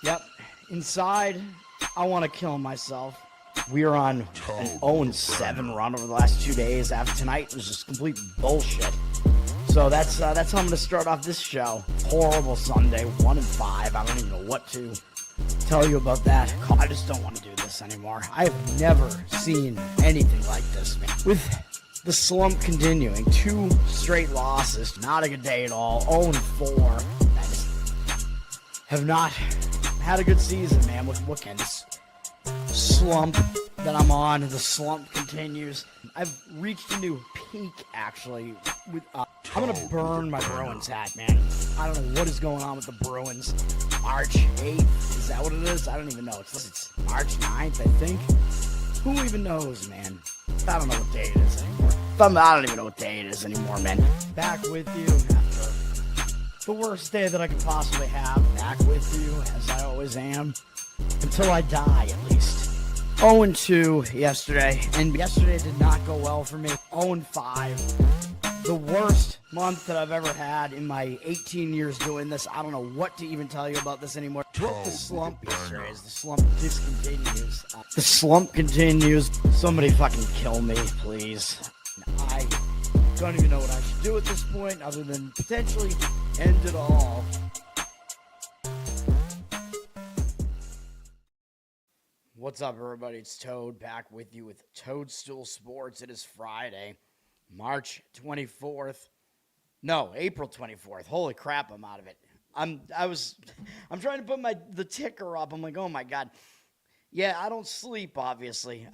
Yep. Inside, I want to kill myself. We are on an 0-7 run over the last 2 days. After tonight was just complete bullshit. So that's how I'm going to start off this show. Horrible Sunday, 1-5. I don't even know what to tell you about that. I just don't want to do this anymore. I have never seen anything like this, man. With the slump continuing, 2 straight losses, not a good day at all. 0-4. I just have not had a good season, man. What can this slump that I'm on? The slump continues. I've reached a new peak, actually. I'm gonna burn my Bruins hat, man. I don't know what is going on with the Bruins. March 8th, is that what it is? I don't even know. It's March 9th, I think. Who even knows, man? I don't know what day it is anymore. I don't even know what day it is anymore, man. Back with you after the worst day that I could possibly have. Back with you, as I always am. Until I die, at least. 0-2 yesterday, and yesterday did not go well for me. 0-5. The worst month that I've ever had in my 18 years doing this. I don't know what to even tell you about this anymore. Broke the slump yesterday as the slump discontinues. The slump continues. Somebody fucking kill me, please. I don't even know what I should do at this point other than potentially end it all. What's up, everybody? It's Toad back with you with Toadstool Sports. It is Friday, March 24th. No, April 24th. Holy crap, I'm out of it. I'm trying to put the ticker up. I'm like, oh my God. Yeah, I don't sleep, obviously.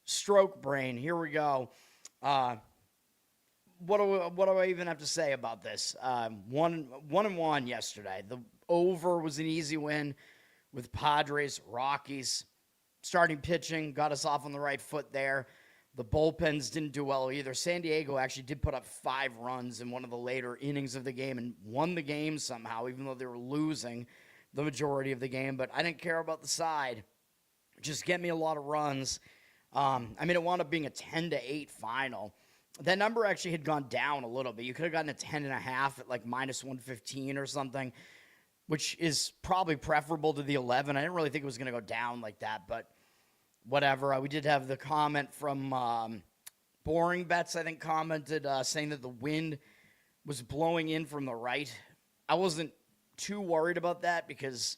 Stroke brain. Here we go. What do I even have to say about this? 1-1 yesterday. The over was an easy win with Padres, Rockies. Starting pitching got us off on the right foot there. The bullpens didn't do well either. San Diego actually did put up 5 runs in one of the later innings of the game and won the game somehow, even though they were losing the majority of the game. But I didn't care about the side. Just get me a lot of runs. It wound up being a 10-8 final. That number actually had gone down a little bit. You could have gotten a 10.5 at like minus 115 or something, which is probably preferable to the 11. I didn't really think it was going to go down like that, but whatever. We did have the comment from Boring Bets, I think, commented saying that the wind was blowing in from the right. I wasn't too worried about that because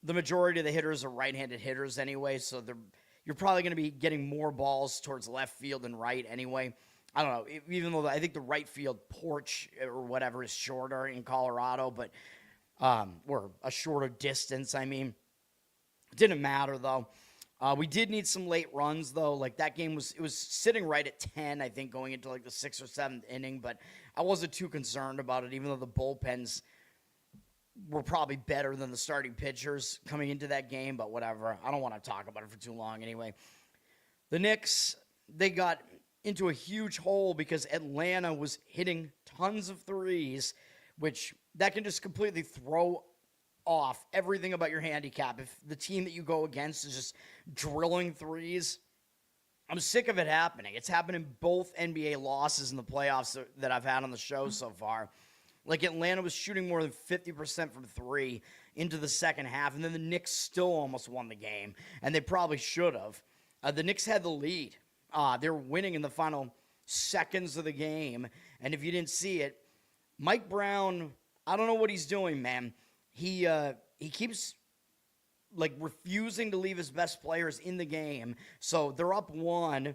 the majority of the hitters are right-handed hitters anyway, so you're probably going to be getting more balls towards left field than right anyway. I don't know, even though I think the right field porch or whatever is shorter in Colorado, but or a shorter distance, It didn't matter, though. We did need some late runs, though. Like, that game was sitting right at 10, I think, going into, like, the 6th or 7th inning. But I wasn't too concerned about it, even though the bullpens were probably better than the starting pitchers coming into that game. But whatever. I don't want to talk about it for too long anyway. The Knicks, they got into a huge hole because Atlanta was hitting tons of threes, which that can just completely throw off everything about your handicap. If the team that you go against is just drilling threes, I'm sick of it happening. It's happened in both NBA losses in the playoffs that I've had on the show so far. Like, Atlanta was shooting more than 50% from 3 into the second half, and then the Knicks still almost won the game, and they probably should have. The Knicks had the lead. They were winning in the final seconds of the game, and if you didn't see it, Mike Brown, I don't know what he's doing, man. He keeps, like, refusing to leave his best players in the game. So they're up 1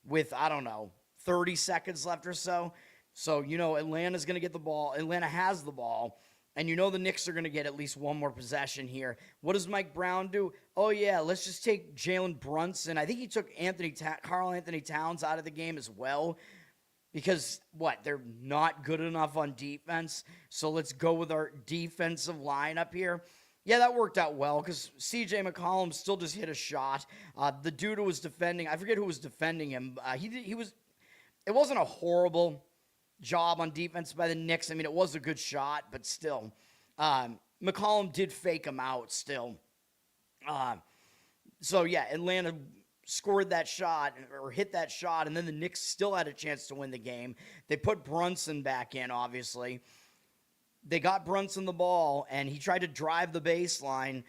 with, 30 seconds left or so. So, Atlanta's going to get the ball. Atlanta has the ball. And the Knicks are going to get at least one more possession here. What does Mike Brown do? Oh, yeah, let's just take Jalen Brunson. I think he took Karl Anthony Towns out of the game as well. Because, they're not good enough on defense, so let's go with our defensive lineup here. Yeah, that worked out well because C.J. McCollum still just hit a shot. The dude who was defending, I forget who was defending him. It wasn't a horrible job on defense by the Knicks. It was a good shot, but still. McCollum did fake him out still. Atlanta scored that shot or hit that shot, and then the Knicks still had a chance to win the game. They put Brunson back in, obviously. They got Brunson the ball, and he tried to drive the baseline,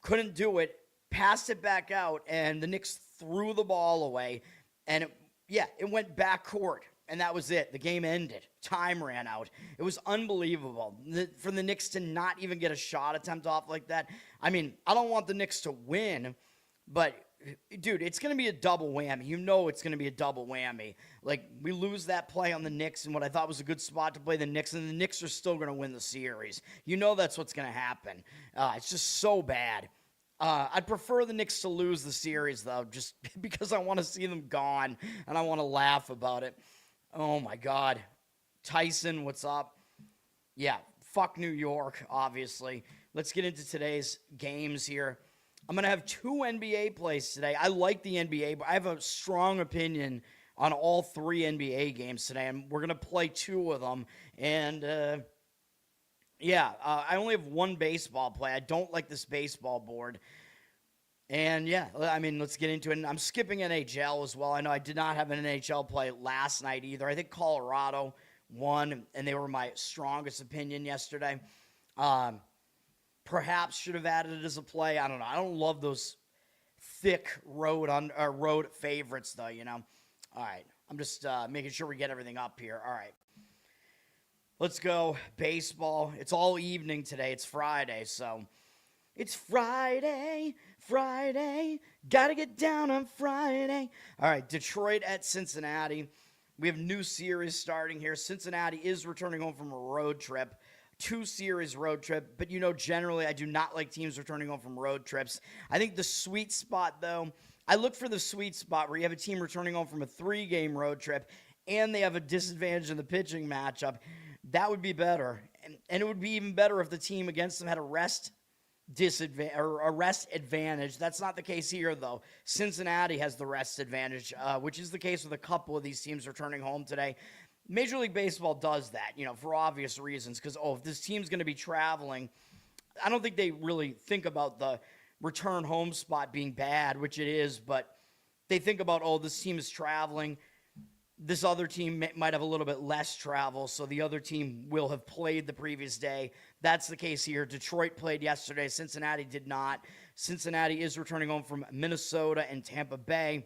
couldn't do it, passed it back out, and the Knicks threw the ball away, and it went back court, and that was it. The game ended. Time ran out. It was unbelievable for the Knicks to not even get a shot attempt off like that. I mean, I don't want the Knicks to win, but dude, it's going to be a double whammy. You know it's going to be a double whammy. Like, we lose that play on the Knicks in what I thought was a good spot to play the Knicks, and the Knicks are still going to win the series. You know that's what's going to happen. It's just so bad. I'd prefer the Knicks to lose the series, though, just because I want to see them gone, and I want to laugh about it. Oh, my God. Tyson, what's up? Yeah, fuck New York, obviously. Let's get into today's games here. I'm going to have 2 NBA plays today. I like the NBA, but I have a strong opinion on all 3 NBA games today, and we're going to play 2 of them. And, I only have 1 baseball play. I don't like this baseball board. And, let's get into it. And I'm skipping NHL as well. I know I did not have an NHL play last night either. I think Colorado won, and they were my strongest opinion yesterday. Perhaps should have added it as a play. I don't know. I don't love those thick road favorites, though, you know. All right. I'm just making sure we get everything up here. All right. Let's go. Baseball. It's all evening today. It's Friday, so it's Friday. Gotta get down on Friday. All right. Detroit at Cincinnati. We have new series starting here. Cincinnati is returning home from a road trip. 2-series road trip, but generally I do not like teams returning home from road trips. I think the sweet spot, though, I look for the sweet spot where you have a team returning home from a 3-game road trip and they have a disadvantage in the pitching matchup. That would be better. And it would be even better if the team against them had a rest advantage. That's not the case here, though. Cincinnati has the rest advantage, which is the case with a couple of these teams returning home today. Major League Baseball does that, for obvious reasons, because, if this team's going to be traveling, I don't think they really think about the return home spot being bad, which it is, but they think about, this team is traveling. This other team might have a little bit less travel, so the other team will have played the previous day. That's the case here. Detroit played yesterday. Cincinnati did not. Cincinnati is returning home from Minnesota and Tampa Bay.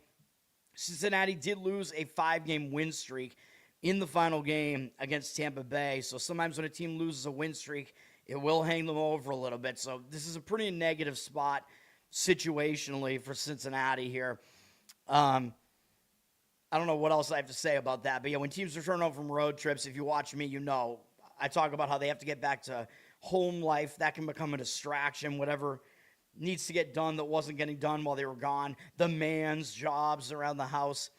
Cincinnati did lose a 5-game win streak in the final game against Tampa Bay. So sometimes when a team loses a win streak, it will hang them over a little bit. So this is a pretty negative spot situationally for Cincinnati here. I don't know what else I have to say about that. But when teams return home from road trips, if you watch me, I talk about how they have to get back to home life. That can become a distraction, whatever needs to get done that wasn't getting done while they were gone. The man's jobs around the house.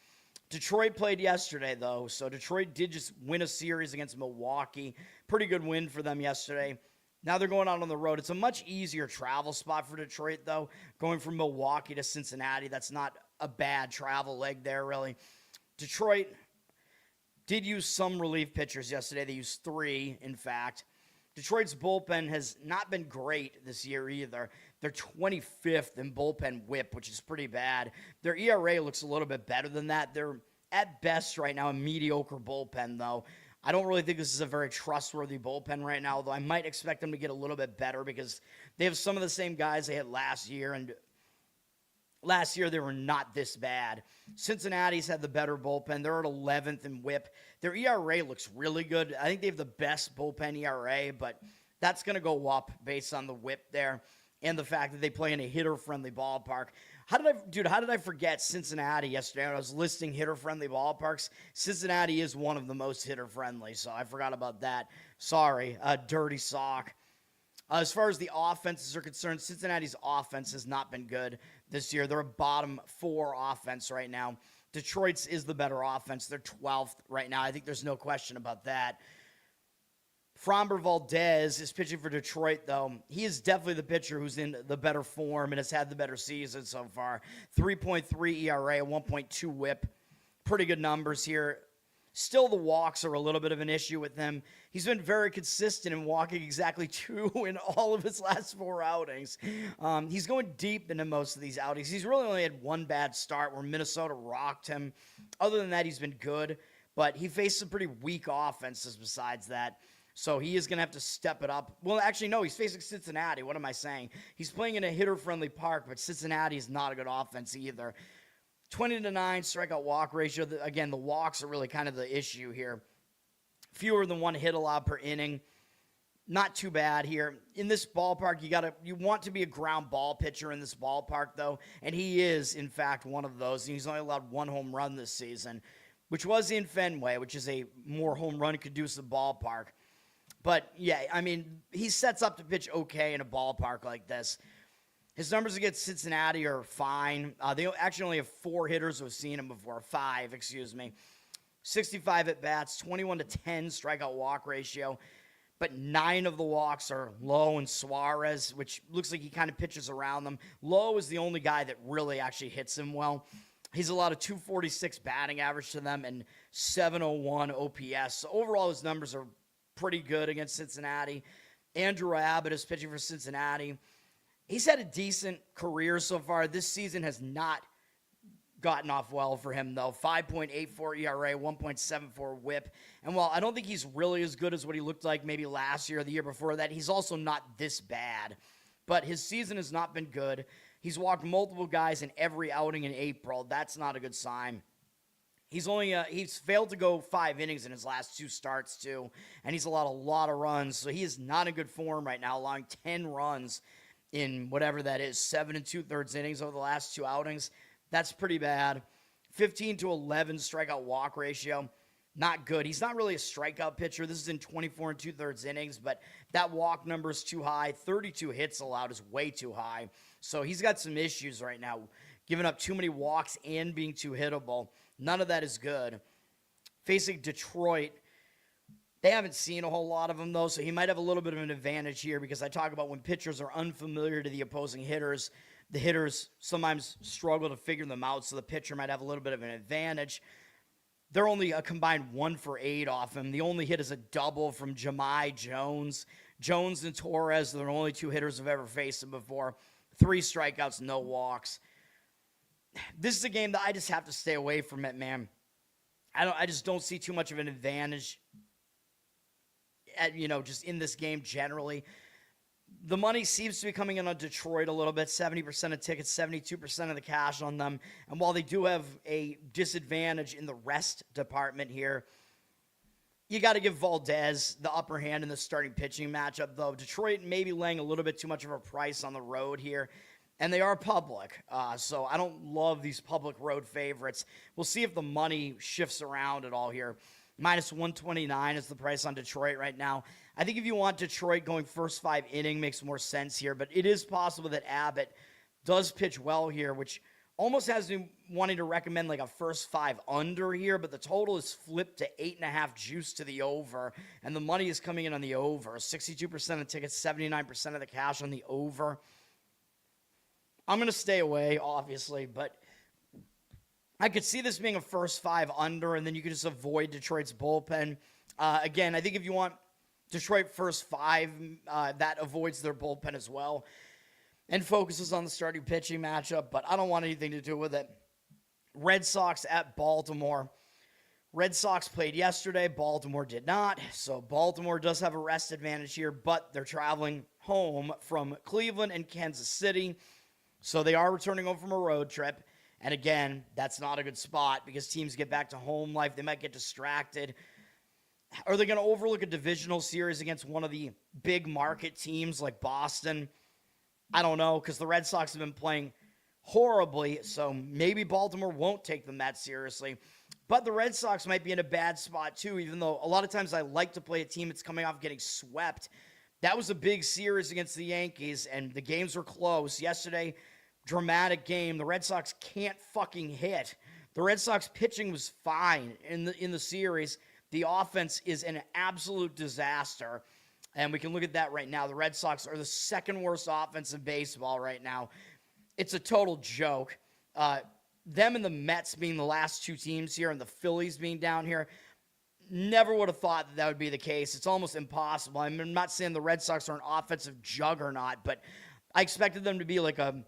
Detroit played yesterday, though, so Detroit did just win a series against Milwaukee. Pretty good win for them yesterday. Now they're going out on the road. It's a much easier travel spot for Detroit, though, going from Milwaukee to Cincinnati. That's not a bad travel leg there, really. Detroit did use some relief pitchers yesterday. They used 3, in fact. Detroit's bullpen has not been great this year either. They're 25th in bullpen whip, which is pretty bad. Their ERA looks a little bit better than that. They're, at best right now, a mediocre bullpen, though. I don't really think this is a very trustworthy bullpen right now, though I might expect them to get a little bit better because they have some of the same guys they had last year, and last year they were not this bad. Cincinnati's had the better bullpen. They're at 11th in whip. Their ERA looks really good. I think they have the best bullpen ERA, but that's going to go up based on the whip there and the fact that they play in a hitter-friendly ballpark. How did I forget Cincinnati yesterday? I was listing hitter-friendly ballparks. Cincinnati is one of the most hitter-friendly, so I forgot about that. Sorry, dirty sock. As far as the offenses are concerned, Cincinnati's offense has not been good this year. They're a bottom 4 offense right now. Detroit's is the better offense. They're 12th right now. I think there's no question about that. Framber Valdez is pitching for Detroit, though. He is definitely the pitcher who's in the better form and has had the better season so far. 3.3 ERA, 1.2 whip. Pretty good numbers here. Still, the walks are a little bit of an issue with him. He's been very consistent in walking exactly 2 in all of his last 4 outings. He's going deep into most of these outings. He's really only had one bad start where Minnesota rocked him. Other than that, he's been good, but he faced some pretty weak offenses besides that. So he is going to have to step it up. Well, actually, no, he's facing Cincinnati. What am I saying? He's playing in a hitter-friendly park, but Cincinnati is not a good offense either. 20-9 strikeout walk ratio. Again, the walks are really kind of the issue here. Fewer than one hit allowed per inning. Not too bad here. In this ballpark, you want to be a ground ball pitcher in this ballpark, though, and he is, in fact, one of those. He's only allowed one home run this season, which was in Fenway, which is a more home run-conducive ballpark. But, yeah, I mean, he sets up to pitch okay in a ballpark like this. His numbers against Cincinnati are fine. They actually only have 4 hitters who have seen him before. 5, excuse me. 65 at-bats, 21-10 strikeout walk ratio. But 9 of the walks are Lowe and Suarez, which looks like he kind of pitches around them. Lowe is the only guy that really actually hits him well. He's allowed a 246 batting average to them and 701 OPS. So overall, his numbers are pretty good against Cincinnati. Andrew Abbott is pitching for Cincinnati. He's had a decent career so far. This season has not gotten off well for him, though. 5.84 ERA, 1.74 whip. And while I don't think he's really as good as what he looked like maybe last year or the year before that, he's also not this bad. But his season has not been good. He's walked multiple guys in every outing in April. That's not a good sign. He's failed to go 5 innings in his last 2 starts, too. And he's allowed a lot of runs. So he is not in good form right now, allowing 10 runs in whatever that is, 7 2/3 innings over the last 2 outings. That's pretty bad. 15-11 strikeout walk ratio. Not good. He's not really a strikeout pitcher. This is in 24 2/3 innings, but that walk number is too high. 32 hits allowed is way too high. So he's got some issues right now, giving up too many walks and being too hittable. None of that is good. Facing Detroit, they haven't seen a whole lot of him, though, so he might have a little bit of an advantage here because I talk about when pitchers are unfamiliar to the opposing hitters, the hitters sometimes struggle to figure them out, so the pitcher might have a little bit of an advantage. They're only a combined 1 for 8 off him. The only hit is a double from Jahmai Jones. Jones and Torres are the only 2 hitters who've ever faced him before. 3 strikeouts, no walks. This is a game that I just have to stay away from it, man. I just don't see too much of an advantage just in this game generally. The money seems to be coming in on Detroit a little bit, 70% of tickets, 72% of the cash on them. And while they do have a disadvantage in the rest department here, you got to give Valdez the upper hand in the starting pitching matchup, though. Detroit may be laying a little bit too much of a price on the road here, and they are public. So I don't love these public road favorites. We'll see if the money shifts around at all here. Minus 129 is the price on Detroit right now. I think if you want Detroit going first 5 inning makes more sense here, but it is possible that Abbott does pitch well here, which almost has me wanting to recommend like a first 5 under here, but the total is flipped to 8.5 juice to the over, and the money is coming in on the over. 62% of tickets, 79% of the cash on the over. I'm going to stay away, obviously, but I could see this being a first 5 under, and then you could just avoid Detroit's bullpen. Again, I think if you want Detroit first 5, that avoids their bullpen as well and focuses on the starting pitching matchup, but I don't want anything to do with it. Red Sox at Baltimore. Red Sox played yesterday. Baltimore did not, so Baltimore does have a rest advantage here, but they're traveling home from Cleveland and Kansas City, so they are returning home from a road trip. And again, that's not a good spot because teams get back to home life. They might get distracted. Are they going to overlook a divisional series against one of the big market teams like Boston? I don't know, because the Red Sox have been playing horribly, so maybe Baltimore won't take them that seriously. But the Red Sox might be in a bad spot too, even though a lot of times I like to play a team that's coming off getting swept. That was a big series against the Yankees, and the games were close. Yesterday, dramatic game. The Red Sox can't fucking hit. The Red Sox pitching was fine in the series. The offense is an absolute disaster, and we can look at that right now. The Red Sox are the second worst offense in baseball right now. It's a total joke. Them and the Mets being the last 2 teams here and the Phillies being down here, never would have thought that would be the case. It's almost impossible. I'm not saying the Red Sox are an offensive juggernaut, but I expected them to be like a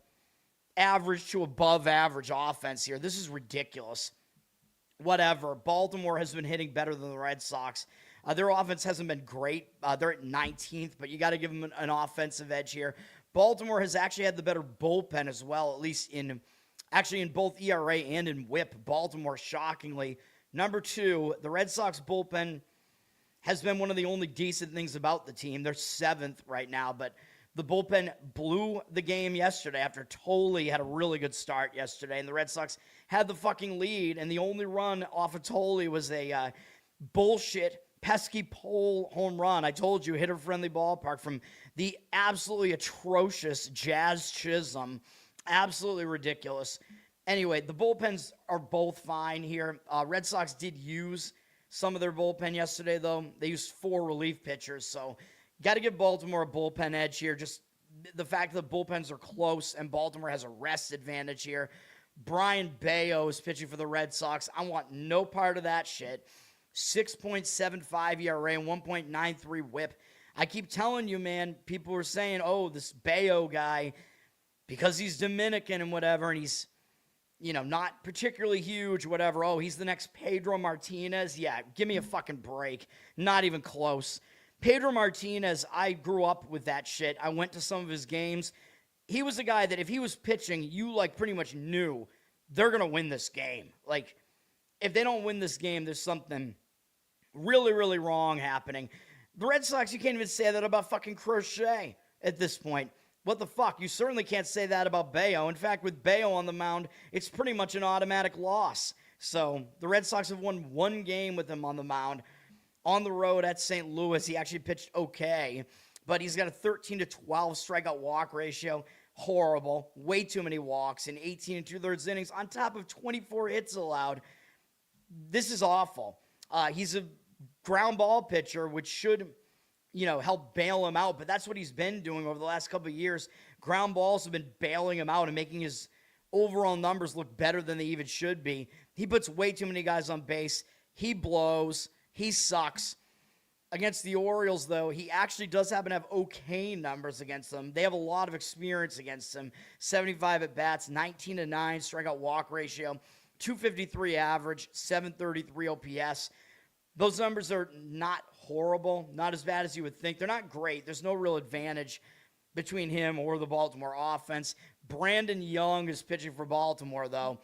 average to above average offense here. This is ridiculous. Whatever. Baltimore has been hitting better than the Red Sox. Their offense hasn't been great. They're at 19th, but you got to give them an offensive edge here. Baltimore has actually had the better bullpen as well, at least in both ERA and in WHIP. Baltimore, shockingly, number 2. The Red Sox bullpen has been one of the only decent things about the team. They're 7th right now, but the bullpen blew the game yesterday after Tolley had a really good start yesterday, and the Red Sox had the fucking lead, and the only run off of Tolley was a bullshit pesky pole home run. I told you, hitter-friendly ballpark from the absolutely atrocious Jazz Chisholm. Absolutely ridiculous. Anyway, the bullpens are both fine here. Red Sox did use some of their bullpen yesterday, though. They used 4 relief pitchers, so got to give Baltimore a bullpen edge here. Just the fact that the bullpens are close and Baltimore has a rest advantage here. Brian Bayo is pitching for the Red Sox. I want no part of that shit. 6.75 ERA and 1.93 WHIP. I keep telling you, man, people were saying, oh, this Bayo guy, because he's Dominican and whatever, and he's, not particularly huge, whatever. Oh, he's the next Pedro Martinez. Yeah, give me a fucking break. Not even close. Pedro Martinez, I grew up with that shit. I went to some of his games. He was a guy that if he was pitching, you, pretty much knew they're going to win this game. If they don't win this game, there's something really, really wrong happening. The Red Sox, you can't even say that about fucking Crochet at this point. What the fuck? You certainly can't say that about Bayo. In fact, with Bayo on the mound, it's pretty much an automatic loss. So the Red Sox have won 1 game with him on the mound. On the road at St. Louis, he actually pitched okay, but he's got a 13-12 strikeout walk ratio. Horrible. Way too many walks in 18 2/3 innings on top of 24 hits allowed. This is awful. He's a ground ball pitcher, which should, help bail him out. But that's what he's been doing over the last couple of years. Ground balls have been bailing him out and making his overall numbers look better than they even should be. He puts way too many guys on base. He blows. He sucks. Against the Orioles, though, he actually does happen to have okay numbers against them. They have a lot of experience against him. 75 at-bats, 19-9 strikeout walk ratio, 253 average, 733 OPS. Those numbers are not horrible, not as bad as you would think. They're not great. There's no real advantage between him or the Baltimore offense. Brandon Young is pitching for Baltimore, though.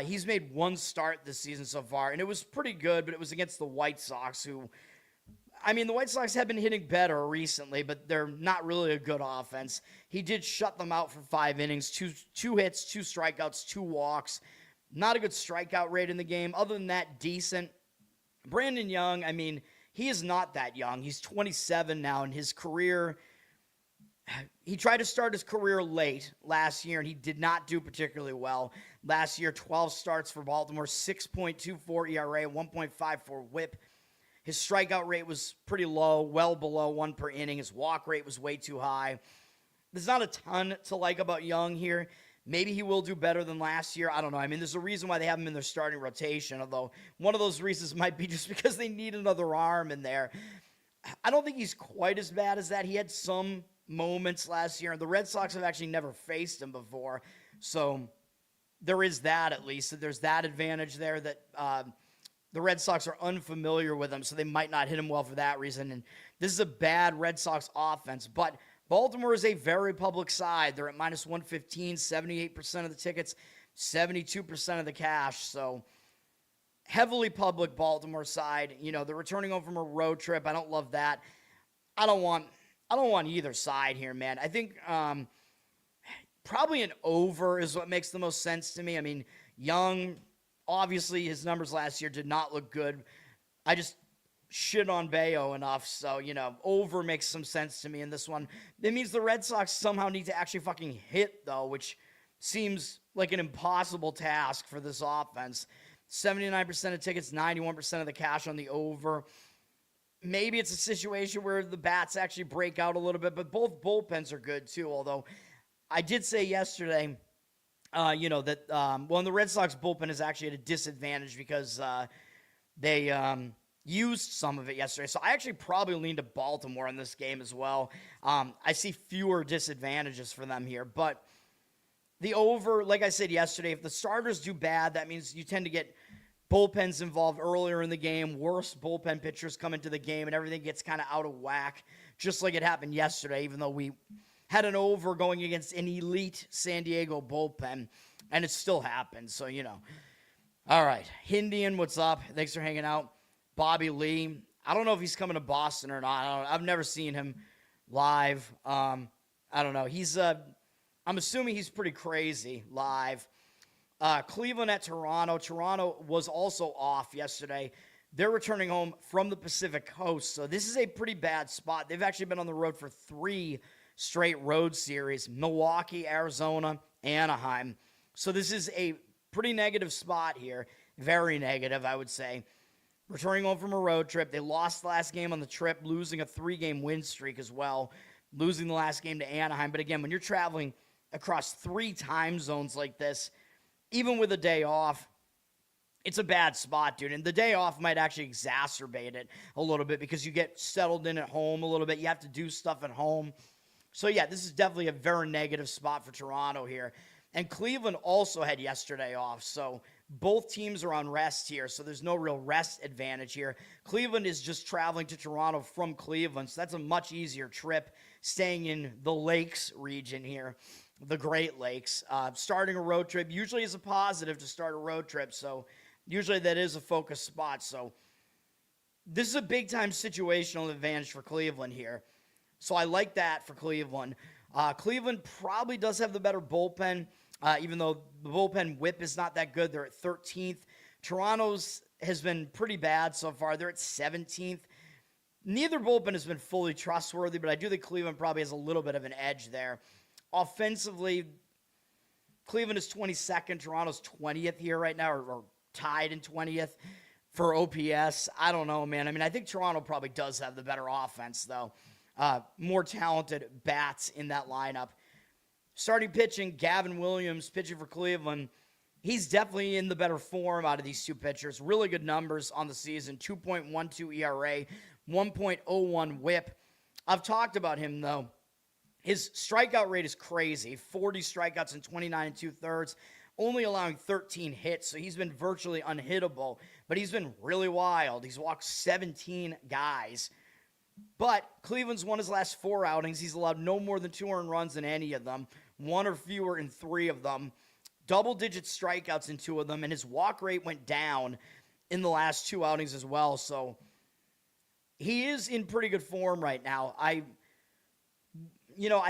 He's made 1 start this season so far, and it was pretty good, but it was against the White Sox, who, the White Sox have been hitting better recently, but they're not really a good offense. He did shut them out for 5 innings, two hits, 2 strikeouts, 2 walks. Not a good strikeout rate in the game. Other than that, decent. Brandon Young, he is not that young. He's 27 now, and his career, he tried to start his career late last year, and he did not do particularly well. Last year, 12 starts for Baltimore, 6.24 ERA, 1.54 WHIP. His strikeout rate was pretty low, well below 1 per inning. His walk rate was way too high. There's not a ton to like about Young here. Maybe he will do better than last year. I don't know. There's a reason why they have him in their starting rotation, although one of those reasons might be just because they need another arm in there. I don't think he's quite as bad as that. He had some moments last year, and the Red Sox have actually never faced him before. So there is that, at least. There's that advantage there that the Red Sox are unfamiliar with him, so they might not hit him well for that reason. And this is a bad Red Sox offense, but Baltimore is a very public side. They're at minus 115, 78% of the tickets, 72% of the cash. So heavily public Baltimore side. They're returning home from a road trip. I don't love that. I don't want either side here, man. I think probably an over is what makes the most sense to me. Young, obviously his numbers last year did not look good. I just shit on Bayo enough, so, over makes some sense to me in this one. That means the Red Sox somehow need to actually fucking hit, though, which seems like an impossible task for this offense. 79% of tickets, 91% of the cash on the over. Maybe it's a situation where the bats actually break out a little bit, but both bullpens are good, too, although I did say yesterday, that, the Red Sox bullpen is actually at a disadvantage because they used some of it yesterday. So I actually probably lean to Baltimore in this game as well. I see fewer disadvantages for them here. But the over, like I said yesterday, if the starters do bad, that means you tend to get Bullpens involved earlier in the game. Worse bullpen pitchers come into the game, and everything gets kind of out of whack, just like it happened yesterday, even though we had an over going against an elite San Diego bullpen, and it still happened. So, All right. Hindian, what's up? Thanks for hanging out. Bobby Lee. I don't know if he's coming to Boston or not. I've never seen him live. I don't know. I'm assuming he's pretty crazy live. Cleveland at Toronto. Toronto was also off yesterday. They're returning home from the Pacific Coast, so this is a pretty bad spot. They've actually been on the road for 3 straight road series: Milwaukee, Arizona, Anaheim. So this is a pretty negative spot here. Very negative, I would say. Returning home from a road trip. They lost the last game on the trip, losing a 3-game win streak as well, losing the last game to Anaheim. But again, when you're traveling across 3 time zones like this, even with a day off, it's a bad spot, dude. And the day off might actually exacerbate it a little bit because you get settled in at home a little bit. You have to do stuff at home. So, yeah, this is definitely a very negative spot for Toronto here. And Cleveland also had yesterday off, so both teams are on rest here, so there's no real rest advantage here. Cleveland is just traveling to Toronto from Cleveland, so that's a much easier trip, staying in the Lakes region here, the Great Lakes. Starting a road trip usually is a positive to start a road trip, so usually that is a focus spot. So this is a big-time situational advantage for Cleveland here. So I like that for Cleveland. Cleveland probably does have the better bullpen, even though the bullpen whip is not that good. They're at 13th. Toronto's has been pretty bad so far. They're at 17th. Neither bullpen has been fully trustworthy, but I do think Cleveland probably has a little bit of an edge there. Offensively, Cleveland is 22nd. Toronto's 20th here right now, or tied in 20th for OPS. I don't know, man. I mean, I think Toronto probably does have the better offense, though. More talented bats in that lineup. Starting pitching, Gavin Williams, pitching for Cleveland. He's definitely in the better form out of these 2 pitchers. Really good numbers on the season. 2.12 ERA, 1.01 whip. I've talked about him, though. His strikeout rate is crazy. 40 strikeouts in 29 2/3, only allowing 13 hits, so he's been virtually unhittable. But he's been really wild. He's walked 17 guys. But Cleveland's won his last 4 outings. He's allowed no more than 2 earned runs in any of them, 1 or fewer in 3 of them, double-digit strikeouts in 2 of them, and his walk rate went down in the last 2 outings as well. So he is in pretty good form right now. I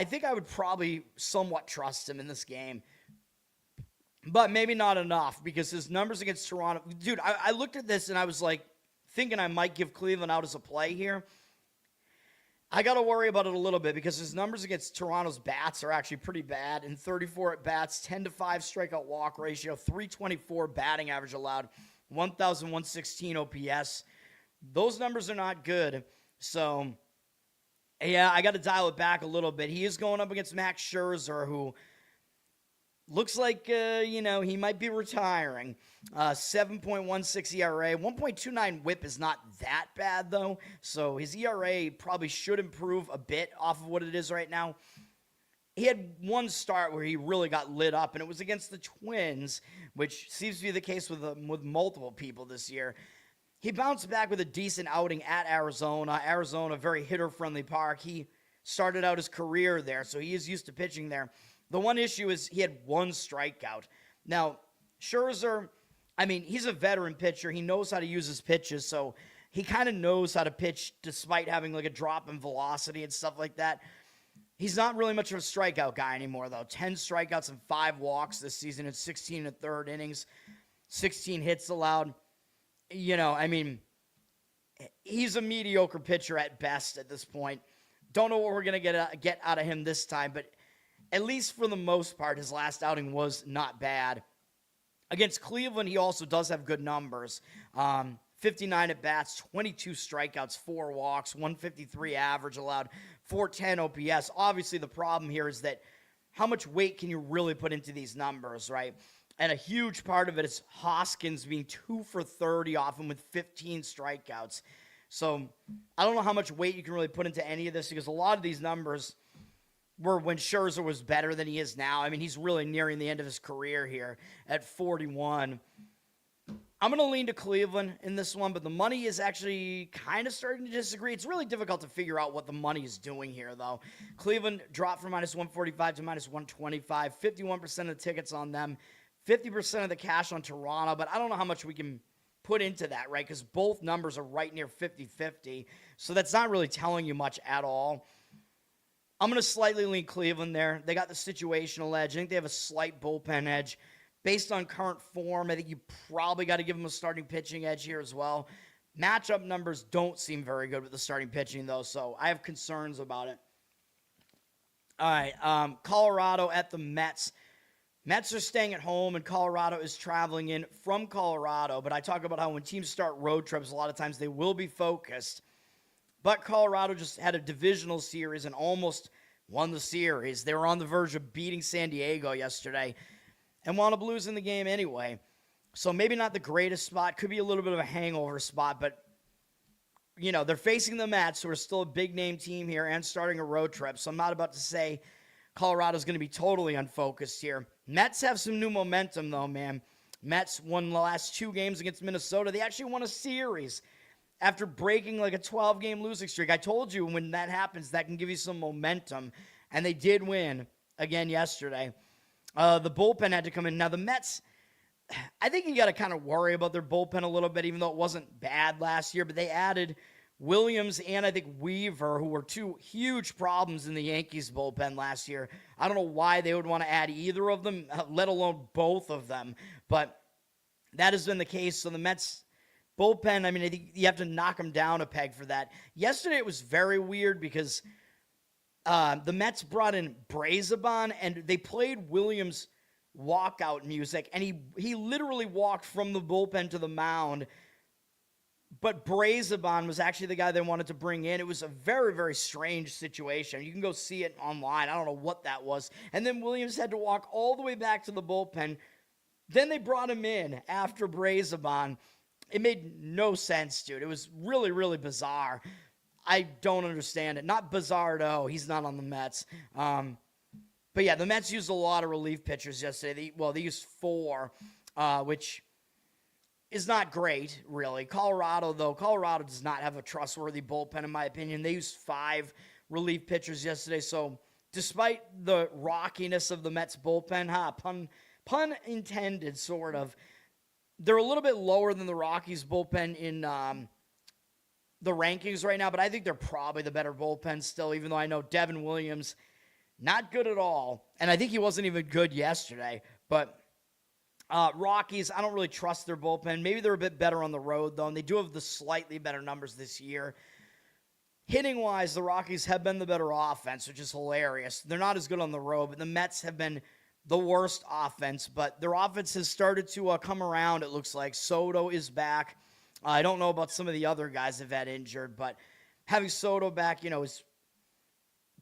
think I would probably somewhat trust him in this game, but maybe not enough because his numbers against Toronto. Dude, I looked at this and I was like thinking I might give Cleveland out as a play here. I got to worry about it a little bit because his numbers against Toronto's bats are actually pretty bad. In 34 at-bats, 10-5 strikeout walk ratio, 324 batting average allowed, 1,116 OPS. Those numbers are not good. So, yeah, I got to dial it back a little bit. He is going up against Max Scherzer, who looks like, he might be retiring. 7.16 ERA. 1.29 whip is not that bad, though. So his ERA probably should improve a bit off of what it is right now. He had one start where he really got lit up, and it was against the Twins, which seems to be the case with multiple people this year. He bounced back with a decent outing at Arizona. Arizona, very hitter-friendly park. He started out his career there, so he is used to pitching there. The one issue is he had 1 strikeout. Now, Scherzer, he's a veteran pitcher. He knows how to use his pitches, so he kind of knows how to pitch despite having like a drop in velocity and stuff like that. He's not really much of a strikeout guy anymore, though. 10 strikeouts and 5 walks this season in 16 1/3 innings, 16 hits allowed. He's a mediocre pitcher at best at this point. Don't know what we're going to get out of him this time, but at least for the most part, his last outing was not bad. Against Cleveland, he also does have good numbers. 59 at-bats, 22 strikeouts, 4 walks, 153 average allowed, 410 OPS. Obviously, the problem here is that how much weight can you really put into these numbers, right? And a huge part of it is Hoskins being 2 for 30 off him with 15 strikeouts. So I don't know how much weight you can really put into any of this because a lot of these numbers were when Scherzer was better than he is now. He's really nearing the end of his career here at 41. I'm going to lean to Cleveland in this one, but the money is actually kind of starting to disagree. It's really difficult to figure out what the money is doing here, though. Cleveland dropped from minus 145 to minus 125, 51% of the tickets on them, 50% of the cash on Toronto, but I don't know how much we can put into that, right? Because both numbers are right near 50-50, so that's not really telling you much at all. I'm going to slightly lean Cleveland there. They got the situational edge. I think they have a slight bullpen edge. Based on current form, I think you probably got to give them a starting pitching edge here as well. Matchup numbers don't seem very good with the starting pitching, though, so I have concerns about it. All right, Colorado at the Mets. Mets are staying at home, and Colorado is traveling in from Colorado, but I talk about how when teams start road trips, a lot of times they will be focused. But Colorado just had a divisional series and almost won the series. They were on the verge of beating San Diego yesterday and wound up losing the game anyway. So maybe not the greatest spot. Could be a little bit of a hangover spot, but, you know, they're facing the Mets, who are still a big-name team here and starting a road trip. So I'm not about to say Colorado's going to be totally unfocused here. Mets have some new momentum, though, man. Mets won the last 2 games against Minnesota. They actually won a series after breaking like a 12-game losing streak. I told you when that happens, that can give you some momentum. And they did win again yesterday. The bullpen had to come in. Now, the Mets, I think you got to kind of worry about their bullpen a little bit, even though it wasn't bad last year. But they added Williams and I think Weaver, who were 2 huge problems in the Yankees bullpen last year. I don't know why they would want to add either of them, let alone both of them. But that has been the case. So the Mets bullpen, I mean, I think you have to knock them down a peg for that. Yesterday it was very weird because the Mets brought in Brazoban, and they played Williams' walkout music, and he literally walked from the bullpen to the mound, but Brazoban was actually the guy they wanted to bring in. It was a very, very strange situation. You can go see it online. I don't know what that was. And then Williams had to walk all the way back to the bullpen. Then they brought him in after Brazoban. It made no sense, dude. It was really, really bizarre. I don't understand it. Not Bizarro. He's not on the Mets. But yeah, the Mets used a lot of relief pitchers yesterday. They used 4, which is not great, really. Colorado does not have a trustworthy bullpen, in my opinion. They used 5 relief pitchers yesterday. So despite the rockiness of the Mets bullpen, pun intended, sort of, they're a little bit lower than the Rockies bullpen in the rankings right now, but I think they're probably the better bullpen still, even though I know Devin Williams, not good at all, and I think he wasn't even good yesterday. But Rockies, I don't really trust their bullpen. Maybe they're a bit better on the road, though, and they do have the slightly better numbers this year. Hitting-wise, the Rockies have been the better offense, which is hilarious. They're not as good on the road, but the Mets have been the worst offense, but their offense has started to come around, it looks like. Soto is back. I don't know about some of the other guys that have had injured, but having Soto back, is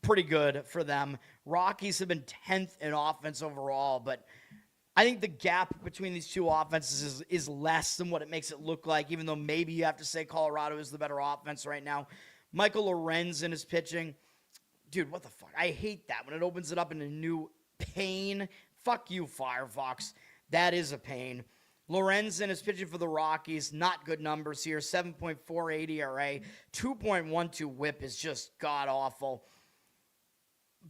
pretty good for them. Rockies have been 10th in offense overall, but I think the gap between these two offenses is less than what it makes it look like, even though maybe you have to say Colorado is the better offense right now. Michael Lorenzen is pitching. Dude, what the fuck? I hate that when it opens it up in a new pane. Fuck you, Firefox. That is a pain. Lorenzen is pitching for the Rockies. Not good numbers here. 7.48 ERA. 2.12 whip is just god-awful.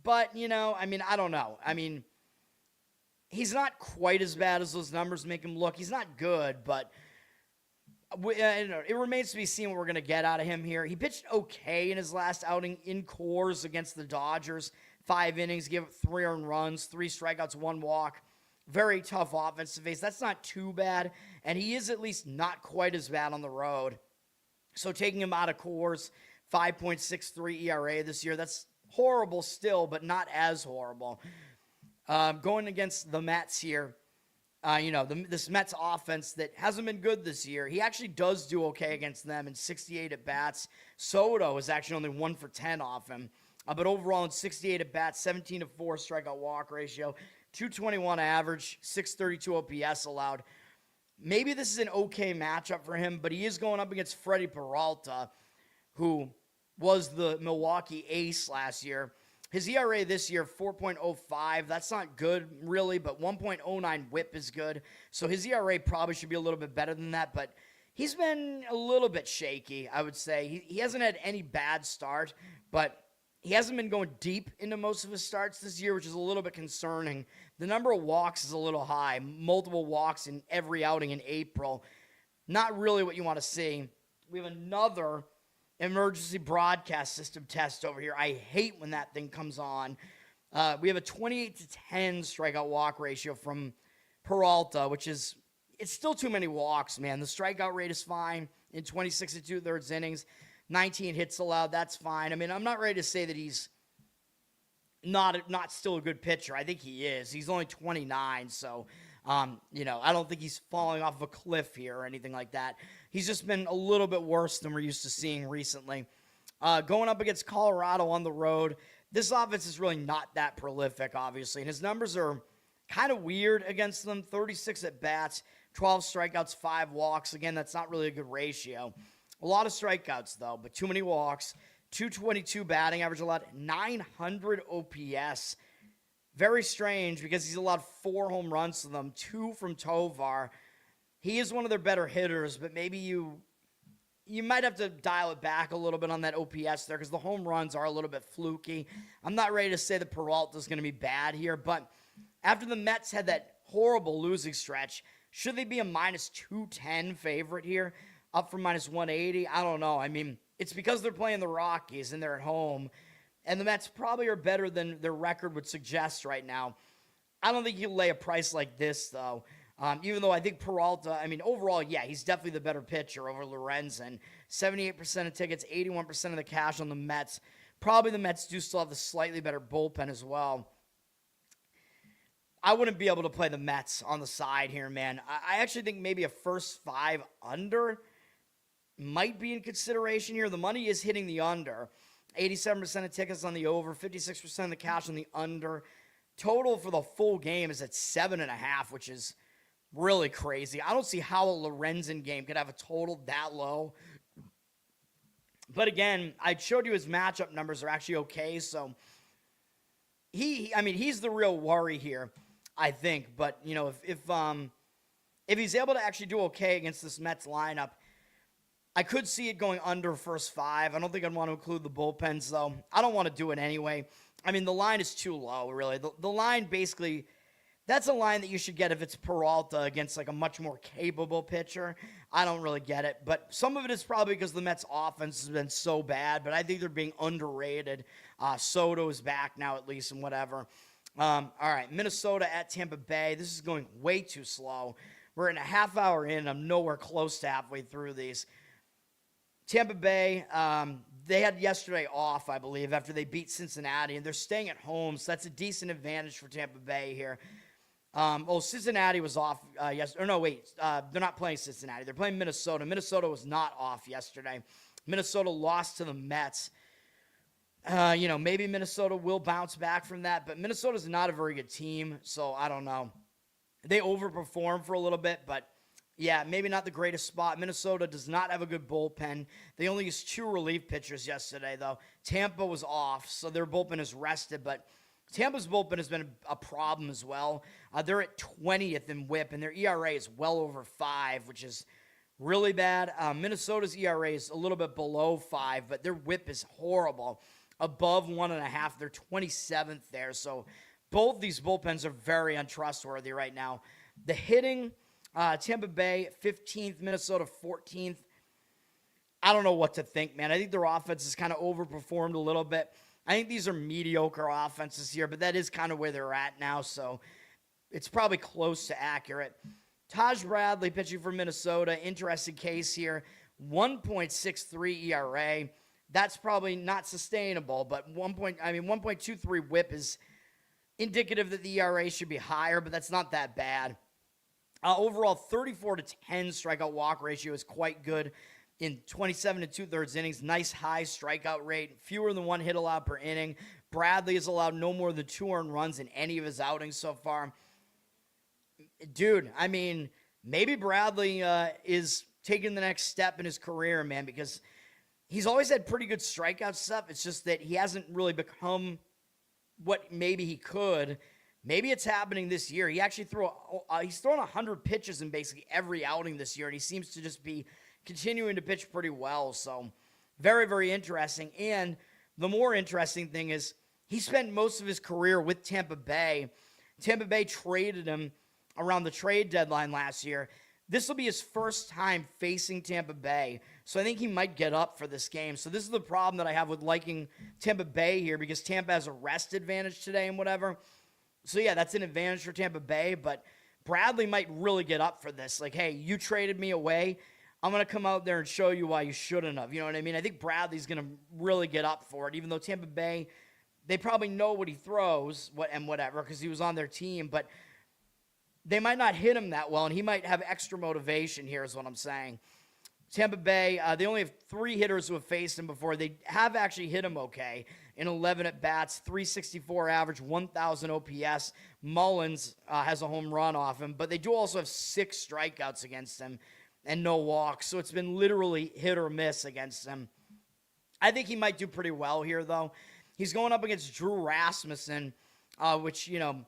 But, I don't know. He's not quite as bad as those numbers make him look. He's not good, but it remains to be seen what we're going to get out of him here. He pitched okay in his last outing in Coors against the Dodgers. 5 innings, gave up 3 earned runs, 3 strikeouts, 1 walk. Very tough offense to face. That's not too bad, and he is at least not quite as bad on the road. So taking him out of Coors, 5.63 ERA this year, that's horrible still, but not as horrible. Going against the Mets here, this Mets offense that hasn't been good this year, he actually does do okay against them in 68 at-bats. Soto is actually only 1 for 10 off him. But overall in 68 at-bats, 17-4 strikeout walk ratio, 221 average, 632 OPS allowed. Maybe this is an okay matchup for him, but he is going up against Freddie Peralta, who was the Milwaukee ace last year. His ERA this year, 4.05. That's not good, really, but 1.09 whip is good. So his ERA probably should be a little bit better than that, but he's been a little bit shaky, I would say. He hasn't had any bad start, but he hasn't been going deep into most of his starts this year, which is a little bit concerning. The number of walks is a little high. Multiple walks in every outing in April. Not really what you want to see. We have another emergency broadcast system test over here. I hate when that thing comes on. We have a 28-10 strikeout walk ratio from Peralta, which is, it's still too many walks, man. The strikeout rate is fine in 26 and 2/3 innings. 19 hits allowed, that's fine. I mean, I'm not ready to say that he's not still a good pitcher. I think he is. He's only 29, so I don't think he's falling off of a cliff here or anything like that. He's just been a little bit worse than we're used to seeing recently. Going up against Colorado on the road, this offense is really not that prolific, obviously, and his numbers are kind of weird against them. 36 at bats, 12 strikeouts, 5 walks. Again, that's not really a good ratio. A lot of strikeouts, though, but too many walks. 222 batting average allowed, 900 OPS. Very strange because he's allowed 4 home runs to them, 2 from Tovar. He is one of their better hitters, but maybe you might have to dial it back a little bit on that OPS there because the home runs are a little bit fluky. I'm not ready to say that Peralta's going to be bad here, but after the Mets had that horrible losing stretch, should they be a minus 210 favorite here, up from minus 180? I don't know. I mean, it's because they're playing the Rockies and they're at home, and the Mets probably are better than their record would suggest right now. I don't think you lay a price like this, though. Even though I think Peralta, I mean, overall, yeah, he's definitely the better pitcher over Lorenzen. 78% of tickets, 81% of the cash on the Mets. Probably the Mets do still have the slightly better bullpen as well. I wouldn't be able to play the Mets on the side here, man. I actually think maybe a first 5 under might be in consideration here. The money is hitting the under. 87% of tickets on the over, 56% of the cash on the under. Total for the full game is at 7.5, which is really crazy. I don't see how a Lorenzen game could have a total that low. But again, I showed you his matchup numbers are actually okay. So he's the real worry here, I think. But if he's able to actually do okay against this Mets lineup, I could see it going under first 5. I don't think I'd want to include the bullpens, though. I don't want to do it anyway. I mean, the line is too low, really. The line basically, that's a line that you should get if it's Peralta against like a much more capable pitcher. I don't really get it. But some of it is probably because the Mets offense has been so bad, but I think they're being underrated. Soto is back now at least and whatever. All right, Minnesota at Tampa Bay. This is going way too slow. We're in a half hour in. I'm nowhere close to halfway through these. Tampa Bay, they had yesterday off, I believe, after they beat Cincinnati, and they're staying at home, so that's a decent advantage for Tampa Bay here. Cincinnati was off yesterday. They're not playing Cincinnati. They're playing Minnesota. Minnesota was not off yesterday. Minnesota lost to the Mets. Maybe Minnesota will bounce back from that, but Minnesota's not a very good team, so I don't know. They overperformed for a little bit, but yeah, maybe not the greatest spot. Minnesota does not have a good bullpen. They only used 2 relief pitchers yesterday, though. Tampa was off, so their bullpen is rested, but Tampa's bullpen has been a problem as well. They're at 20th in whip, and their ERA is well over 5, which is really bad. Minnesota's ERA is a little bit below 5, but their whip is horrible. Above 1.5, they're 27th there, so both these bullpens are very untrustworthy right now. The hitting, Tampa Bay 15th, Minnesota 14th. I don't know what to think, man. I think their offense has kind of overperformed a little bit. I think these are mediocre offenses here, but that is kind of where they're at now, so it's probably close to accurate. Taj Bradley pitching for Minnesota. Interesting case here. 1.63 ERA. That's probably not sustainable, but 1.23 whip is indicative that the ERA should be higher, but that's not that bad. Overall, 34-10 strikeout walk ratio is quite good in 27 2/3 innings. Nice high strikeout rate. Fewer than 1 hit allowed per inning. Bradley has allowed no more than 2 earned runs in any of his outings so far. Dude, I mean, maybe Bradley is taking the next step in his career, man, because he's always had pretty good strikeout stuff. It's just that he hasn't really become what maybe he could. Maybe it's happening this year. He actually he's thrown 100 pitches in basically every outing this year, and he seems to just be continuing to pitch pretty well. So very, very interesting. And the more interesting thing is he spent most of his career with Tampa Bay. Tampa Bay traded him around the trade deadline last year. This will be his first time facing Tampa Bay, so I think he might get up for this game. So this is the problem that I have with liking Tampa Bay here, because Tampa has a rest advantage today and whatever. So yeah, that's an advantage for Tampa Bay, but Bradley might really get up for this. Like, hey, you traded me away. I'm going to come out there and show you why you shouldn't have. You know what I mean? I think Bradley's going to really get up for it, even though Tampa Bay, they probably know what he throws and whatever because he was on their team, but they might not hit him that well, and he might have extra motivation here is what I'm saying. Tampa Bay, they only have 3 hitters who have faced him before. They have actually hit him okay in 11 at-bats, 364 average, 1,000 OPS. Mullins has a home run off him, but they do also have 6 strikeouts against him and no walks, so it's been literally hit or miss against him. I think he might do pretty well here, though. He's going up against Drew Rasmussen, which, you know,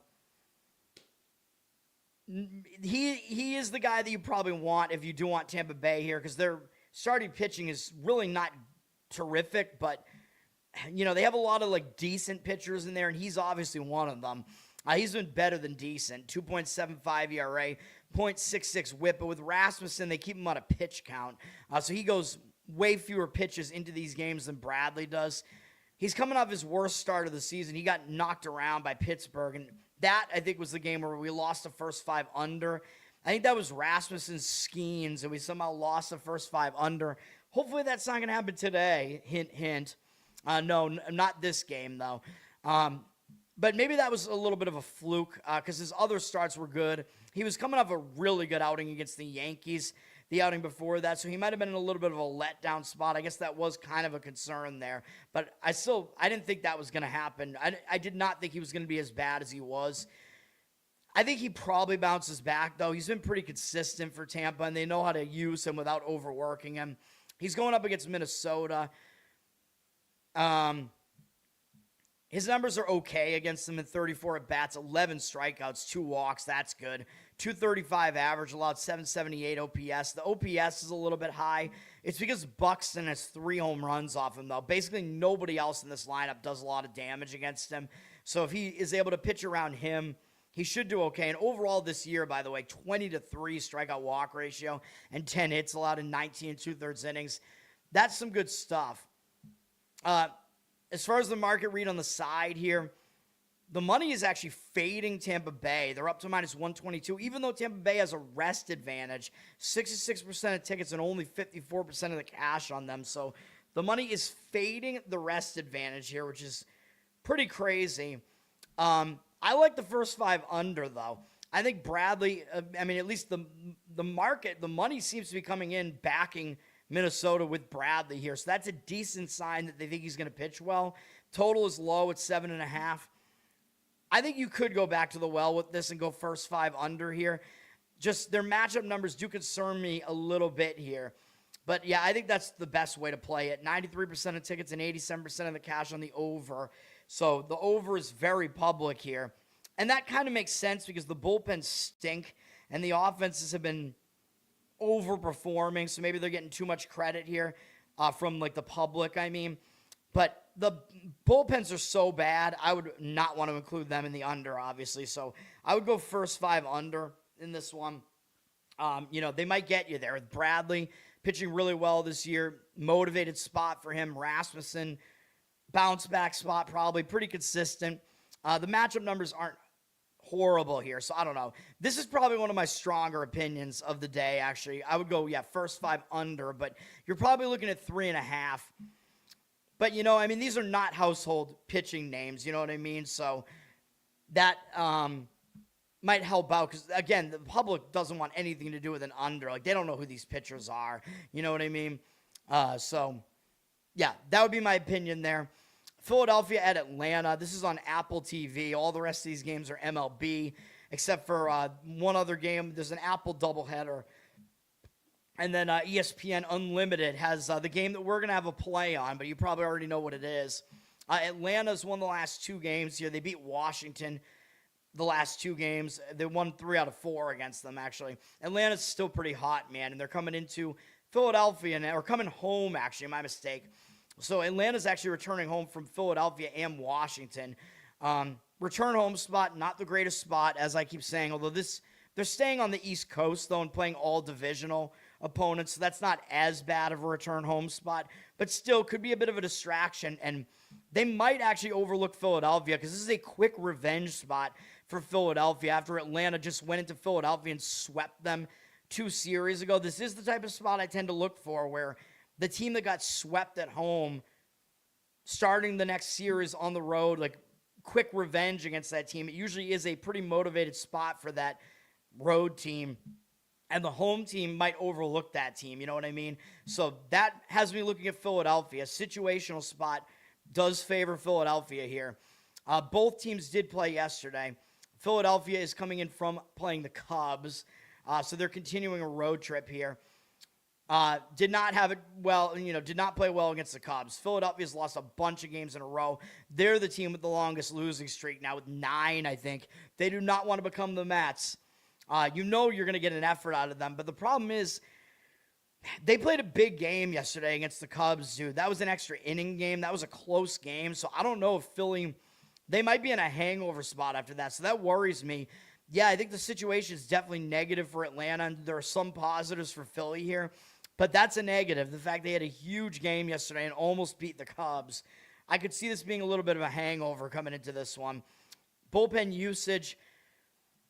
he is the guy that you probably want if you do want Tampa Bay here, because their starting pitching is really not terrific, but, you know, they have a lot of, like, decent pitchers in there, and he's obviously one of them. He's been better than decent, 2.75 ERA, 0.66 whip, but with Rasmussen, they keep him on a pitch count, so he goes way fewer pitches into these games than Bradley does. He's coming off his worst start of the season. He got knocked around by Pittsburgh, and that, I think, was the game where we lost the first 5 under. I think that was Rasmussen's Skeens, and we somehow lost the first 5 under. Hopefully that's not going to happen today. Hint, hint. No, not this game, though. But maybe that was a little bit of a fluke because his other starts were good. He was coming off a really good outing against the Yankees, the outing before that, so he might have been in a little bit of a letdown spot. I guess that was kind of a concern there, but I didn't think that was going to happen. I did not think he was going to be as bad as he was. I think he probably bounces back, though. He's been pretty consistent for Tampa, and they know how to use him without overworking him. He's going up against Minnesota. His numbers are okay against them in 34 at-bats, 11 strikeouts, 2 walks. That's good. 235 average, allowed 778 OPS. The OPS is a little bit high. It's because Buxton has 3 home runs off him, though. Basically, nobody else in this lineup does a lot of damage against him. So if he is able to pitch around him, he should do okay. And overall this year, by the way, 20-3 strikeout-walk ratio and 10 hits allowed in 19 2/3 innings. That's some good stuff. As far as the market read on the side here, the money is actually fading Tampa Bay. They're up to -122, even though Tampa Bay has a rest advantage, 66% of tickets and only 54% of the cash on them. So the money is fading the rest advantage here, which is pretty crazy. I like the first 5 under, though. I think Bradley, at least the market, the money seems to be coming in backing Minnesota with Bradley here. So that's a decent sign that they think he's going to pitch well. Total is low at 7.5. I think you could go back to the well with this and go first 5 under here. Just their matchup numbers do concern me a little bit here. But yeah, I think that's the best way to play it. 93% of tickets and 87% of the cash on the over. So the over is very public here. And that kind of makes sense because the bullpens stink and the offenses have been overperforming, so maybe they're getting too much credit here from like the public, I mean. But the bullpens are so bad, I would not want to include them in the under, obviously. So I would go first 5 under in this one. They might get you there with Bradley pitching really well this year. Motivated spot for him. Rasmussen, bounce back spot probably. Pretty consistent. The matchup numbers aren't horrible here, so I don't know. This is probably one of my stronger opinions of the day, actually. I would go, first 5 under, but you're probably looking at 3.5. But, these are not household pitching names, you know what I mean? So that might help out because, again, the public doesn't want anything to do with an under. Like, they don't know who these pitchers are, you know what I mean? So, yeah, that would be my opinion there. Philadelphia at Atlanta. This is on Apple TV. All the rest of these games are MLB, except for one other game. There's an Apple doubleheader. And then ESPN Unlimited has the game that we're going to have a play on, but you probably already know what it is. Atlanta's won the last 2 games here. They beat Washington the last 2 games. They won 3 out of 4 against them, actually. Atlanta's still pretty hot, man, and they're coming into Philadelphia, or coming home, actually, my mistake. So Atlanta's actually returning home from Philadelphia and Washington. Return home spot, not the greatest spot, as I keep saying, although they're staying on the East Coast, though, and playing all divisional opponents, so that's not as bad of a return home spot, but still could be a bit of a distraction, and they might actually overlook Philadelphia, because this is a quick revenge spot for Philadelphia after Atlanta just went into Philadelphia and swept them 2 series ago. This is the type of spot I tend to look for, where the team that got swept at home, starting the next series on the road, like quick revenge against that team, it usually is a pretty motivated spot for that road team, and the home team might overlook that team, you know what I mean? So that has me looking at Philadelphia. Situational spot does favor Philadelphia here. Both teams did play yesterday. Philadelphia is coming in from playing the Cubs, so they're continuing a road trip here. Did not play well against the Cubs. Philadelphia's lost a bunch of games in a row. They're the team with the longest losing streak now, with 9, I think. They do not want to become the Mets. You're going to get an effort out of them, but the problem is they played a big game yesterday against the Cubs, dude. That was an extra inning game. That was a close game, so I don't know if Philly, they might be in a hangover spot after that, so that worries me. Yeah, I think the situation is definitely negative for Atlanta, and there are some positives for Philly here, but that's a negative. The fact they had a huge game yesterday and almost beat the Cubs. I could see this being a little bit of a hangover coming into this one. Bullpen usage.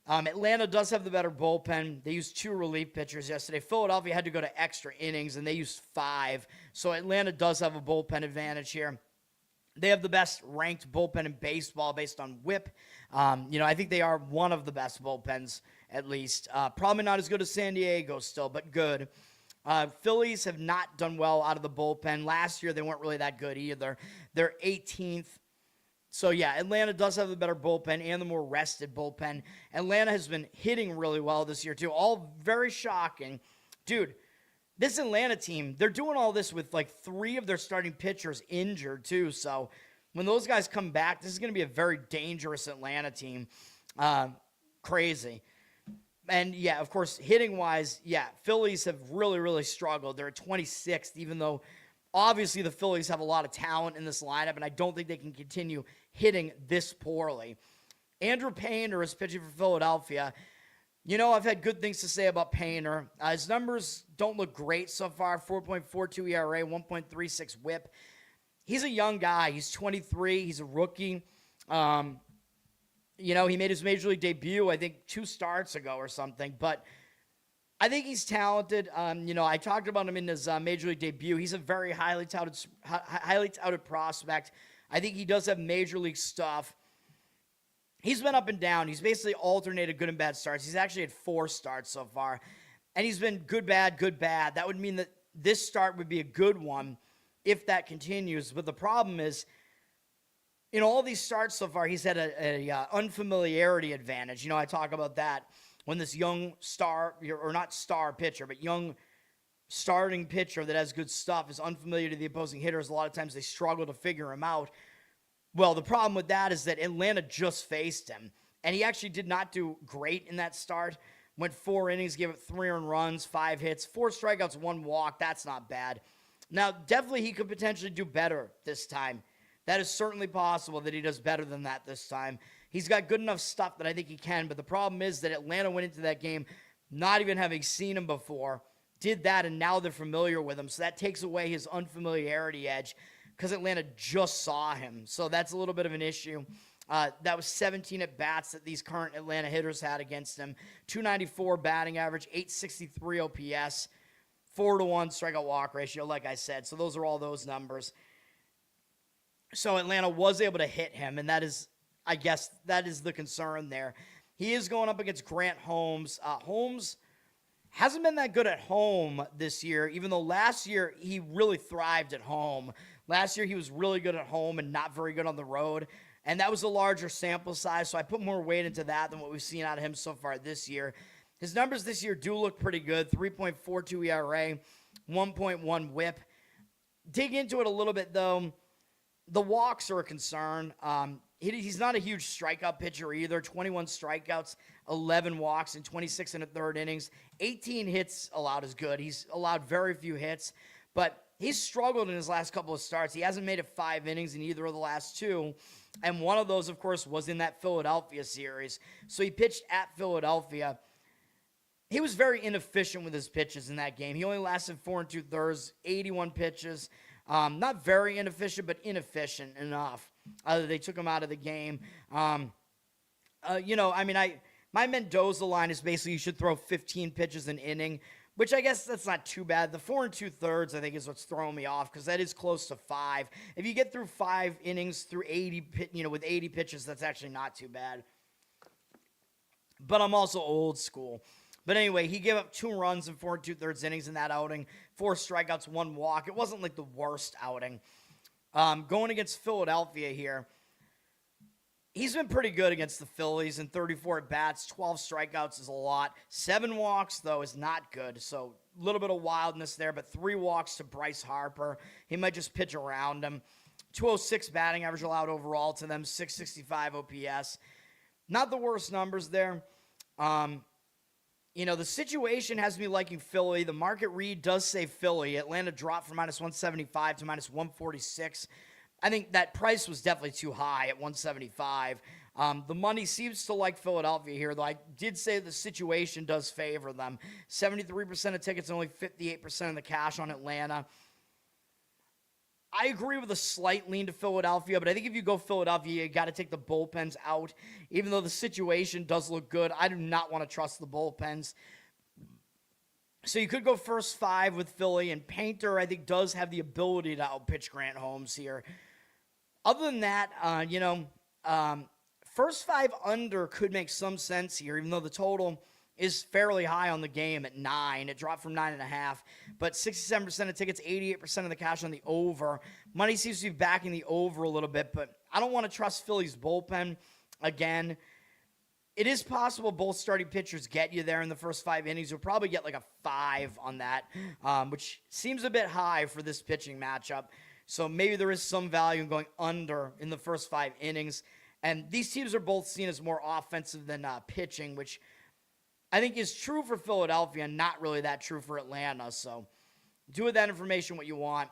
Atlanta does have the better bullpen. They used 2 relief pitchers yesterday. Philadelphia had to go to extra innings, and they used 5. So Atlanta does have a bullpen advantage here. They have the best ranked bullpen in baseball based on whip. I think they are one of the best bullpens, at least. Probably not as good as San Diego still, but good. Phillies have not done well out of the bullpen. Last year, they weren't really that good either. They're 18th. So, yeah, Atlanta does have the better bullpen and the more rested bullpen. Atlanta has been hitting really well this year, too. All very shocking. Dude, this Atlanta team, they're doing all this with, 3 of their starting pitchers injured, too. So, when those guys come back, this is going to be a very dangerous Atlanta team. Crazy. And, yeah, of course, hitting-wise, yeah, Phillies have really, really struggled. They're at 26th, even though obviously the Phillies have a lot of talent in this lineup, and I don't think they can continue hitting this poorly. Andrew Painter is pitching for Philadelphia. I've had good things to say about Painter. His numbers don't look great so far. 4.42 ERA, 1.36 whip. He's a young guy. He's 23. He's a rookie. He made his major league debut, I think, 2 starts ago or something. But I think he's talented. I talked about him in his major league debut. He's a very highly touted prospect. I think he does have major league stuff. He's been up and down. He's basically alternated good and bad starts. He's actually had 4 starts so far. And he's been good, bad, good, bad. That would mean that this start would be a good one if that continues. But the problem is, in all these starts so far, he's had a unfamiliarity advantage. I talk about that when this young star, or not star pitcher, but young starting pitcher that has good stuff is unfamiliar to the opposing hitters. A lot of times they struggle to figure him out. Well, the problem with that is that Atlanta just faced him, and he actually did not do great in that start. Went 4 innings, gave up 3 earned runs, 5 hits, 4 strikeouts, 1 walk. That's not bad. Now, definitely he could potentially do better this time. That is certainly possible that he does better than that this time. He's got good enough stuff that I think he can, but the problem is that Atlanta went into that game not even having seen him before, did that, and now they're familiar with him. So that takes away his unfamiliarity edge because Atlanta just saw him. So that's a little bit of an issue. That was 17 at-bats that these current Atlanta hitters had against him. 294 batting average, 863 OPS, 4-1 strikeout walk ratio, like I said. So those are all those numbers. So Atlanta was able to hit him, and that is, I guess, that is the concern there. He is going up against Grant Holmes. Holmes hasn't been that good at home this year, even though last year he really thrived at home. Last year he was really good at home and not very good on the road, and that was a larger sample size, so I put more weight into that than what we've seen out of him so far this year. His numbers this year do look pretty good, 3.42 ERA, 1.1 whip. Dig into it a little bit, though. The walks are a concern. He's not a huge strikeout pitcher either. 21 strikeouts, 11 walks, and 26 in the third innings. 18 hits allowed is good. He's allowed very few hits, but he's struggled in his last couple of starts. He hasn't made it 5 innings in either of the last 2, and one of those, of course, was in that Philadelphia series. So he pitched at Philadelphia. He was very inefficient with his pitches in that game. He only lasted 4 2/3, 81 pitches. Not very inefficient, but inefficient enough. They took him out of the game. My Mendoza line is basically you should throw 15 pitches an inning, which I guess that's not too bad. The 4 2/3, I think, is what's throwing me off because that is close to 5. If you get through 5 innings through 80, with 80 pitches, that's actually not too bad. But I'm also old school. But anyway, he gave up 2 runs in 4 2/3 innings in that outing, 4 strikeouts, 1 walk. It wasn't like the worst outing. Going against Philadelphia here, he's been pretty good against the Phillies in 34 at-bats. 12 strikeouts is a lot. 7 walks, though, is not good. So a little bit of wildness there, but 3 walks to Bryce Harper. He might just pitch around him. 206 batting average allowed overall to them, 665 OPS. Not the worst numbers there. The situation has me liking Philly. The market read does say Philly. Atlanta dropped from -175 to -146. I think that price was definitely too high at 175. The money seems to like Philadelphia here, though I did say the situation does favor them. 73% of tickets and only 58% of the cash on Atlanta. I agree with a slight lean to Philadelphia, but I think if you go Philadelphia, you got to take the bullpens out. Even though the situation does look good, I do not want to trust the bullpens. So you could go first 5 with Philly, and Painter, I think, does have the ability to outpitch Grant Holmes here. Other than that, first 5 under could make some sense here, even though the total is fairly high on the game at 9. It dropped from 9.5, but 67% of tickets, 88% of the cash on the over. Money seems to be backing the over a little bit, but I don't want to trust Philly's bullpen again. It is possible both starting pitchers get you there in the first 5 innings. You'll probably get like a 5 on that, which seems a bit high for this pitching matchup. So maybe there is some value in going under in the first 5 innings. And these teams are both seen as more offensive than pitching, which I think is true for Philadelphia and not really that true for Atlanta. So do with that information what you want.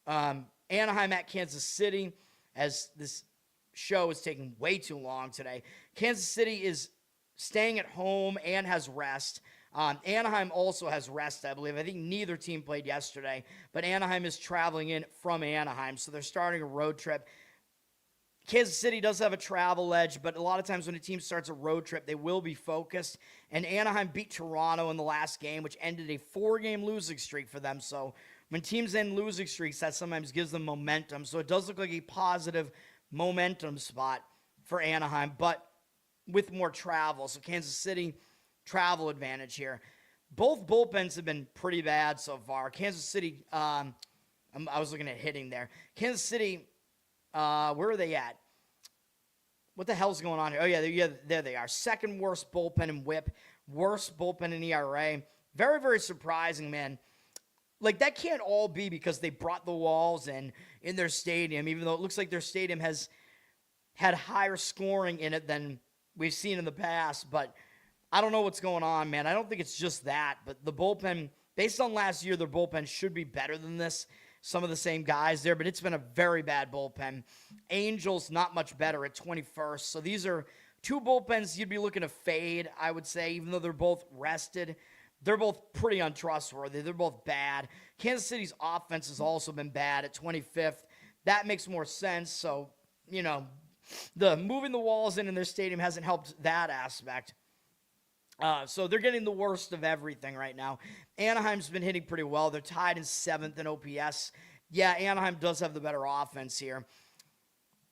Anaheim at Kansas City, as this show is taking way too long today. Kansas City is staying at home and has rest. Anaheim also has rest, I believe. I think neither team played yesterday, but Anaheim is traveling in from Anaheim, so they're starting a road trip. Kansas City does have a travel edge, but a lot of times when a team starts a road trip, they will be focused. And Anaheim beat Toronto in the last game, which ended a 4-game losing streak for them. So when teams end losing streaks, that sometimes gives them momentum. So it does look like a positive momentum spot for Anaheim, but with more travel. So Kansas City, travel advantage here. Both bullpens have been pretty bad so far. Kansas City, I was looking at hitting there. Kansas City, where are they at? What the hell's going on here? Oh, yeah, there they are. Second worst bullpen in WHIP, worst bullpen in ERA. Very, very surprising, man. Like, that can't all be because they brought the walls in their stadium, even though it looks like their stadium has had higher scoring in it than we've seen in the past. But I don't know what's going on, man. I don't think it's just that. But the bullpen, based on last year, their bullpen should be better than this. Some of the same guys there, but it's been a very bad bullpen. Angels, not much better at 21st. So these are 2 bullpens you'd be looking to fade, I would say, even though they're both rested. They're both pretty untrustworthy. They're both bad. Kansas City's offense has also been bad at 25th. That makes more sense. So, the moving the walls in their stadium hasn't helped that aspect. So they're getting the worst of everything right now. Anaheim's been hitting pretty well. They're tied in 7th in OPS. Yeah, Anaheim does have the better offense here.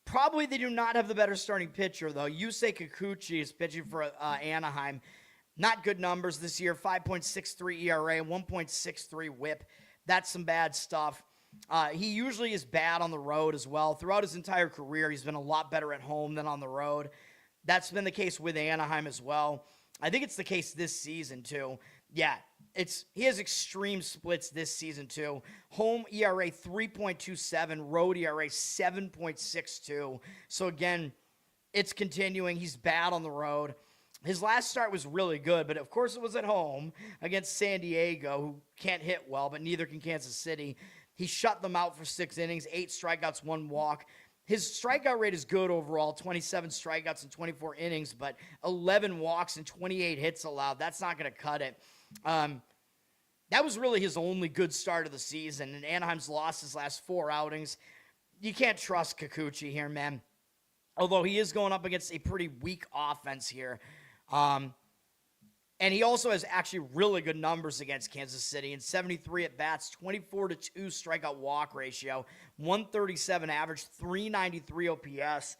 Probably they do not have the better starting pitcher, though. Yusei Kikuchi is pitching for Anaheim. Not good numbers this year. 5.63 ERA, 1.63 WHIP. That's some bad stuff. He usually is bad on the road as well. Throughout his entire career, he's been a lot better at home than on the road. That's been the case with Anaheim as well. I think it's the case this season, too. Yeah, He has extreme splits this season too. Home ERA 3.27, road ERA 7.62. So again, it's continuing. He's bad on the road. His last start was really good, but of course it was at home against San Diego, who can't hit well, but neither can Kansas City. He shut them out for 6 innings, 8 strikeouts, 1 walk. His strikeout rate is good overall, 27 strikeouts in 24 innings, but 11 walks and 28 hits allowed. That's not going to cut it. That was really his only good start of the season, and Anaheim's lost his last 4 outings. You can't trust Kikuchi here, man. Although he is going up against a pretty weak offense here. And he also has actually really good numbers against Kansas City. In 73 at-bats, 24-2 strikeout walk ratio, 137 average, 393 OPS.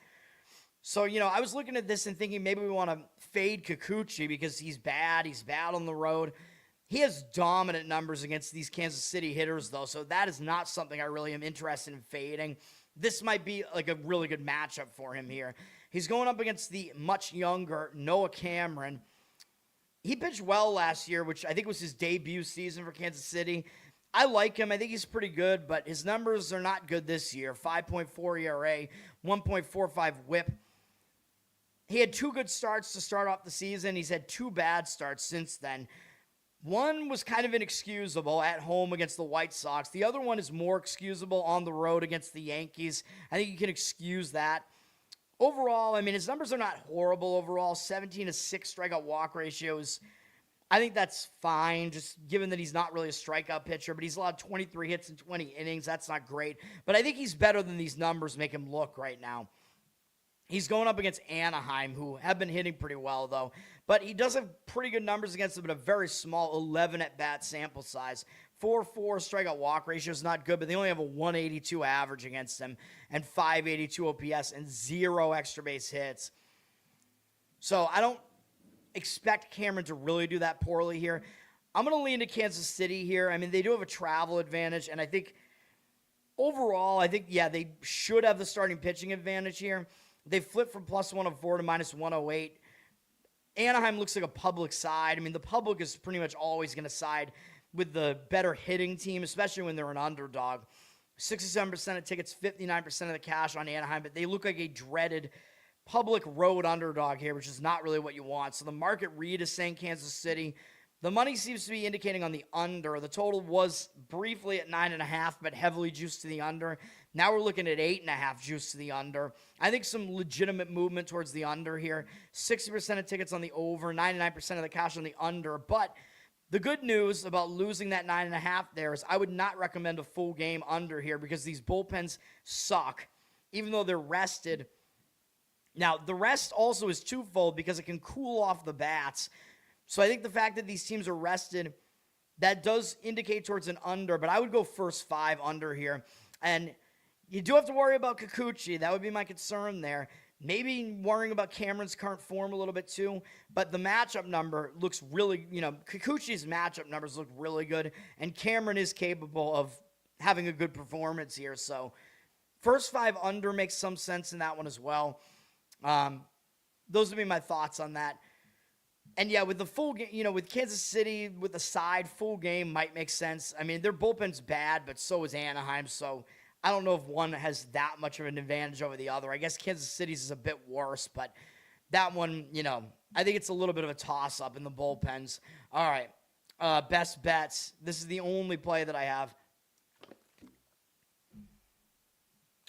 So, I was looking at this and thinking maybe we want to fade Kikuchi because he's bad. He's bad on the road. He has dominant numbers against these Kansas City hitters, though, so that is not something I really am interested in fading. This might be like a really good matchup for him here. He's going up against the much younger Noah Cameron. He pitched well last year, which I think was his debut season for Kansas City. I like him. I think he's pretty good, but his numbers are not good this year. 5.4 ERA, 1.45 whip. He had 2 good starts to start off the season. He's had 2 bad starts since then. One was kind of inexcusable at home against the White Sox. The other one is more excusable on the road against the Yankees. I think you can excuse that. Overall, his numbers are not horrible overall. 17-6 strikeout walk ratios. I think that's fine, just given that he's not really a strikeout pitcher, but he's allowed 23 hits in 20 innings. That's not great. But I think he's better than these numbers make him look right now. He's going up against Anaheim, who have been hitting pretty well, though. But he does have pretty good numbers against them, but a very small 11 at-bat sample size. 4.4 strikeout walk ratio is not good, but they only have a 182 average against him and 582 OPS and 0 extra base hits. So I don't expect Cameron to really do that poorly here. I'm going to lean to Kansas City here. They do have a travel advantage, and I think overall, they should have the starting pitching advantage here. They flipped from +104 to -108. Anaheim looks like a public side. The public is pretty much always going to side with the better hitting team, especially when they're an underdog. 67% of tickets, 59% of the cash on Anaheim, but they look like a dreaded public road underdog here, which is not really what you want. So the market read is saying Kansas City. The money seems to be indicating on the under. The total was briefly at 9.5, but heavily juiced to the under. Now we're looking at 8.5 juice to the under. I think some legitimate movement towards the under here. 60% of tickets on the over, 99% of the cash on the under. But the good news about losing that 9.5 there is I would not recommend a full game under here because these bullpens suck, even though they're rested. Now, the rest also is twofold because it can cool off the bats. So I think the fact that these teams are rested, that does indicate towards an under, but I would go first 5 under here. And you do have to worry about Kikuchi. That would be my concern there. Maybe worrying about Cameron's current form a little bit too. But the matchup number looks really, Kikuchi's matchup numbers look really good. And Cameron is capable of having a good performance here. So first 5 under makes some sense in that one as well. Those would be my thoughts on that. And yeah, with the full game, with Kansas City, with the side, full game might make sense. Their bullpen's bad, but so is Anaheim. So I don't know if one has that much of an advantage over the other. I guess Kansas City's is a bit worse, but that one, I think it's a little bit of a toss-up in the bullpens. All right, best bets. This is the only play that I have.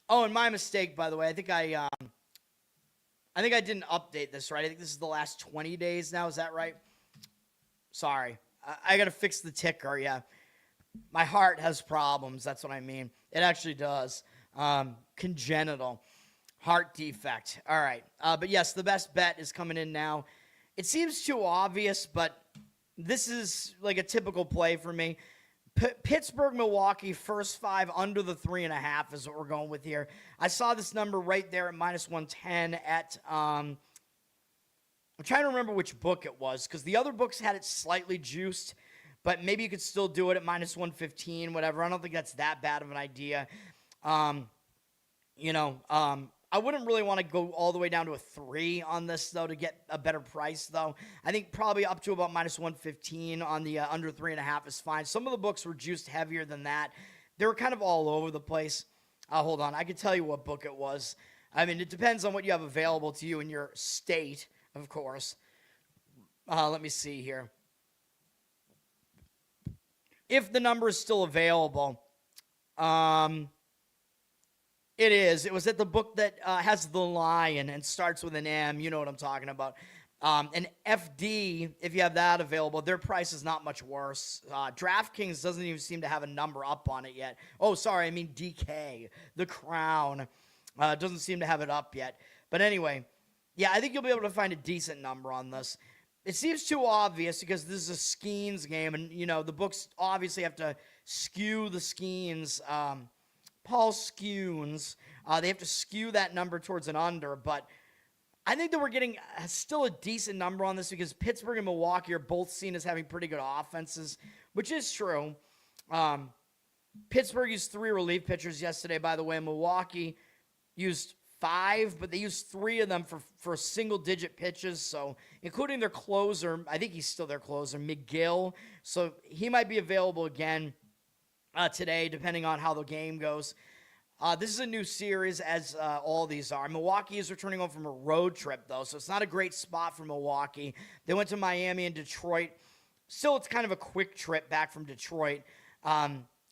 Oh, and my mistake, by the way. I think I didn't update this, right? I think this is the last 20 days now. Is that right? Sorry. I got to fix the ticker, yeah. My heart has problems. That's what I mean. It actually does. Congenital heart defect. All right. But yes, the best bet is coming in now. It seems too obvious, but this is like a typical play for me. Pittsburgh, Milwaukee, first 5 under the 3.5 is what we're going with here. I saw this number right there at -110 at, I'm trying to remember which book it was because the other books had it slightly juiced, but maybe you could still do it at -115, whatever. I don't think that's that bad of an idea. I I wouldn't really want to go all the way down to a 3 on this, though, to get a better price, though. I think probably up to about minus 115 on the under 3.5 is fine. Some of the books were juiced heavier than that. They were kind of all over the place. Hold on. I can tell you what book it was. I mean, it depends on what you have available to you in your state, of course. Let me see here. If the number is still available, it is. It was at the book that has the lion and starts with an M. You know what I'm talking about. And FD, if you have that available, their price is not much worse. DraftKings doesn't even seem to have a number up on it yet. Oh, sorry, I mean DK, the Crown. Doesn't seem to have it up yet. But anyway, yeah, I think you'll be able to find a decent number on this. It seems too obvious because this is a Skeens game, and, you know, the books obviously have to skew the Skeens. Paul Skenes, they have to skew that number towards an under, but I think that we're getting still a decent number on this because Pittsburgh and Milwaukee are both seen as having pretty good offenses, which is true. Pittsburgh used 3 relief pitchers yesterday, by the way. Milwaukee used 5, but they used 3 of them for single-digit pitches, so including their closer. I think he's still their closer, McGill. So he might be available again today, depending on how the game goes. This is a new series, as all these are. Milwaukee is returning home from a road trip, though, so it's not a great spot for Milwaukee. They went to Miami and Detroit. Still, it's kind of a quick trip back from Detroit.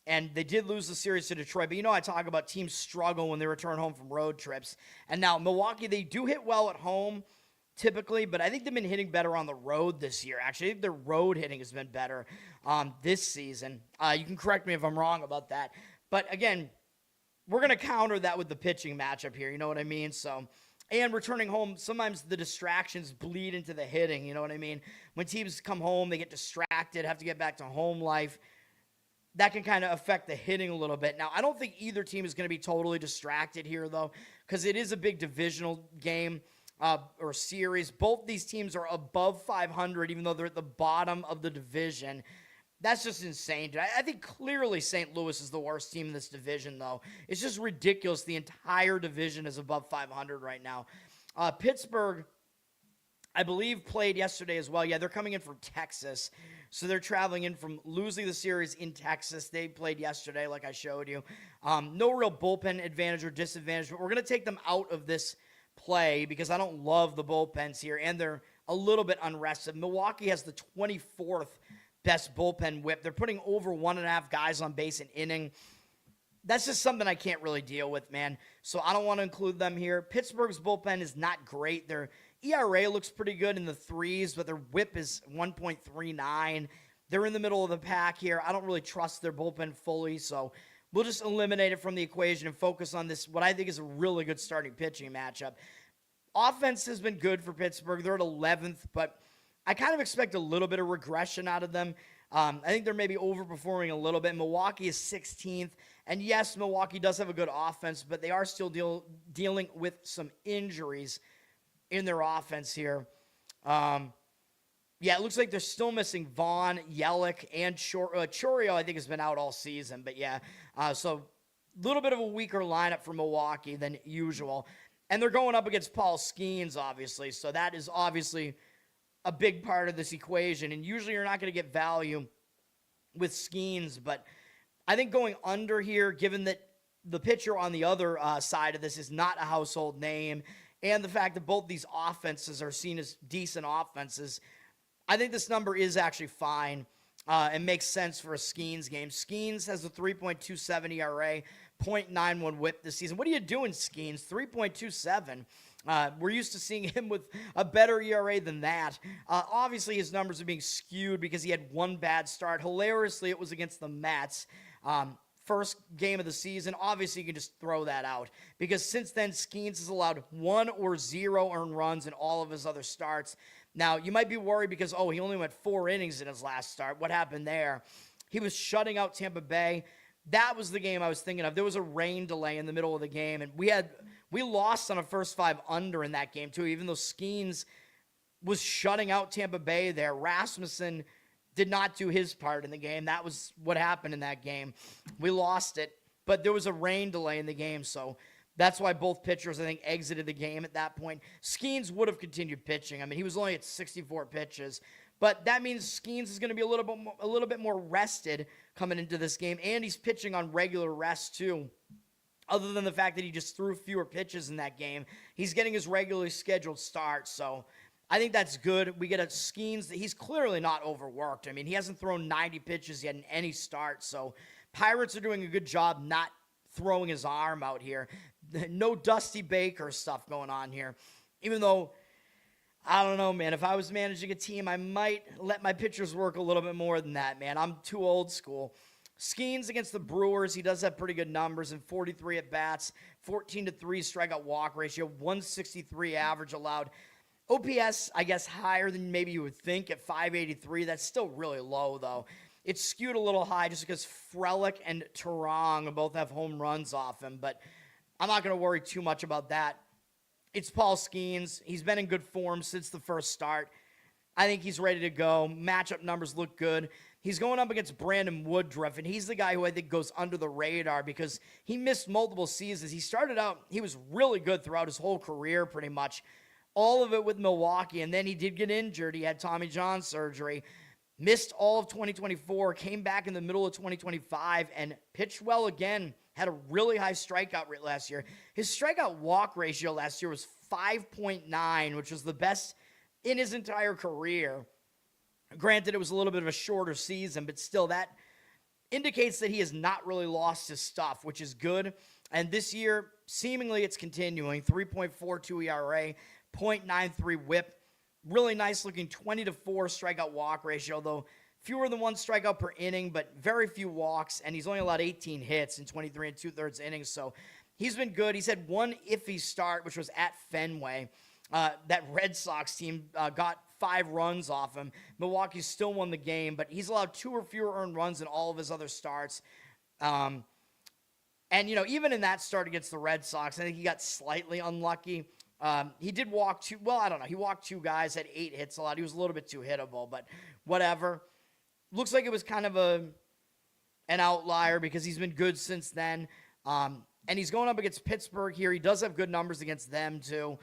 And they did lose the series to Detroit. But, you know, I talk about teams struggle when they return home from road trips. And now Milwaukee, they do hit well at home typically, but I think they've been hitting better on the road this year. Actually, I think their road hitting has been better this season. You can correct me if I'm wrong about that. But, again, we're going to counter that with the pitching matchup here. You know what I mean? So, and returning home, sometimes the distractions bleed into the hitting. You know what I mean? When teams come home, they get distracted, have to get back to home life. That can kind of affect the hitting a little bit. Now, I don't think either team is going to be totally distracted here, though, because it is a big divisional game or series. Both these teams are above 500, even though they're at the bottom of the division. That's just insane, dude. I think clearly St. Louis is the worst team in this division, though. It's just ridiculous. The entire division is above 500 right now. Pittsburgh, I believe, played yesterday as well. Yeah, they're coming in from Texas. So they're traveling in from losing the series in Texas. They played yesterday, like I showed you. No real bullpen advantage or disadvantage, but we're going to take them out of this play because I don't love the bullpens here, and they're a little bit unrested. Milwaukee has the 24th best bullpen whip. They're putting over 1.5 guys on base an inning. That's just something I can't really deal with, man. So I don't want to include them here. Pittsburgh's bullpen is not great. Their ERA looks pretty good in the 3s, but their whip is 1.39. They're in the middle of the pack here. I don't really trust their bullpen fully, so we'll just eliminate it from the equation and focus on this, what I think is a really good starting pitching matchup. Offense has been good for Pittsburgh. They're at 11th, but I kind of expect a little bit of regression out of them. I think they're maybe overperforming a little bit. Milwaukee is 16th. And yes, Milwaukee does have a good offense, but they are still dealing with some injuries in their offense here. Yeah, it looks like they're still missing Vaughn, Yelich, and Chourio, I think, has been out all season. But yeah, so a little bit of a weaker lineup for Milwaukee than usual. And they're going up against Paul Skenes, obviously. So that is obviously a big part of this equation. And usually you're not going to get value with Skenes, but I think going under here, given that the pitcher on the other side of this is not a household name, and the fact that both these offenses are seen as decent offenses, I think this number is actually fine and makes sense for a Skeens game. Skeens has a 3.27 ERA, 0.91 whip this season. What are you doing, Skeens? 3.27. We're used to seeing him with a better ERA than that. Obviously, his numbers are being skewed because he had one bad start. Hilariously, it was against the Mets. First game of the season. Obviously, you can just throw that out because since then, Skeens has allowed 1 or 0 earned runs in all of his other starts. Now, you might be worried because, he only went 4 innings in his last start. What happened there? He was shutting out Tampa Bay. That was the game I was thinking of. There was a rain delay in the middle of the game, and we lost on a first 5 under in that game, too, even though Skeens was shutting out Tampa Bay there. Rasmussen did not do his part in the game. That was what happened in that game. We lost it, but there was a rain delay in the game, so That's why both pitchers, I think, exited the game at that point. Skeens would have continued pitching. I mean, he was only at 64 pitches. But that means Skeens is going to be a little bit more rested coming into this game. And he's pitching on regular rest, too. Other than the fact that he just threw fewer pitches in that game, he's getting his regularly scheduled start. So I think that's good. We get a Skeens that he's clearly not overworked. I mean, he hasn't thrown 90 pitches yet in any start. So Pirates are doing a good job not throwing his arm out here. No Dusty Baker stuff going on here. Even though, I don't know, man, if I was managing a team, I might let my pitchers work a little bit more than that, man. I'm too old school. Skeens against the Brewers, he does have pretty good numbers in 43 at-bats, 14-3 strikeout walk ratio, 163 average allowed. OPS, I guess, higher than maybe you would think at 583. That's still really low, though. It's skewed a little high just because Frelick and Terang both have home runs off him, but I'm not going to worry too much about that. It's Paul Skenes. He's been in good form since the first start. I think he's ready to go. Matchup numbers look good. He's going up against Brandon Woodruff, and he's the guy who I think goes under the radar because he missed multiple seasons. He started out, he was really good throughout his whole career pretty much, all of it with Milwaukee, and then he did get injured. He had Tommy John surgery, missed all of 2024, came back in the middle of 2025, and pitched well again. Had a really high strikeout rate last year. His strikeout walk ratio last year was 5.9, which was the best in his entire career. Granted, it was a little bit of a shorter season, but still that indicates that he has not really lost his stuff, which is good. And this year, seemingly it's continuing. 3.42 ERA, 0.93 whip. Really nice looking 20-4 strikeout walk ratio, though fewer than one strikeout per inning, but very few walks, and he's only allowed 18 hits in 23 2/3 innings, so he's been good. He's had one iffy start, which was at Fenway. That Red Sox team got 5 runs off him. Milwaukee still won the game, but he's allowed 2 or fewer earned runs in all of his other starts. And, you know, even in that start against the Red Sox, I think he got slightly unlucky. He did walk 2, well, I don't know. He walked 2 guys, had 8 hits allowed. He was a little bit too hittable, but whatever. Looks like it was kind of an outlier because he's been good since then. And he's going up against Pittsburgh here. He does have good numbers against them, too.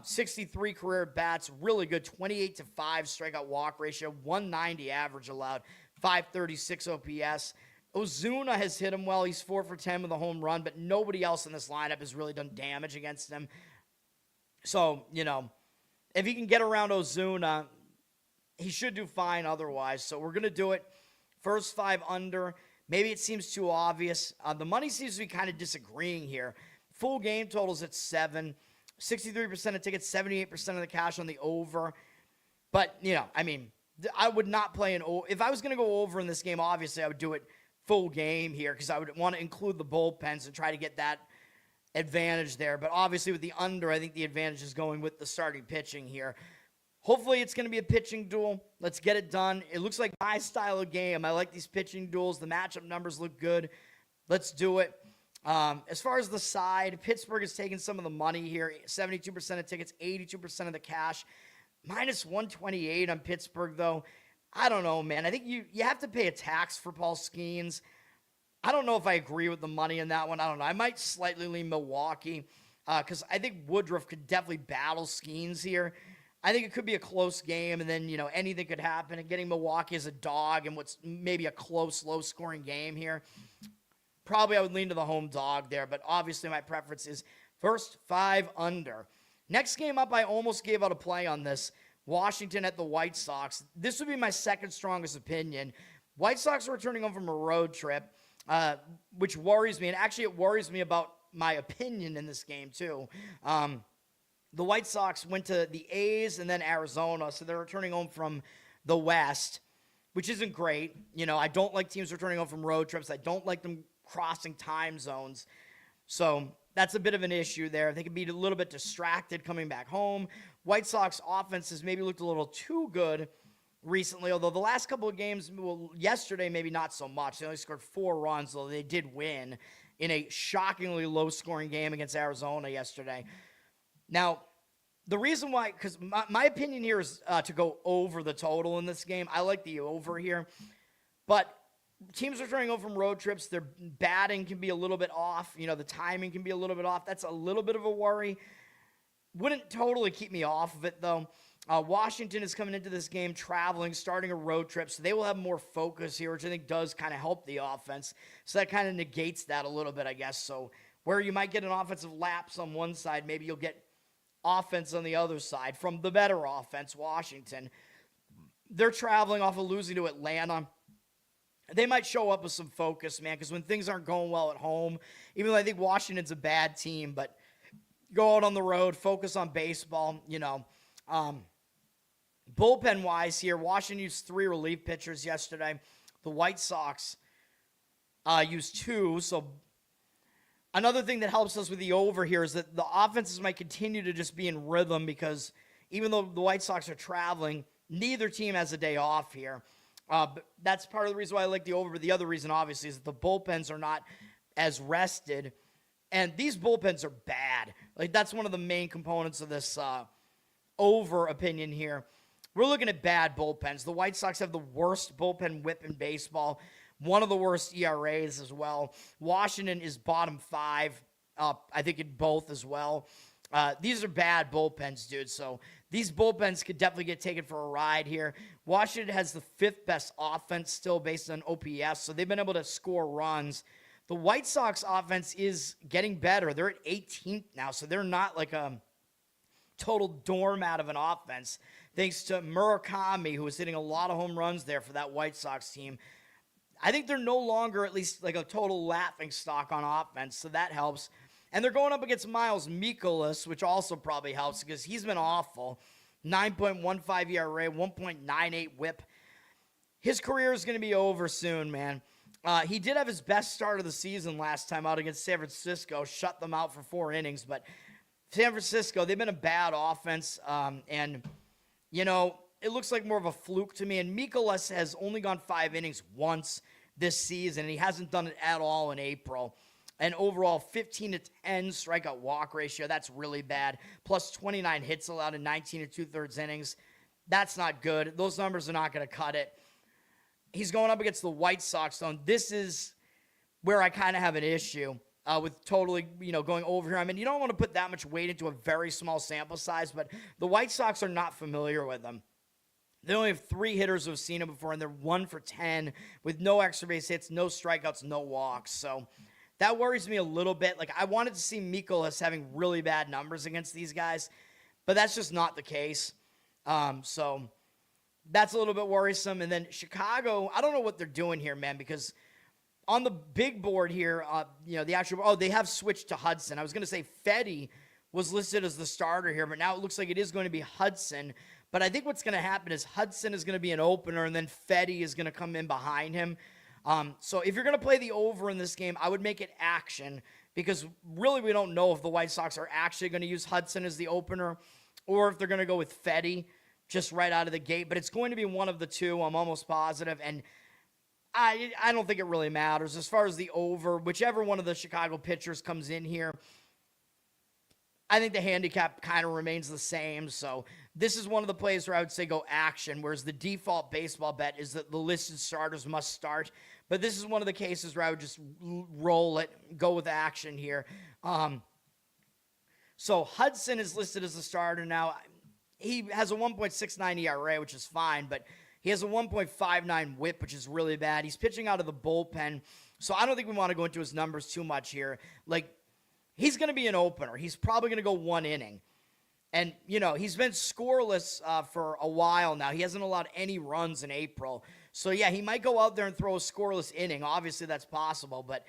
63 career at-bats, really good, 28-5 strikeout walk ratio, 190 average allowed, 536 OPS. Ozuna has hit him well. He's 4 for 10 with a home run, but nobody else in this lineup has really done damage against him. So, you know, if he can get around Ozuna, he should do fine otherwise. So we're going to do it. First 5 under. Maybe it seems too obvious. The money seems to be kind of disagreeing here. Full game totals at 7. 63% of tickets, 78% of the cash on the over. But, you know, I mean, I would not play an over. If I was going to go over in this game, obviously I would do it full game here because I would want to include the bullpens and try to get that advantage there. But obviously with the under, I think the advantage is going with the starting pitching here. Hopefully it's going to be a pitching duel. Let's get it done. It looks like my style of game. I like these pitching duels. The matchup numbers look good. Let's do it. As far as the side, Pittsburgh is taking some of the money here. 72% of tickets, 82% of the cash. Minus 128 on Pittsburgh, though. I don't know, man. I think you have to pay a tax for Paul Skenes. I don't know if I agree with the money in that one. I don't know. I might slightly lean Milwaukee because I think Woodruff could definitely battle Skenes here. I think it could be a close game, and then, you know, anything could happen. And getting Milwaukee as a dog and what's maybe a close, low-scoring game here, probably I would lean to the home dog there, but obviously my preference is first 5 under. Next game up, I almost gave out a play on this. Washington at the White Sox. This would be my second strongest opinion. White Sox are returning home from a road trip, which worries me. And actually, it worries me about my opinion in this game, too. The White Sox went to the A's and then Arizona, so they're returning home from the West, which isn't great. You know, I don't like teams returning home from road trips. I don't like them crossing time zones. So that's a bit of an issue there. They could be a little bit distracted coming back home. White Sox offense has maybe looked a little too good recently, although the last couple of games, well, yesterday maybe not so much. They only scored 4 runs, though they did win in a shockingly low-scoring game against Arizona yesterday. Now, the reason why, because my opinion here is to go over the total in this game. I like the over here. But teams are turning over from road trips. Their batting can be a little bit off. The timing can be a little bit off. That's a little bit of a worry. Wouldn't totally keep me off of it, though. Washington is coming into this game traveling, starting a road trip, so they will have more focus here, which I think does kind of help the offense. So that kind of negates that a little bit, I guess. So where you might get an offensive lapse on one side, maybe you'll get offense on the other side from the better offense, Washington. They're traveling off of losing to Atlanta. They might show up with some focus, man, because when things aren't going well at home, even though I think Washington's a bad team, but go out on the road, focus on baseball, Bullpen-wise here, Washington used 3 relief pitchers yesterday. The White Sox used 2. So another thing that helps us with the over here is that the offenses might continue to just be in rhythm because even though the White Sox are traveling, neither team has a day off here. But that's part of the reason why I like the over. But the other reason, obviously, is that the bullpens are not as rested. And these bullpens are bad. Like, that's one of the main components of this over opinion here. We're looking at bad bullpens. The White Sox have the worst bullpen whip in baseball, one of the worst ERAs as well. Washington is bottom 5, I think in both as well. These are bad bullpens, dude. So these bullpens could definitely get taken for a ride here. Washington has the 5th best offense still based on OPS, so they've been able to score runs. The White Sox offense is getting better. They're at 18th now, so they're not like a total doormat of an offense. Thanks to Murakami, who was hitting a lot of home runs there for that White Sox team. I think they're no longer at least like a total laughing stock on offense, so that helps. And they're going up against Miles Mikolas, which also probably helps because he's been awful. 9.15 ERA, 1.98 whip. His career is going to be over soon, man. He did have his best start of the season last time out against San Francisco, shut them out for 4 innings. But San Francisco, they've been a bad offense, and it looks like more of a fluke to me. And Mikolas has only gone 5 innings once this season, and he hasn't done it at all in April. And overall, 15-10 strikeout walk ratio. That's really bad. Plus 29 hits allowed in 19 2/3 innings. That's not good. Those numbers are not going to cut it. He's going up against the White Sox, though. This is where I kind of have an issue with totally, going over here. I mean, you don't want to put that much weight into a very small sample size, but the White Sox are not familiar with him. They only have 3 hitters who have seen him before, and they're 1 for 10 with no extra base hits, no strikeouts, no walks. So that worries me a little bit. Like, I wanted to see Mikolas having really bad numbers against these guys, but that's just not the case. So that's a little bit worrisome. And then Chicago, I don't know what they're doing here, man, because on the big board here, they have switched to Hudson. I was going to say Fetty was listed as the starter here, but now it looks like it is going to be Hudson. But I think what's going to happen is Hudson is going to be an opener, and then Fetty is going to come in behind him. So if you're going to play the over in this game, I would make it action, because really we don't know if the White Sox are actually going to use Hudson as the opener or if they're going to go with Fetty just right out of the gate. But it's going to be one of the two, I'm almost positive. And I don't think it really matters. As far as the over, whichever one of the Chicago pitchers comes in here, I think the handicap kind of remains the same. So this is one of the plays where I would say go action, whereas the default baseball bet is that the listed starters must start. But this is one of the cases where I would just roll it, go with action here. So Hudson is listed as the starter now. He has a 1.69 ERA, which is fine, but he has a 1.59 whip, which is really bad. He's pitching out of the bullpen, so I don't think we want to go into his numbers too much here. Like, he's going to be an opener. He's probably going to go 1 inning. And, he's been scoreless for a while now. He hasn't allowed any runs in April. So, yeah, he might go out there and throw a scoreless inning. Obviously, that's possible. But,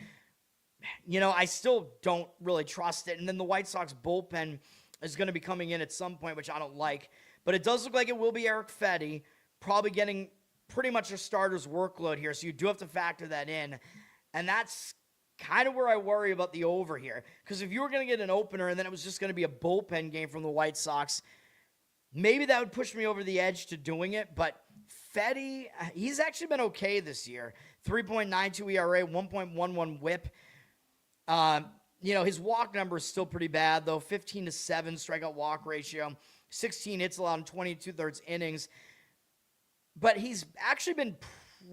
I still don't really trust it. And then the White Sox bullpen is going to be coming in at some point, which I don't like. But it does look like it will be Eric Fetty, probably getting pretty much a starter's workload here. So you do have to factor that in. And that's kind of where I worry about the over here. Because if you were going to get an opener and then it was just going to be a bullpen game from the White Sox, maybe that would push me over the edge to doing it. But Fetty, he's actually been okay this year. 3.92 ERA, 1.11 whip. His walk number is still pretty bad, though. 15-7 strikeout walk ratio. 16 hits allowed in 20 2/3 innings. But he's actually been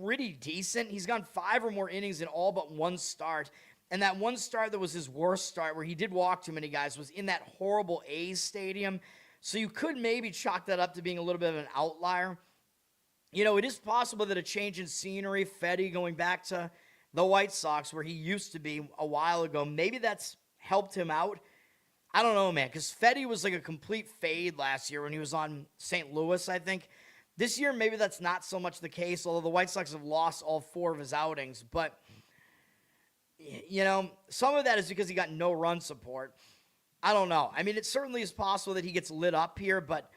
pretty decent. He's gone 5 or more innings in all but one start. And that one start that was his worst start, where he did walk too many guys, was in that horrible A's stadium. So you could maybe chalk that up to being a little bit of an outlier. You know, it is possible that a change in scenery, Fedde going back to the White Sox, where he used to be a while ago, maybe that's helped him out. I don't know, man, because Fedde was like a complete fade last year when he was on St. Louis, I think. This year, maybe that's not so much the case, although the White Sox have lost all 4 of his outings. But, you know, some of that is because he got no run support. I don't know. I mean, it certainly is possible that he gets lit up here, but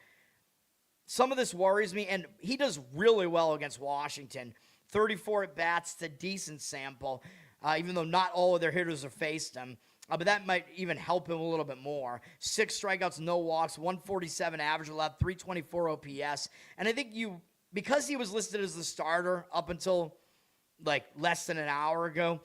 some of this worries me. And he does really well against Washington. 34 at-bats, it's a decent sample, even though not all of their hitters have faced him. But that might even help him a little bit more. 6 strikeouts, no walks, 147 average allowed, 324 OPS. And I think because he was listed as the starter up until like less than an hour ago,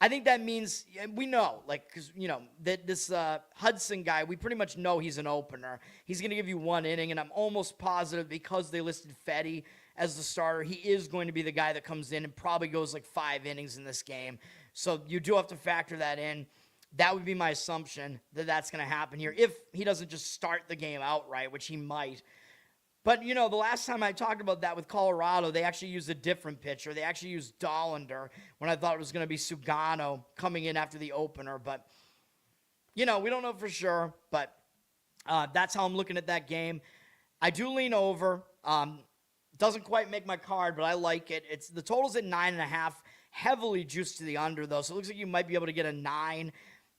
I think that means we know, like, because, you know, that this Hudson guy, we pretty much know he's an opener. He's going to give you 1 inning, and I'm almost positive because they listed Fedde as the starter, he is going to be the guy that comes in and probably goes like 5 innings in this game. So you do have to factor that in. That would be my assumption that that's going to happen here if he doesn't just start the game outright, which he might. But, you know, the last time I talked about that with Colorado, they actually used a different pitcher. They actually used Dollander when I thought it was going to be Sugano coming in after the opener. But, you know, we don't know for sure. But that's how I'm looking at that game. I do lean over. Doesn't quite make my card, but I like it. It's the total's at 9.5. Heavily juiced to the under, though. So it looks like you might be able to get a 9.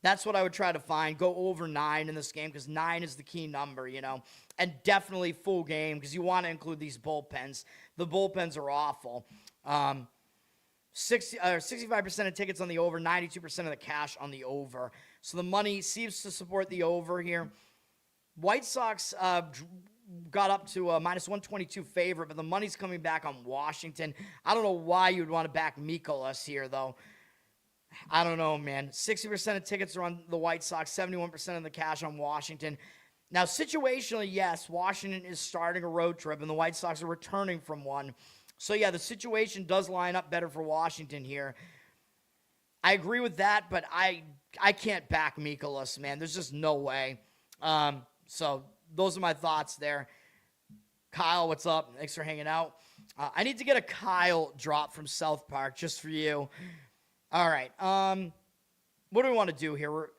That's what I would try to find. Go over 9 in this game because 9 is the key number, you know. And definitely full game because you want to include these bullpens. The bullpens are awful. 65% of tickets on the over, 92% of the cash on the over. So the money seems to support the over here. White Sox got up to a minus 122 favorite, but the money's coming back on Washington. I don't know why you'd want to back Mikolas here, though. I don't know, man. 60% of tickets are on the White Sox, 71% of the cash on Washington. Now, situationally, yes, Washington is starting a road trip, and the White Sox are returning from one. So, yeah, the situation does line up better for Washington here. I agree with that, but I can't back Mikolas, man. There's just no way. So, those are my thoughts there. Kyle, what's up? Thanks for hanging out. I need to get a Kyle drop from South Park just for you. All right. What do we want to do here? We're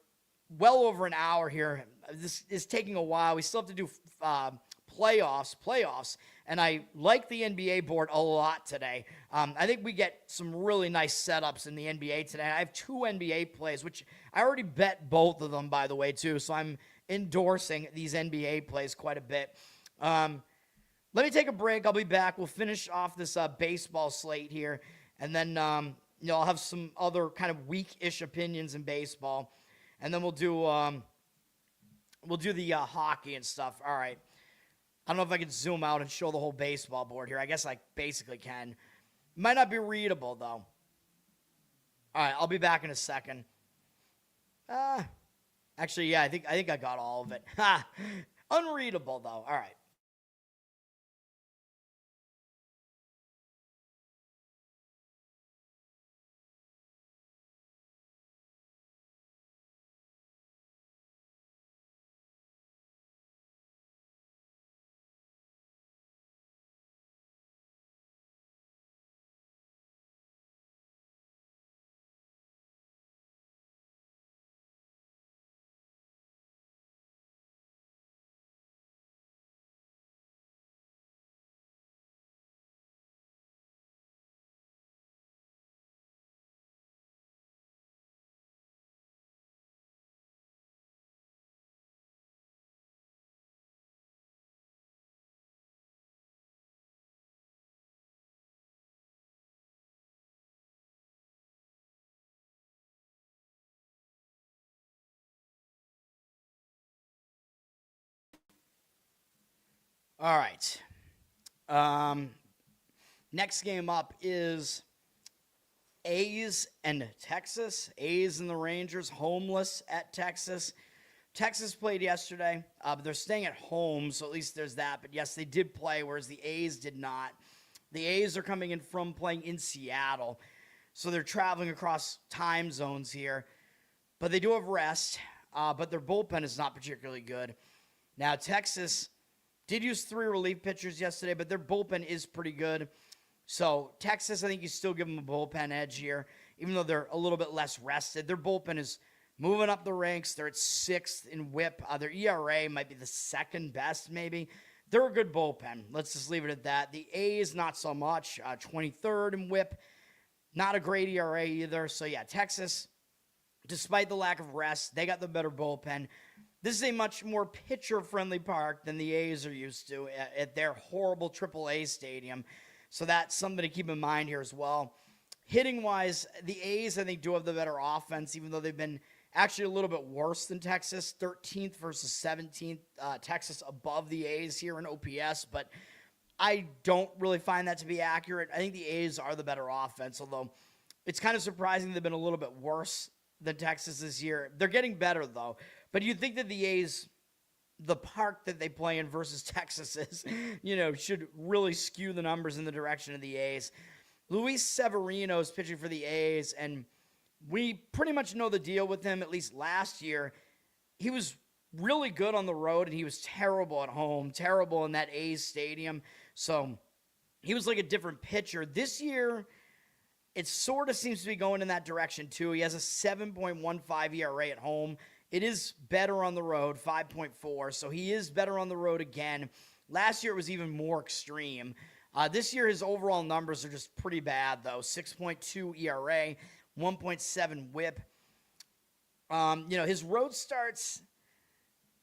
well over an hour here. This is taking a while. We still have to do playoffs, and I like the NBA board a lot today. I think we get some really nice setups in the NBA today. I have 2 NBA plays, which I already bet both of them, by the way, too, so I'm endorsing these NBA plays quite a bit. Let me take a break. I'll be back. We'll finish off this baseball slate here, and then I'll have some other kind of weak-ish opinions in baseball, and then we'll do the hockey and stuff. All right. I don't know if I can zoom out and show the whole baseball board here. I guess I basically can. Might not be readable, though. All right, I'll be back in a second. Actually, yeah, I think I got all of it. Unreadable, though. All right. All right. Next game up is A's and Texas. A's and the Rangers, homeless at Texas. Texas played yesterday, but they're staying at home, so at least there's that. But yes, they did play, whereas the A's did not. The A's are coming in from playing in Seattle, so they're traveling across time zones here. But they do have rest, but their bullpen is not particularly good. Now, Texas did use 3 relief pitchers yesterday, but their bullpen is pretty good. So, Texas, I think you still give them a bullpen edge here, even though they're a little bit less rested. Their bullpen is moving up the ranks. They're at 6th in whip. Their ERA might be the 2nd best, maybe. They're a good bullpen. Let's just leave it at that. The A's, not so much. 23rd in whip. Not a great ERA either. So, yeah, Texas, despite the lack of rest, they got the better bullpen. This is a much more pitcher-friendly park than the A's are used to at their horrible AAA stadium. So that's something to keep in mind here as well. Hitting-wise, the A's, I think, do have the better offense, even though they've been actually a little bit worse than Texas. 13th versus 17th. Texas above the A's here in OPS, but I don't really find that to be accurate. I think the A's are the better offense, although it's kind of surprising they've been a little bit worse than Texas this year. They're getting better, though. But you'd think that the A's, the park that they play in versus Texas is, should really skew the numbers in the direction of the A's. Luis Severino is pitching for the A's, and we pretty much know the deal with him, at least last year. He was really good on the road, and he was terrible at home, terrible in that A's stadium. So he was like a different pitcher. This year, it sort of seems to be going in that direction, too. He has a 7.15 ERA at home. It is better on the road, 5.4, so he is better on the road again. Last year, it was even more extreme. This year, his overall numbers are just pretty bad, though. 6.2 ERA, 1.7 whip. His road starts,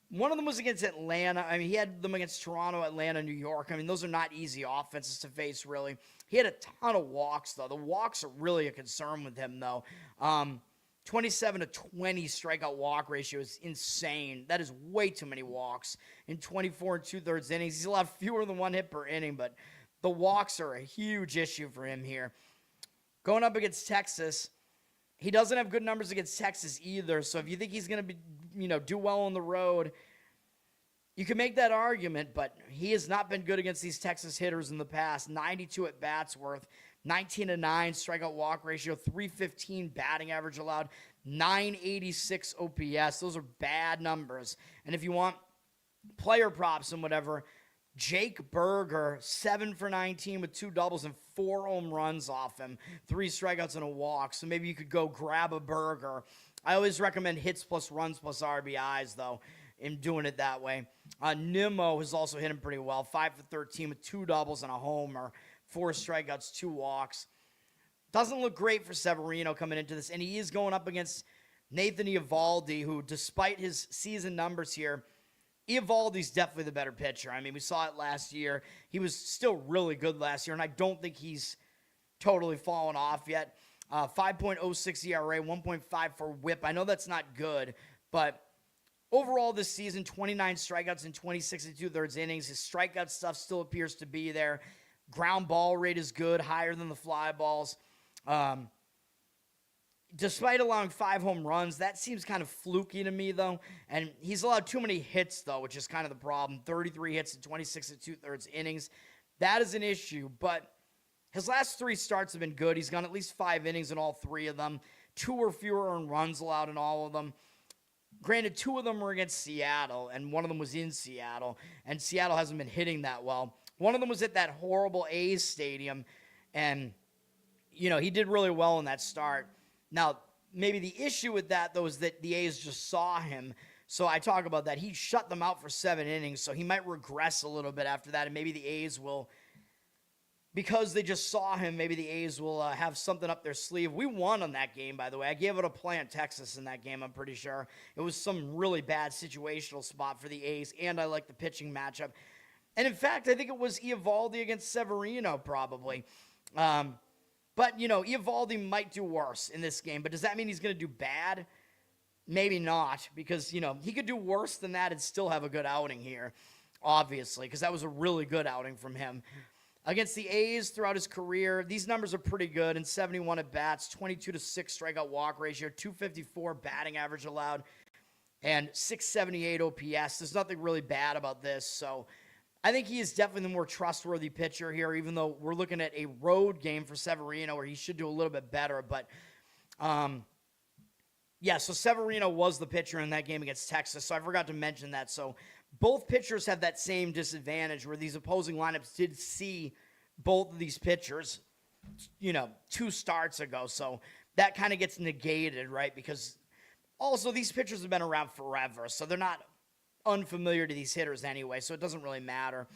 one of them was against Atlanta. I mean, he had them against Toronto, Atlanta, New York. I mean, those are not easy offenses to face, really. He had a ton of walks, though. The walks are really a concern with him, though. 27 to 20 strikeout walk ratio is insane. That is way too many walks in 24 and 2/3 innings. He's allowed fewer than 1 hit per inning, but the walks are a huge issue for him here. Going up against Texas, he doesn't have good numbers against Texas either. So if you think he's going to be, do well on the road, you can make that argument, but he has not been good against these Texas hitters in the past. 92 at bats worth, 19 to 9 strikeout walk ratio, 315 batting average allowed, 986 OPS. Those are bad numbers. And if you want player props and whatever, Jake Berger, 7 for 19 with 2 doubles and 4 home runs off him, 3 strikeouts and a walk. So maybe you could go grab a Berger. I always recommend hits plus runs plus RBIs, though, in doing it that way. Nimmo has also hit him pretty well, 5 for 13 with 2 doubles and a homer, 4 strikeouts, 2 walks. Doesn't look great for Severino coming into this, and he is going up against Nathan Eovaldi, who, despite his season numbers here, Eovaldi's definitely the better pitcher. I mean, we saw it last year. He was still really good last year, and I don't think he's totally fallen off yet. 5.06 ERA, 1.54 whip. I know that's not good, but overall this season, 29 strikeouts in 26 and 2/3 innings. His strikeout stuff still appears to be there. Ground ball rate is good, higher than the fly balls. Despite allowing 5 home runs, that seems kind of fluky to me, though. And he's allowed too many hits, though, which is kind of the problem. 33 hits in 26 and 2/3 innings. That is an issue, but his last 3 starts have been good. He's gone at least 5 innings in all 3 of them. 2 or fewer earned runs allowed in all of them. Granted, 2 of them were against Seattle, and 1 of them was in Seattle, and Seattle hasn't been hitting that well. 1 of them was at that horrible A's stadium, and, he did really well in that start. Now, maybe the issue with that, though, is that the A's just saw him. So I talk about that. He shut them out for 7 innings, so he might regress a little bit after that, and maybe the A's will, because they just saw him, maybe the A's will have something up their sleeve. We won on that game, by the way. I gave it a play on Texas in that game, I'm pretty sure. It was some really bad situational spot for the A's, and I like the pitching matchup. And, in fact, I think it was Eovaldi against Severino, probably. But, Eovaldi might do worse in this game. But does that mean he's going to do bad? Maybe not, because, he could do worse than that and still have a good outing here, obviously, because that was a really good outing from him. Against the A's throughout his career, these numbers are pretty good. In 71 at-bats, 22 to 6 strikeout walk ratio, 254 batting average allowed, and 678 OPS. There's nothing really bad about this, so I think he is definitely the more trustworthy pitcher here, even though we're looking at a road game for Severino where he should do a little bit better. But, yeah, so Severino was the pitcher in that game against Texas, so I forgot to mention that. So both pitchers have that same disadvantage where these opposing lineups did see both of these pitchers, 2 starts ago. So that kind of gets negated, right? Because also these pitchers have been around forever, so they're not unfamiliar to these hitters anyway, so it doesn't really matter.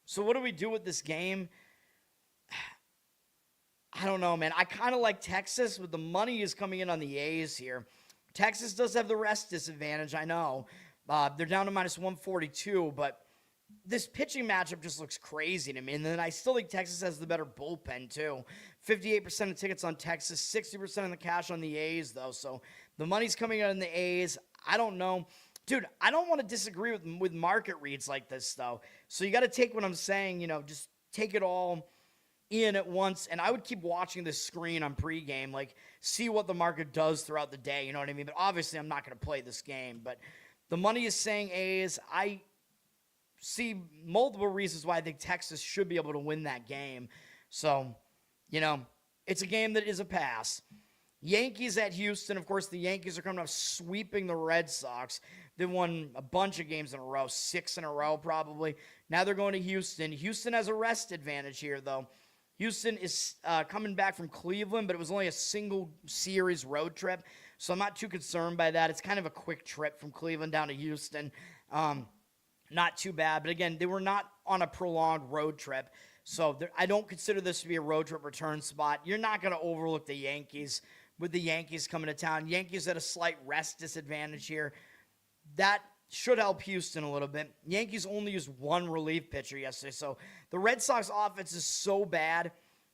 So what do we do with this game? I don't know, man. I kind of like Texas, but the money is coming in on the A's here. Texas does have the rest disadvantage, I know. They're down to minus 142, but this pitching matchup just looks crazy to me. And then I still think Texas has the better bullpen, too. 58% of tickets on Texas, 60% of the cash on the A's, though. So the money's coming in on the A's. I don't know. Dude, I don't want to disagree with market reads like this, though. So you got to take what I'm saying, just take it all in at once. And I would keep watching this screen on pregame, like see what the market does throughout the day. You know what I mean? But obviously I'm not going to play this game. But the money is saying A's. I see multiple reasons why I think Texas should be able to win that game. So, it's a game that is a pass. Yankees at Houston. Of course, the Yankees are coming up sweeping the Red Sox. They won a bunch of games in a row, 6 in a row probably. Now they're going to Houston. Houston has a rest advantage here, though. Houston is coming back from Cleveland, but it was only a single series road trip, so I'm not too concerned by that. It's kind of a quick trip from Cleveland down to Houston. Not too bad, but again, they were not on a prolonged road trip, so I don't consider this to be a road trip return spot. You're not going to overlook the Yankees with the Yankees coming to town. Yankees at a slight rest disadvantage here. That should help Houston a little bit. Yankees only used 1 relief pitcher yesterday, so the Red Sox offense is so bad,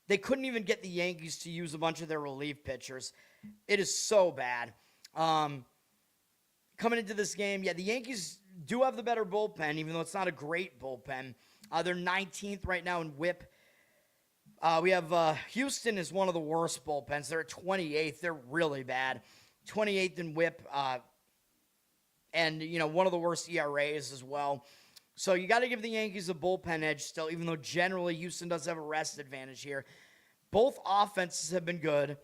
they couldn't even get the Yankees to use a bunch of their relief pitchers. It is so bad. Coming into this game, the Yankees do have the better bullpen, even though it's not a great bullpen. They're 19th right now in whip. We have Houston is one of the worst bullpens. They're at 28th. They're really bad. 28th in whip. And, one of the worst ERAs as well. So you got to give the Yankees a bullpen edge still, even though generally Houston does have a rest advantage here. Both offenses have been good.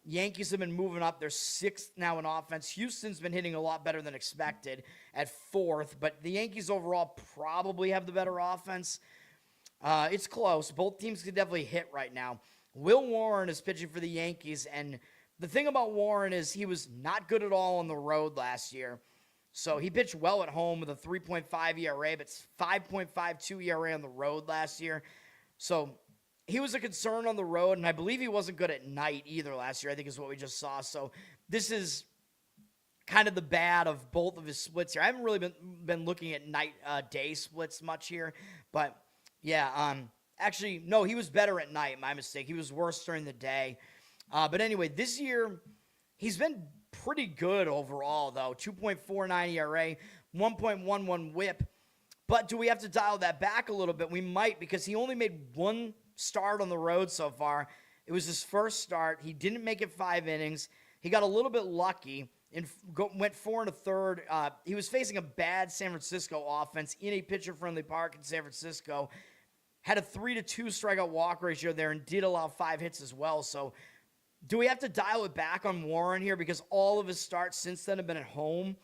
Yankees have been moving up. They're 6th now in offense. Houston's been hitting a lot better than expected at 4th, but the Yankees overall probably have the better offense. It's close. Both teams could definitely hit right now. Will Warren is pitching for the Yankees, and the thing about Warren is he was not good at all on the road last year. So he pitched well at home with a 3.5 ERA, but 5.52 ERA on the road last year. So he was a concern on the road, and I believe he wasn't good at night either last year, I think is what we just saw. So this is kind of the bad of both of his splits here. I haven't really been looking at night-day splits much here, but actually, no, he was better at night, my mistake. He was worse during the day. But anyway, this year, he's been pretty good overall, though. 2.49 ERA, 1.11 whip. But do we have to dial that back a little bit? We might, because he only made 1 start on the road so far. It was his first start. He didn't make it 5 innings. He got a little bit lucky and went 4 1/3. He was facing a bad San Francisco offense in a pitcher-friendly park in San Francisco. Had a 3-2 strikeout walk ratio there and did allow 5 hits as well. So do we have to dial it back on Warren here because all of his starts since then have been at home?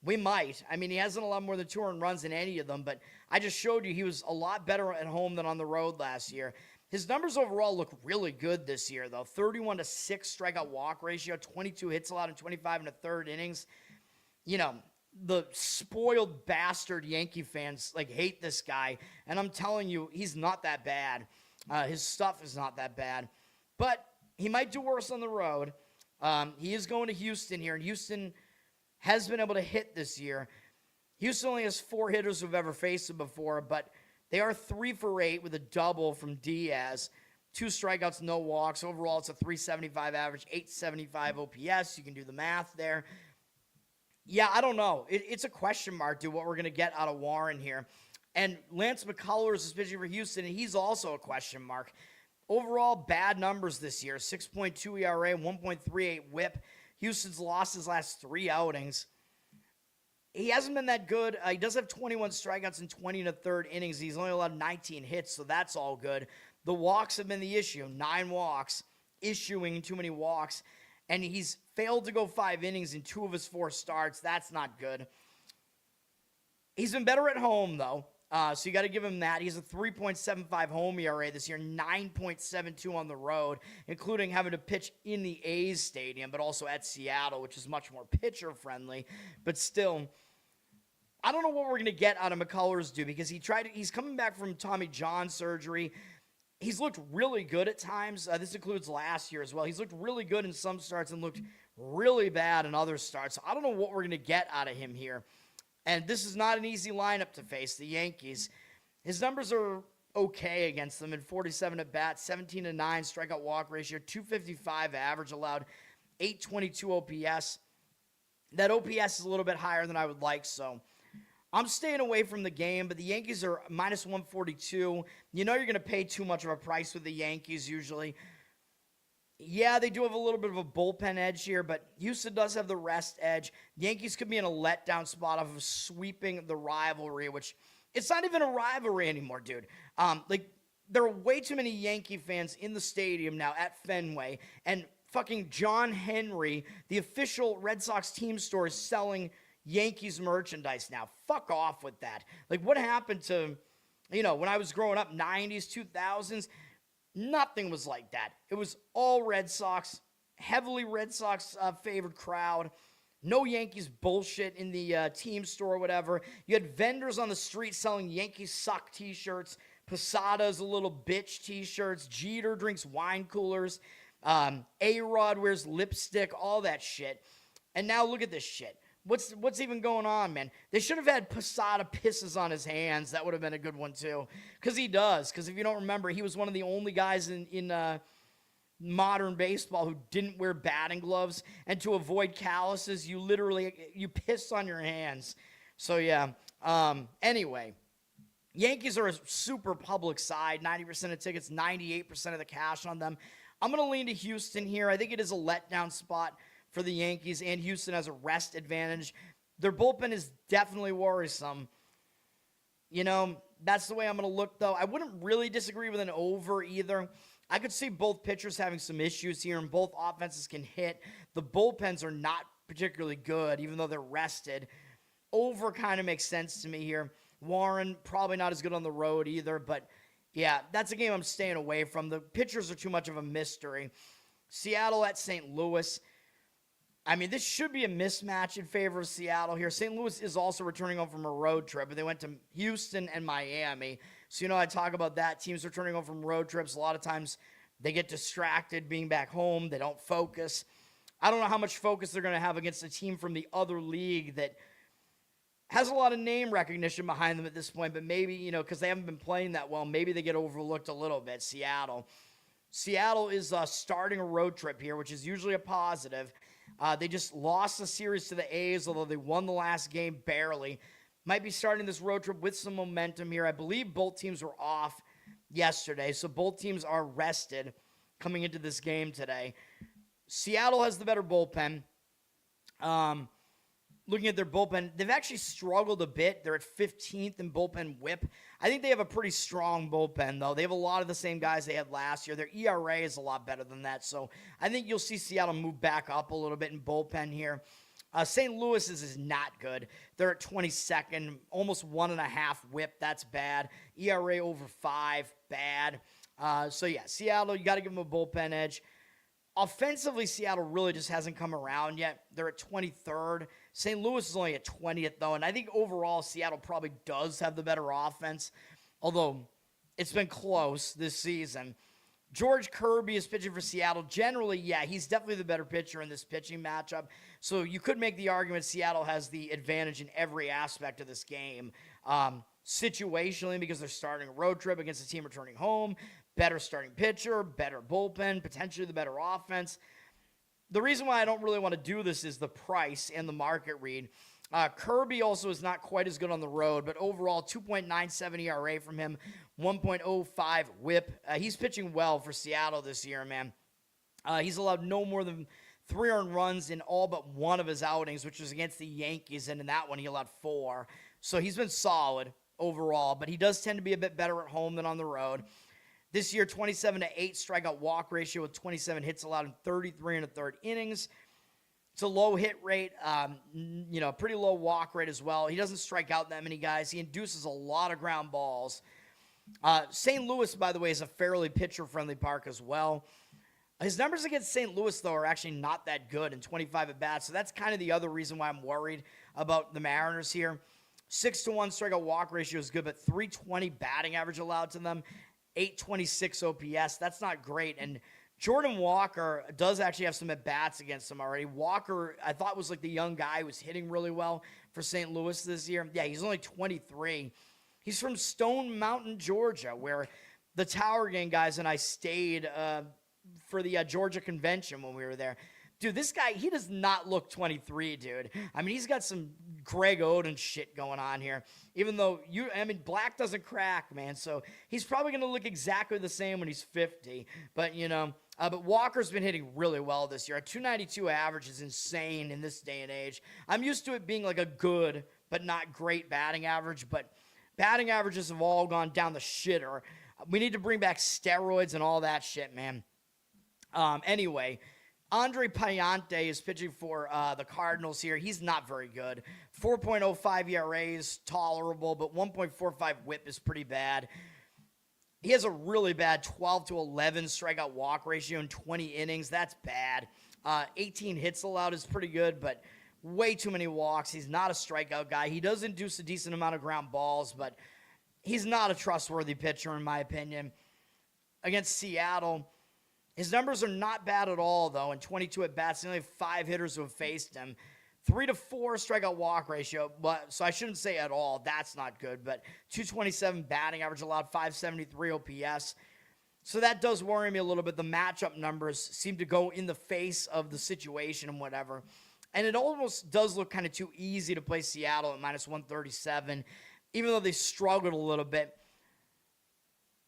We might. I mean, he hasn't allowed more than 2 earned runs in any of them, but I just showed you he was a lot better at home than on the road last year. His numbers overall look really good this year, though. 31-6 strikeout walk ratio, 22 hits allowed in 25 1/3 innings. The spoiled bastard Yankee fans, hate this guy, and I'm telling you, he's not that bad. His stuff is not that bad, but he might do worse on the road. He is going to Houston here, and Houston has been able to hit this year. Houston only has 4 hitters who've ever faced him before, but they are 3 for 8 with a double from Diaz. 2 strikeouts, no walks. Overall, it's a 375 average, 875 OPS. You can do the math there. Yeah, I don't know. It's a question mark, dude, what we're going to get out of Warren here. And Lance McCullers is pitching for Houston, and he's also a question mark. Overall, bad numbers this year. 6.2 ERA, 1.38 whip. Houston's lost his last 3 outings. he hasn't been that good. He does have 21 strikeouts in 20 and a third innings. He's only allowed 19 hits, so that's all good. The walks have been the issue. 9 walks, issuing too many walks. And he's failed to go 5 innings in 2 of his 4 starts. That's not good. He's been better at home, though. So you got to give him that. He's a 3.75 home ERA this year, 9.72 on the road, including having to pitch in the A's stadium, but also at Seattle, which is much more pitcher-friendly. But still, I don't know what we're going to get out of McCullers, dude, because he's coming back from Tommy John surgery. He's looked really good at times. This includes last year as well. He's looked really good in some starts and looked really bad in other starts. So I don't know what we're going to get out of him here. And this is not an easy lineup to face, the Yankees. His numbers are okay against them in 47 at bats, 17-9 strikeout walk ratio, 255 average allowed, 822 OPS. That OPS is a little bit higher than I would like, so I'm staying away from the game, but the Yankees are minus 142. You know you're going to pay too much of a price with the Yankees usually. Yeah, they do have a little bit of a bullpen edge here, but Houston does have the rest edge. The Yankees could be in a letdown spot off of sweeping the rivalry, which it's not even a rivalry anymore, dude. There are way too many Yankee fans in the stadium now at Fenway, and fucking John Henry, the official Red Sox team store, is selling Yankees merchandise now. Fuck off with that. Like, what happened to, when I was growing up, 90s, 2000s? Nothing was like that. It was all Red Sox, heavily Red Sox favored crowd. No Yankees bullshit in the team store or whatever. You had vendors on the street selling Yankees suck t-shirts, Posada's a little bitch t-shirts, Jeter drinks wine coolers, A-Rod wears lipstick, all that shit. And now look at this shit. What's even going on, man? They should have had Posada pisses on his hands. That would have been a good one, too. Because he does. Because if you don't remember, he was one of the only guys in modern baseball who didn't wear batting gloves. And to avoid calluses, you piss on your hands. So, yeah. Anyway, Yankees are a super public side. 90% of tickets, 98% of the cash on them. I'm going to lean to Houston here. I think it is a letdown spot for the Yankees, and Houston has a rest advantage. Their bullpen is definitely worrisome. That's the way I'm going to look, though. I wouldn't really disagree with an over either. I could see both pitchers having some issues here, and both offenses can hit. The bullpens are not particularly good, even though they're rested. Over kind of makes sense to me here. Warren, probably not as good on the road either, but yeah, that's a game I'm staying away from. The pitchers are too much of a mystery. Seattle at St. Louis. I mean, this should be a mismatch in favor of Seattle here. St. Louis is also returning home from a road trip, but they went to Houston and Miami. So, I talk about that. Teams returning home from road trips, a lot of times they get distracted being back home. They don't focus. I don't know how much focus they're going to have against a team from the other league that has a lot of name recognition behind them at this point, but maybe, because they haven't been playing that well, maybe they get overlooked a little bit. Seattle is starting a road trip here, which is usually a positive. They just lost the series to the A's, although they won the last game barely. Might be starting this road trip with some momentum here. I believe both teams were off yesterday, so both teams are rested coming into this game today. Seattle has the better bullpen. Looking at their bullpen, they've actually struggled a bit. They're at 15th in bullpen whip. I think they have a pretty strong bullpen, though. They have a lot of the same guys they had last year. Their ERA is a lot better than that, so I think you'll see Seattle move back up a little bit in bullpen here. St. Louis is not good. They're at 22nd, almost 1.5 whip. That's bad. ERA over 5, bad. So, yeah, Seattle, you got to give them a bullpen edge. Offensively, Seattle really just hasn't come around yet. They're at 23rd. St. Louis is only at 20th, though, and I think overall Seattle probably does have the better offense, although it's been close this season. George Kirby is pitching for Seattle. Generally, yeah, he's definitely the better pitcher in this pitching matchup, so you could make the argument Seattle has the advantage in every aspect of this game. Situationally, because they're starting a road trip against a team returning home, better starting pitcher, better bullpen, potentially the better offense. The reason why I don't really want to do this is the price and the market read. Kirby also is not quite as good on the road, but overall 2.97 ERA from him, 1.05 whip. He's pitching well for Seattle this year, man. He's allowed no more than 3 earned runs in all but one of his outings, which was against the Yankees, and in that one he allowed 4. So he's been solid overall, but he does tend to be a bit better at home than on the road. This year, 27-8 strikeout walk ratio with 27 hits allowed in 33 and a third innings. It's a low hit rate, pretty low walk rate as well. He doesn't strike out that many guys. He induces a lot of ground balls. St. Louis, by the way, is a fairly pitcher-friendly park as well. His numbers against St. Louis, though, are actually not that good in 25 at-bats, so that's kind of the other reason why I'm worried about the Mariners here. 6-1 strikeout walk ratio is good, but 320 batting average allowed to them, 826 OPS. That's not great, and Jordan Walker does actually have some at-bats against him already. Walker, I thought, was like the young guy who was hitting really well for St. Louis this year. Yeah, he's only 23. He's from Stone Mountain, Georgia, where the Tower Gang guys and I stayed for the Georgia convention when we were there. Dude, this guy, he does not look 23, dude. I mean, he's got some Greg Oden shit going on here. Even though, black doesn't crack, man. So he's probably going to look exactly the same when he's 50. But, but Walker's been hitting really well this year. A 292 average is insane in this day and age. I'm used to it being like a good but not great batting average. But batting averages have all gone down the shitter. We need to bring back steroids and all that shit, man. Anyway, Andre Payante is pitching for the Cardinals here. He's not very good. 4.05 ERA is tolerable, but 1.45 whip is pretty bad. He has a really bad 12-11 strikeout walk ratio in 20 innings. That's bad. 18 hits allowed is pretty good, but way too many walks. He's not a strikeout guy. He does induce a decent amount of ground balls, but he's not a trustworthy pitcher, in my opinion. Against Seattle, his numbers are not bad at all, though. In 22 at-bats, only 5 hitters who have faced him. 3-4 strikeout walk ratio, so I shouldn't say at all. That's not good, but 227 batting average allowed, 573 OPS. So that does worry me a little bit. The matchup numbers seem to go in the face of the situation and whatever. And it almost does look kind of too easy to play Seattle at minus 137, even though they struggled a little bit.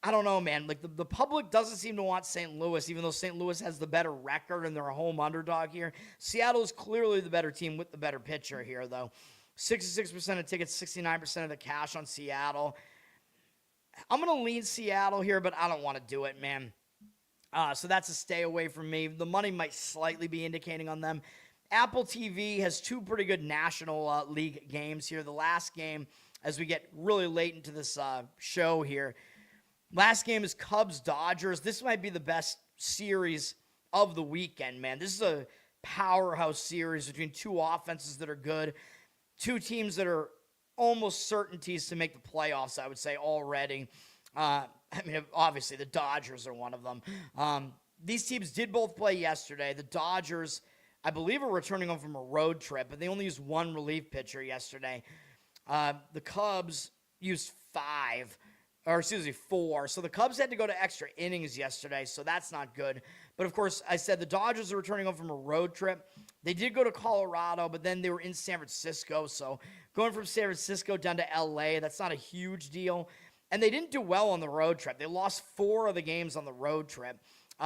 I don't know, man. Like, the public doesn't seem to want St. Louis, even though St. Louis has the better record and they're a home underdog here. Seattle is clearly the better team with the better pitcher here, though. 66% of tickets, 69% of the cash on Seattle. I'm going to lean Seattle here, but I don't want to do it, man. So that's a stay away from me. The money might slightly be indicating on them. Apple TV has 2 pretty good National League games here. The last game, as we get really late into this show here, last game is Cubs-Dodgers. This might be the best series of the weekend, man. This is a powerhouse series between 2 offenses that are good, 2 teams that are almost certainties to make the playoffs, I would say, already. Obviously, the Dodgers are one of them. These teams did both play yesterday. The Dodgers, I believe, are returning home from a road trip, but they only used 1 relief pitcher yesterday. The Cubs used 4. So the Cubs had to go to extra innings yesterday, so that's not good. But, of course, I said the Dodgers are returning home from a road trip. They did go to Colorado, but then they were in San Francisco. So going from San Francisco down to L.A., that's not a huge deal. And they didn't do well on the road trip. They lost 4 of the games on the road trip.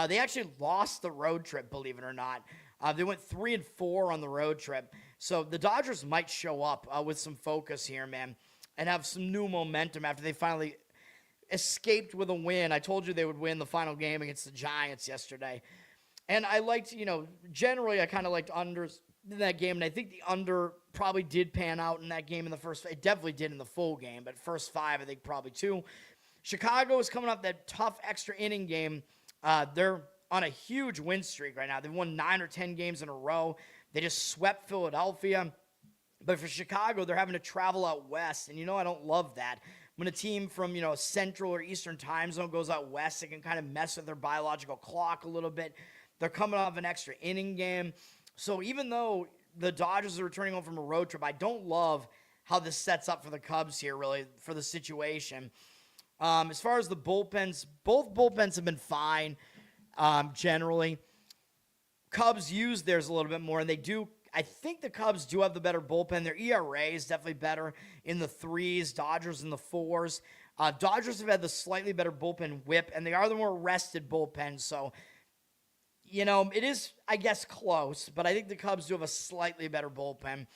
They actually lost the road trip, believe it or not. They went 3-4 on the road trip. So the Dodgers might show up with some focus here, man, and have some new momentum after they finally escaped with a win. I told you they would win the final game against the Giants yesterday. And I liked, generally I kind of liked unders in that game, and I think the under probably did pan out in that game in the first. It definitely did in the full game, but first 5, I think probably 2. Chicago is coming off that tough extra inning game. They're on a huge win streak right now. They've won 9 or 10 games in a row. They just swept Philadelphia. But for Chicago, they're having to travel out west, and I don't love that. When a team from, a central or eastern time zone goes out west, it can kind of mess with their biological clock a little bit. They're coming off an extra inning game. So even though the Dodgers are returning home from a road trip, I don't love how this sets up for the Cubs here, really, for the situation. As far as the bullpens, both bullpens have been fine, generally. Cubs use theirs a little bit more, and they do. I think the Cubs do have the better bullpen. Their ERA is definitely better in the 3s, Dodgers in the 4s. Dodgers have had the slightly better bullpen whip, and they are the more rested bullpen. So, It is, I guess, close, but I think the Cubs do have a slightly better bullpen.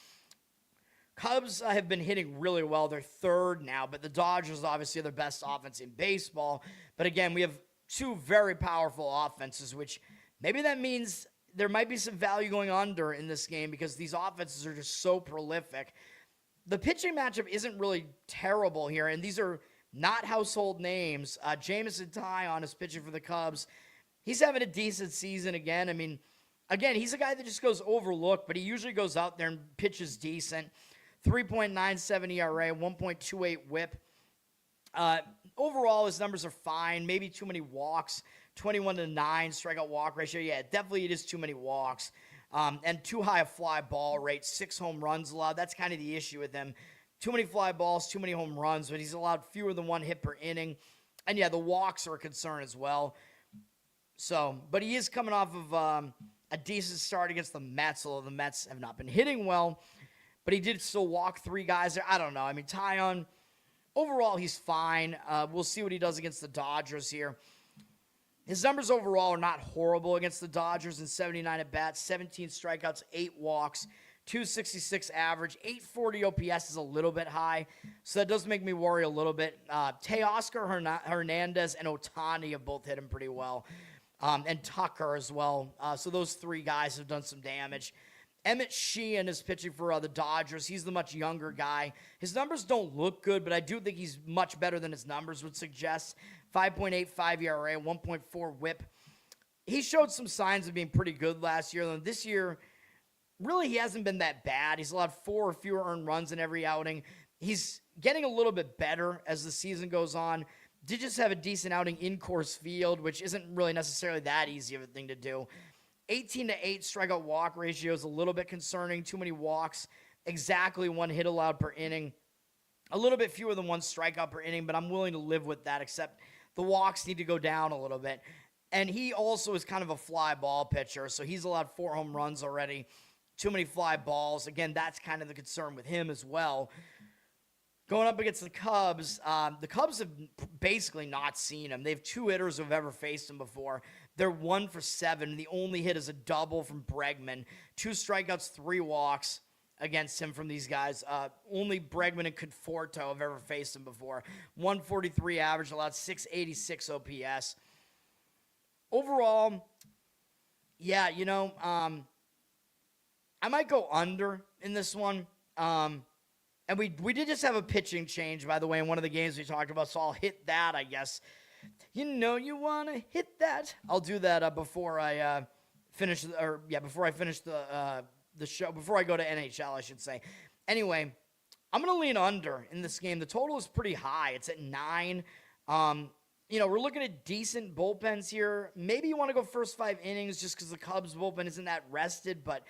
Cubs have been hitting really well. They're third now, but the Dodgers obviously are their best offense in baseball. But again, we have two very powerful offenses, which maybe that means there might be some value going under in this game because these offenses are just so prolific. The pitching matchup isn't really terrible here, and these are not household names. Jameson Taillon is pitching for the Cubs. He's having a decent season again. I mean, again, he's a guy that just goes overlooked, but he usually goes out there and pitches decent. 3.97 ERA, 1.28 whip. Overall, his numbers are fine. Maybe too many walks. 21-9 strikeout walk ratio. Yeah, definitely it is too many walks. And too high a fly ball rate. 6 home runs allowed. That's kind of the issue with him. Too many fly balls, too many home runs, but he's allowed fewer than 1 hit per inning. And yeah, the walks are a concern as well. So, but he is coming off of a decent start against the Mets, although the Mets have not been hitting well. But he did still walk 3 guys there. I don't know. I mean, Taillon, overall, he's fine. We'll see what he does against the Dodgers here. His numbers overall are not horrible against the Dodgers in 79 at-bats, 17 strikeouts, 8 walks, 266 average, 840 OPS is a little bit high, so that does make me worry a little bit. Teoscar Hernandez and Ohtani have both hit him pretty well, and Tucker as well. So those 3 guys have done some damage. Emmett Sheehan is pitching for the Dodgers. He's the much younger guy. His numbers don't look good, but I do think he's much better than his numbers would suggest. 5.85 ERA, 1.4 whip. He showed some signs of being pretty good last year. This year, really, he hasn't been that bad. He's allowed 4 or fewer earned runs in every outing. He's getting a little bit better as the season goes on. Did just have a decent outing in Coors Field, which isn't really necessarily that easy of a thing to do. 18-8 strikeout walk ratio is a little bit concerning. Too many walks. Exactly 1 hit allowed per inning. A little bit fewer than 1 strikeout per inning, but I'm willing to live with that, except the walks need to go down a little bit. And he also is kind of a fly ball pitcher, so he's allowed 4 home runs already. Too many fly balls. Again, that's kind of the concern with him as well. Going up against the Cubs have basically not seen him. They have 2 hitters who have ever faced him before. They're 1 for 7. The only hit is a double from Bregman. 2 strikeouts, 3 walks against him from these guys. Only Bregman and Conforto have ever faced him before. 143 average, allowed 686 OPS. Overall, yeah, I might go under in this one. And we did just have a pitching change, by the way, in one of the games we talked about, so I'll hit that, I guess. You know you want to hit that. I'll do that before I finish the show, before I go to NHL, I should say. Anyway, I'm going to lean under in this game. The total is pretty high. It's at 9. We're looking at decent bullpens here. Maybe you want to go first 5 innings just because the Cubs bullpen isn't that rested, but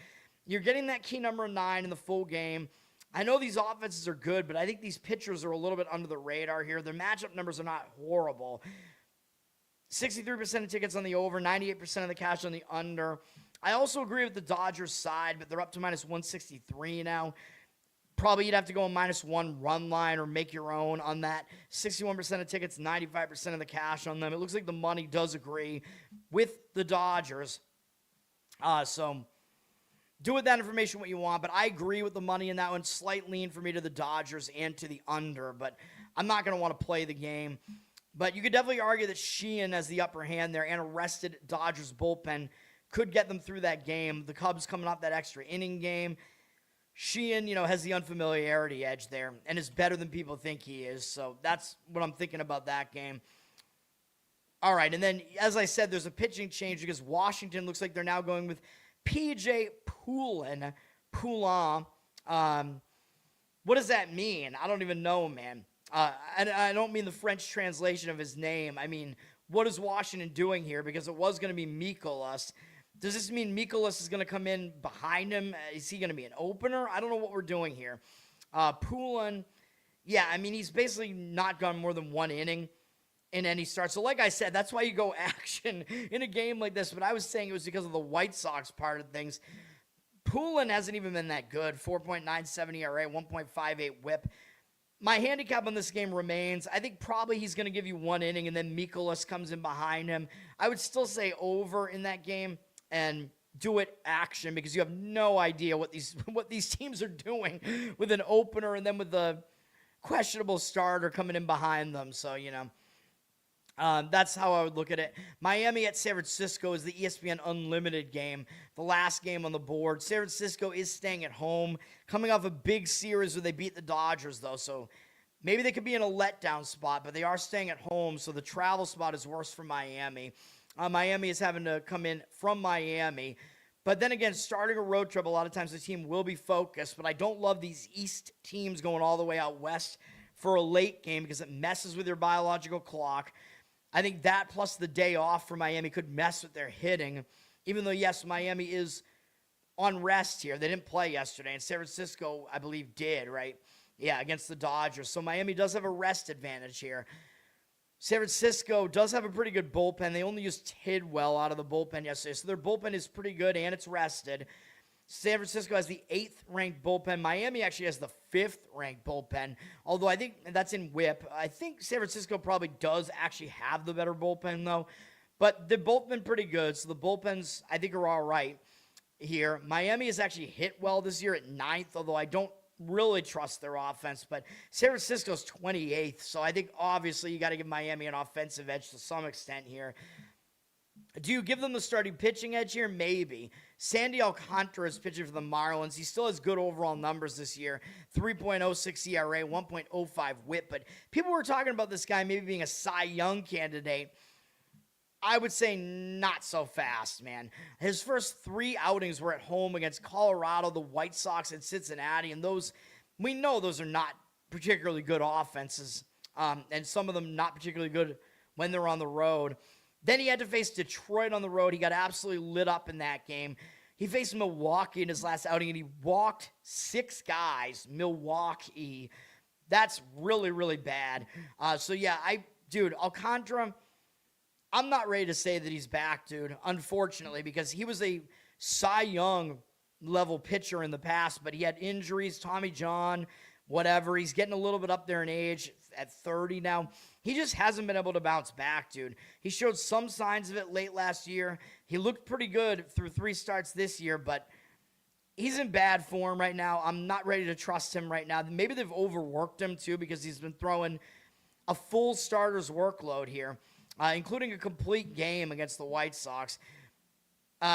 you're getting that key number 9 in the full game. I know these offenses are good, but I think these pitchers are a little bit under the radar here. Their matchup numbers are not horrible. 63% of tickets on the over, 98% of the cash on the under. I also agree with the Dodgers side, but they're up to minus 163 now. Probably you'd have to go a -1 run line or make your own on that. 61% of tickets, 95% of the cash on them. It looks like the money does agree with the Dodgers. So do with that information what you want, but I agree with the money in that one. Slight lean for me to the Dodgers and to the under, but I'm not going to want to play the game. But you could definitely argue that Sheehan has the upper hand there, and a rested Dodgers bullpen could get them through that game. The Cubs coming off that extra inning game. Sheehan, has the unfamiliarity edge there and is better than people think he is. So that's what I'm thinking about that game. All right, and then, as I said, there's a pitching change because Washington looks like they're now going with P.J. Poulin. What does that mean? I don't even know, man. And I don't mean the French translation of his name. I mean, what is Washington doing here? Because it was going to be Mikolas. Does this mean Mikolas is going to come in behind him? Is he going to be an opener? I don't know what we're doing here. Poulin, yeah, I mean, he's basically not gone more than 1 inning in any start. So like I said, that's why you go action in a game like this. But I was saying it was because of the White Sox part of things. Poulin hasn't even been that good. 4.97 ERA, 1.58 whip. My handicap on this game remains, I think probably he's going to give you 1 inning and then Mikolas comes in behind him. I would still say over in that game. and do it action, because you have no idea what these teams are doing with an opener and then with the questionable starter coming in behind them. So, that's how I would look at it. Miami at San Francisco is the ESPN Unlimited game, the last game on the board. San Francisco is staying at home, coming off a big series where they beat the Dodgers, though. So maybe they could be in a letdown spot, but they are staying at home, so the travel spot is worse for Miami. Miami is having to come in from Miami. But then again, starting a road trip, a lot of times the team will be focused. But I don't love these East teams going all the way out west for a late game because it messes with your biological clock. I think that plus the day off for Miami could mess with their hitting. Even though, yes, Miami is on rest here. They didn't play yesterday. And San Francisco, I believe, did, right? Yeah, against the Dodgers. So Miami does have a rest advantage here. San Francisco does have a pretty good bullpen. They only used Tidwell out of the bullpen yesterday, so their bullpen is pretty good, and it's rested. San Francisco has the 8th-ranked bullpen. Miami actually has the 5th-ranked bullpen, although I think that's in whip. I think San Francisco probably does actually have the better bullpen, though. But they've both been pretty good, so the bullpens, I think, are all right here. Miami has actually hit well this year at 9th, although I don't really trust their offense, but San Francisco's 28th, so I think obviously you got to give Miami an offensive edge to some extent here. Do you give them the starting pitching edge here? Maybe. Sandy Alcantara is pitching for the Marlins. He still has good overall numbers this year. 3.06 ERA, 1.05 whip, but people were talking about this guy maybe being a Cy Young candidate. I would say not so fast, man. His first 3 outings were at home against Colorado, the White Sox, and Cincinnati, and those, we know those are not particularly good offenses, and some of them not particularly good when they're on the road. Then he had to face Detroit on the road. He got absolutely lit up in that game. He faced Milwaukee in his last outing, and he walked 6 guys. Milwaukee. That's really, really bad. So, yeah, Alcantara, I'm not ready to say that he's back, dude, unfortunately, because he was a Cy Young level pitcher in the past, but he had injuries, Tommy John, whatever. He's getting a little bit up there in age at 30 now. He just hasn't been able to bounce back, dude. He showed some signs of it late last year. He looked pretty good through 3 starts this year, but he's in bad form right now. I'm not ready to trust him right now. Maybe they've overworked him, too, because he's been throwing a full starter's workload here, including a complete game against the White Sox.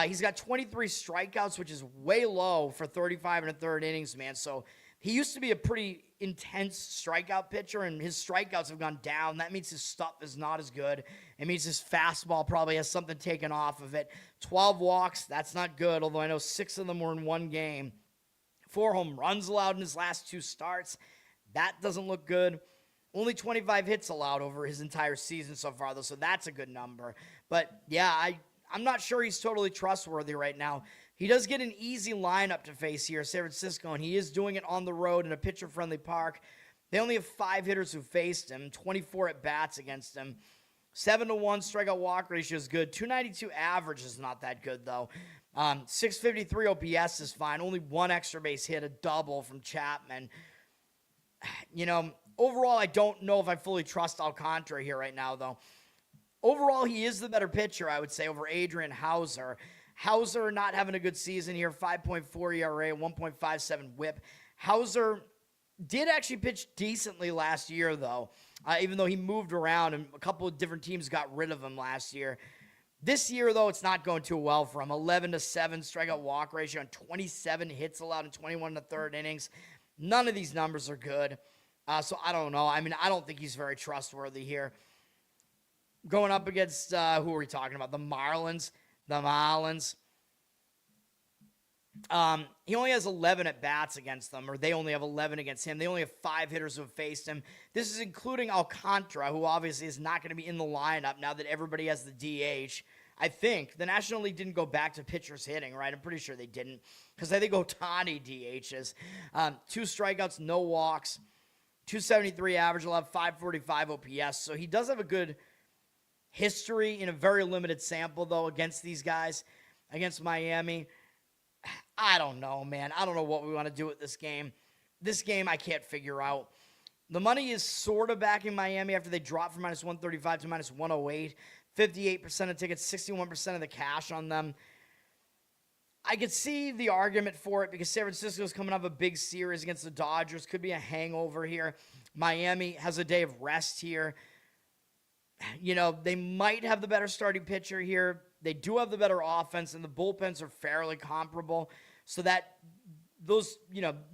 He's got 23 strikeouts, which is way low for 35 and a third innings, man. So he used to be a pretty intense strikeout pitcher, and his strikeouts have gone down. That means his stuff is not as good. It means his fastball probably has something taken off of it. 12 walks, that's not good, although I know 6 of them were in one game. 4 home runs allowed in his last 2 starts. That doesn't look good. Only 25 hits allowed over his entire season so far, though, so that's a good number. But, yeah, I'm not sure he's totally trustworthy right now. He does get an easy lineup to face here, San Francisco, and he is doing it on the road in a pitcher-friendly park. They only have 5 hitters who faced him, 24 at-bats against him. 7-1 strikeout walk ratio is good. 292 average is not that good, though. 653 OPS is fine. Only 1 extra base hit, a double from Chapman. Overall, I don't know if I fully trust Alcantara here right now, though. Overall, he is the better pitcher, I would say, over Adrian Hauser. Hauser not having a good season here, 5.4 ERA, 1.57 whip. Hauser did actually pitch decently last year, though, even though he moved around and a couple of different teams got rid of him last year. This year, though, it's not going too well for him. 11-7 strikeout walk ratio and 27 hits allowed in 21 and a third innings. None of these numbers are good. So I don't know. I don't think he's very trustworthy here. Going up against, who are we talking about? The Marlins. He only has 11 at-bats against them, or they only have 11 against him. They only have 5 hitters who have faced him. This is including Alcantara, who obviously is not going to be in the lineup now that everybody has the DH. I think the National League didn't go back to pitchers hitting, right? I'm pretty sure they didn't, because I think Ohtani DHs. 2 strikeouts, no walks, 273 average, will have 545 OPS. So he does have a good history in a very limited sample, though, against these guys, against Miami. I don't know, man. I don't know what we want to do with this game. This game I can't figure out. The money is sort of backing Miami after they dropped from -135 to -108. 58% of tickets, 61% of the cash on them. I could see the argument for it because San Francisco's coming off a big series against the Dodgers. Could be a hangover here. Miami has a day of rest here. They might have the better starting pitcher here. They do have the better offense, and the bullpens are fairly comparable. So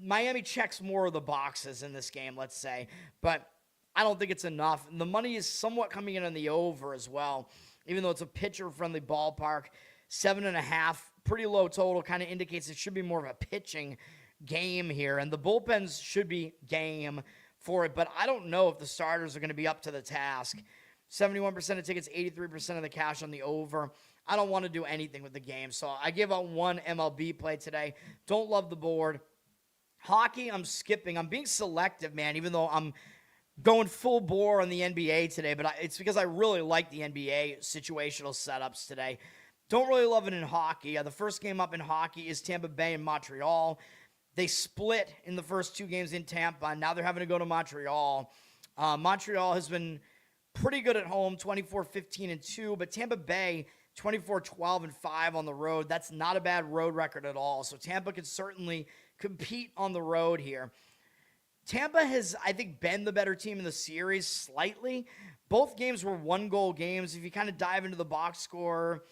Miami checks more of the boxes in this game, let's say. But I don't think it's enough. And the money is somewhat coming in on the over as well, even though it's a pitcher-friendly ballpark. 7.5, pretty low total, kind of indicates it should be more of a pitching game here. And the bullpens should be game for it, but I don't know if the starters are going to be up to the task. 71% of tickets, 83% of the cash on the over. I don't want to do anything with the game, so I give out one MLB play today. Don't love the board. Hockey, I'm skipping. I'm being selective, man, even though I'm going full bore on the NBA today, but it's because I really like the NBA situational setups today. Don't really love it in hockey. The first game up in hockey is Tampa Bay and Montreal. They split in the first two games in Tampa, and now they're having to go to Montreal. Montreal has been pretty good at home, 24-15-2, but Tampa Bay, 24-12-5 on the road. That's not a bad road record at all, so Tampa could certainly compete on the road here. Tampa has, I think, been the better team in the series slightly. Both games were one-goal games. If you kind of dive into the box score,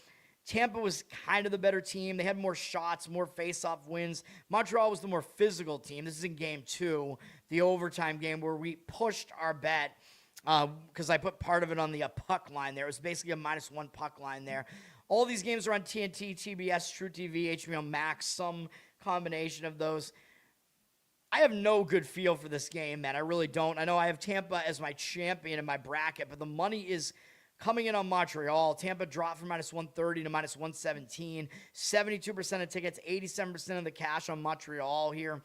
Tampa was kind of the better team. They had more shots, more face-off wins. Montreal was the more physical team. This is in game 2, the overtime game where we pushed our bet because I put part of it on the puck line there. It was basically a -1 puck line there. All these games are on TNT, TBS, True TV, HBO Max, some combination of those. I have no good feel for this game, man. I really don't. I know I have Tampa as my champion in my bracket, but the money is coming in on Montreal. Tampa dropped from -130 to -117. 72% of tickets, 87% of the cash on Montreal here.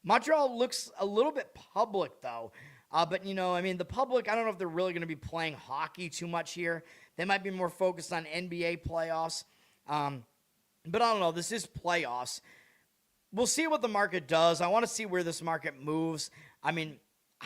Montreal looks a little bit public, though. But, the public, I don't know if they're really going to be playing hockey too much here. They might be more focused on NBA playoffs. But I don't know. This is playoffs. We'll see what the market does. I want to see where this market moves. I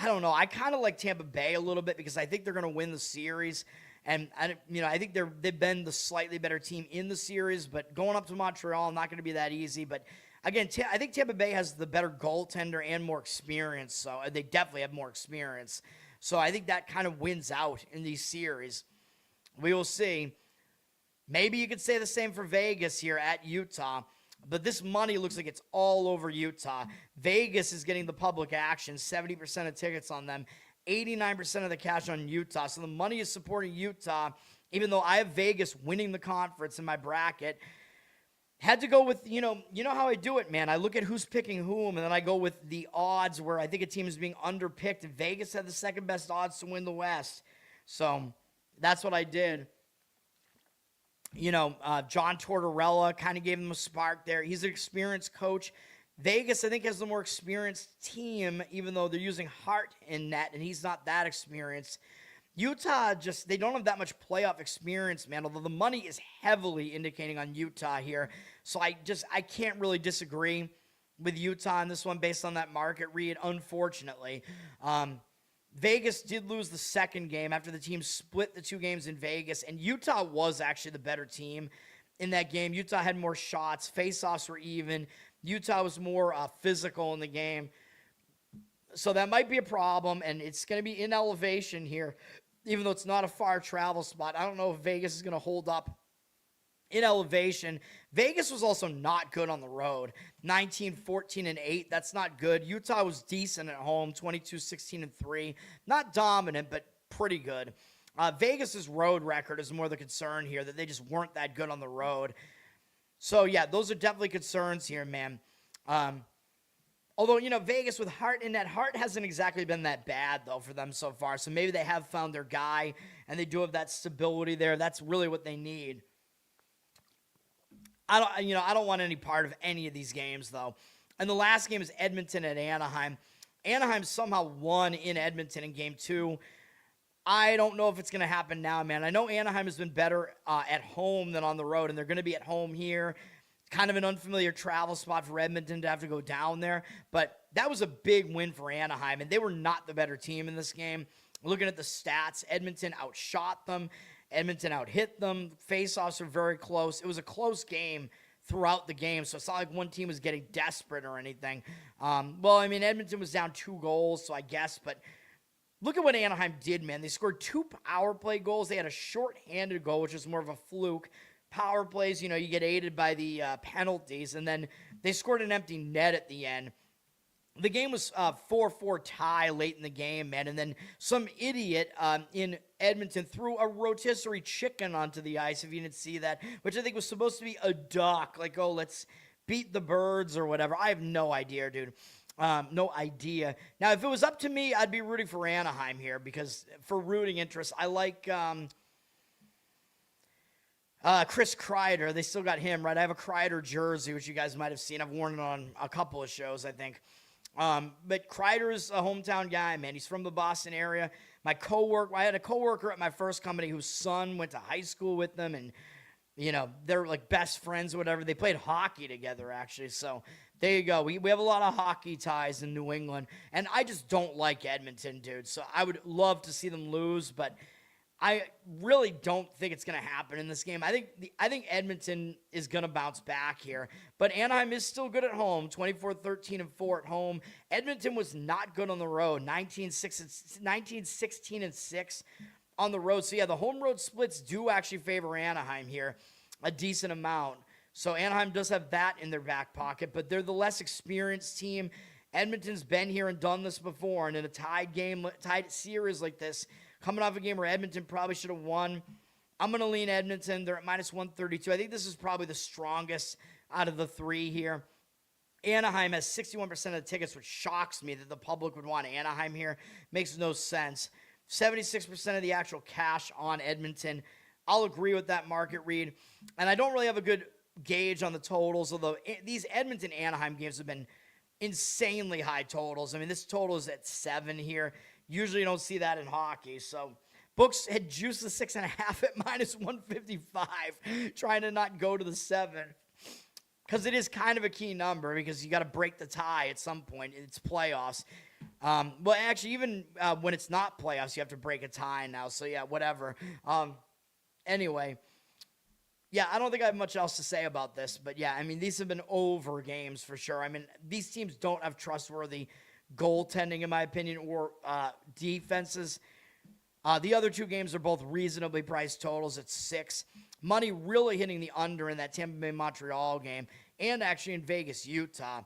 don't know. I kind of like Tampa Bay a little bit because I think they're going to win the series. And, I think they've been the slightly better team in the series. But going up to Montreal, not going to be that easy. But, again, I think Tampa Bay has the better goaltender and more experience. So they definitely have more experience. So I think that kind of wins out in these series. We will see. Maybe you could say the same for Vegas here at Utah. But this money looks like it's all over Utah. Vegas is getting the public action, 70% of tickets on them, 89% of the cash on Utah. So the money is supporting Utah, even though I have Vegas winning the conference in my bracket. Had to go with, you know how I do it, man. I look at who's picking whom, and then I go with the odds where I think a team is being underpicked. Vegas had the second best odds to win the West. So that's what I did. John Tortorella kind of gave him a spark there. He's an experienced coach. Vegas, I think, has the more experienced team, even though they're using Hart in net, and he's not that experienced. Utah, they don't have that much playoff experience, man, although the money is heavily indicating on Utah here. So I can't really disagree with Utah in this one based on that market read, unfortunately. Vegas did lose the second game after the team split the two games in Vegas, and Utah was actually the better team in that game. Utah had more shots. Face-offs were even. Utah was more physical in the game. So that might be a problem, and it's going to be in elevation here, even though it's not a far travel spot. I don't know if Vegas is going to hold up in elevation. Vegas was also not good on the road. 19-14-8. That's not good. Utah was decent at home. 22-16-3. Not dominant, but pretty good. Vegas's road record is more the concern here, that they just weren't that good on the road. So, yeah, those are definitely concerns here, man. Although, Vegas with Hart in net, Hart hasn't exactly been that bad, though, for them so far. So maybe they have found their guy, and they do have that stability there. That's really what they need. I don't want any part of any of these games, though. And the last game is Edmonton at Anaheim. Anaheim somehow won in Edmonton in Game 2. I don't know if it's going to happen now, man. I know Anaheim has been better at home than on the road, and they're going to be at home here. Kind of an unfamiliar travel spot for Edmonton to have to go down there. But that was a big win for Anaheim, and they were not the better team in this game. Looking at the stats, Edmonton outshot them. Edmonton out-hit them. Face-offs are very close. It was a close game throughout the game. So it's not like one team was getting desperate or anything. Well, I mean, Edmonton was down 2 goals, so I guess, but look at what Anaheim did, man. They scored 2 power play goals. They had a shorthanded goal, which was more of a fluke. Power plays, you get aided by the penalties, and then they scored an empty net at the end. The game was 4-4 tie late in the game, man, and then some idiot in Edmonton threw a rotisserie chicken onto the ice, if you didn't see that, which I think was supposed to be a duck, like, oh, let's beat the birds or whatever. I have no idea, dude. No idea. Now, if it was up to me, I'd be rooting for Anaheim here, because for rooting interest, I like Chris Kreider. They still got him, right? I have a Kreider jersey, which you guys might have seen. I've worn it on a couple of shows, I think. But Kreider is a hometown guy, man. He's from the Boston area. I had a coworker at my first company whose son went to high school with them, and, they're like best friends or whatever. They played hockey together, actually. So there you go. We have a lot of hockey ties in New England, and I just don't like Edmonton, dude. So I would love to see them lose, but I really don't think it's going to happen in this game. I think Edmonton is going to bounce back here, but Anaheim is still good at home, 24-13-4 at home. Edmonton was not good on the road, 19-16-6 on the road. So yeah, the home road splits do actually favor Anaheim here a decent amount. So Anaheim does have that in their back pocket, but they're the less experienced team. Edmonton's been here and done this before, and in a tied series like this, coming off a game where Edmonton probably should have won, I'm going to lean Edmonton. They're at minus 132. I think this is probably the strongest out of the 3 here. Anaheim has 61% of the tickets, which shocks me that the public would want Anaheim here. Makes no sense. 76% of the actual cash on Edmonton. I'll agree with that market read. And I don't really have a good gauge on the totals, although these Edmonton-Anaheim games have been insanely high totals. I mean, this total is at 7 here. Usually you don't see that in hockey. So books had juiced the 6.5 at minus 155, trying to not go to the 7. Because it is kind of a key number, because you got to break the tie at some point. It's playoffs. Well, actually, even when it's not playoffs, you have to break a tie now. So, yeah, whatever. Anyway, yeah, I don't think I have much else to say about this. But, yeah, I mean, these have been over games for sure. I mean, these teams don't have trustworthy goaltending, in my opinion, or defenses. The other 2 games are both reasonably priced totals at 6. Money really hitting the under in that Tampa Bay Montreal game, and actually in Vegas, Utah,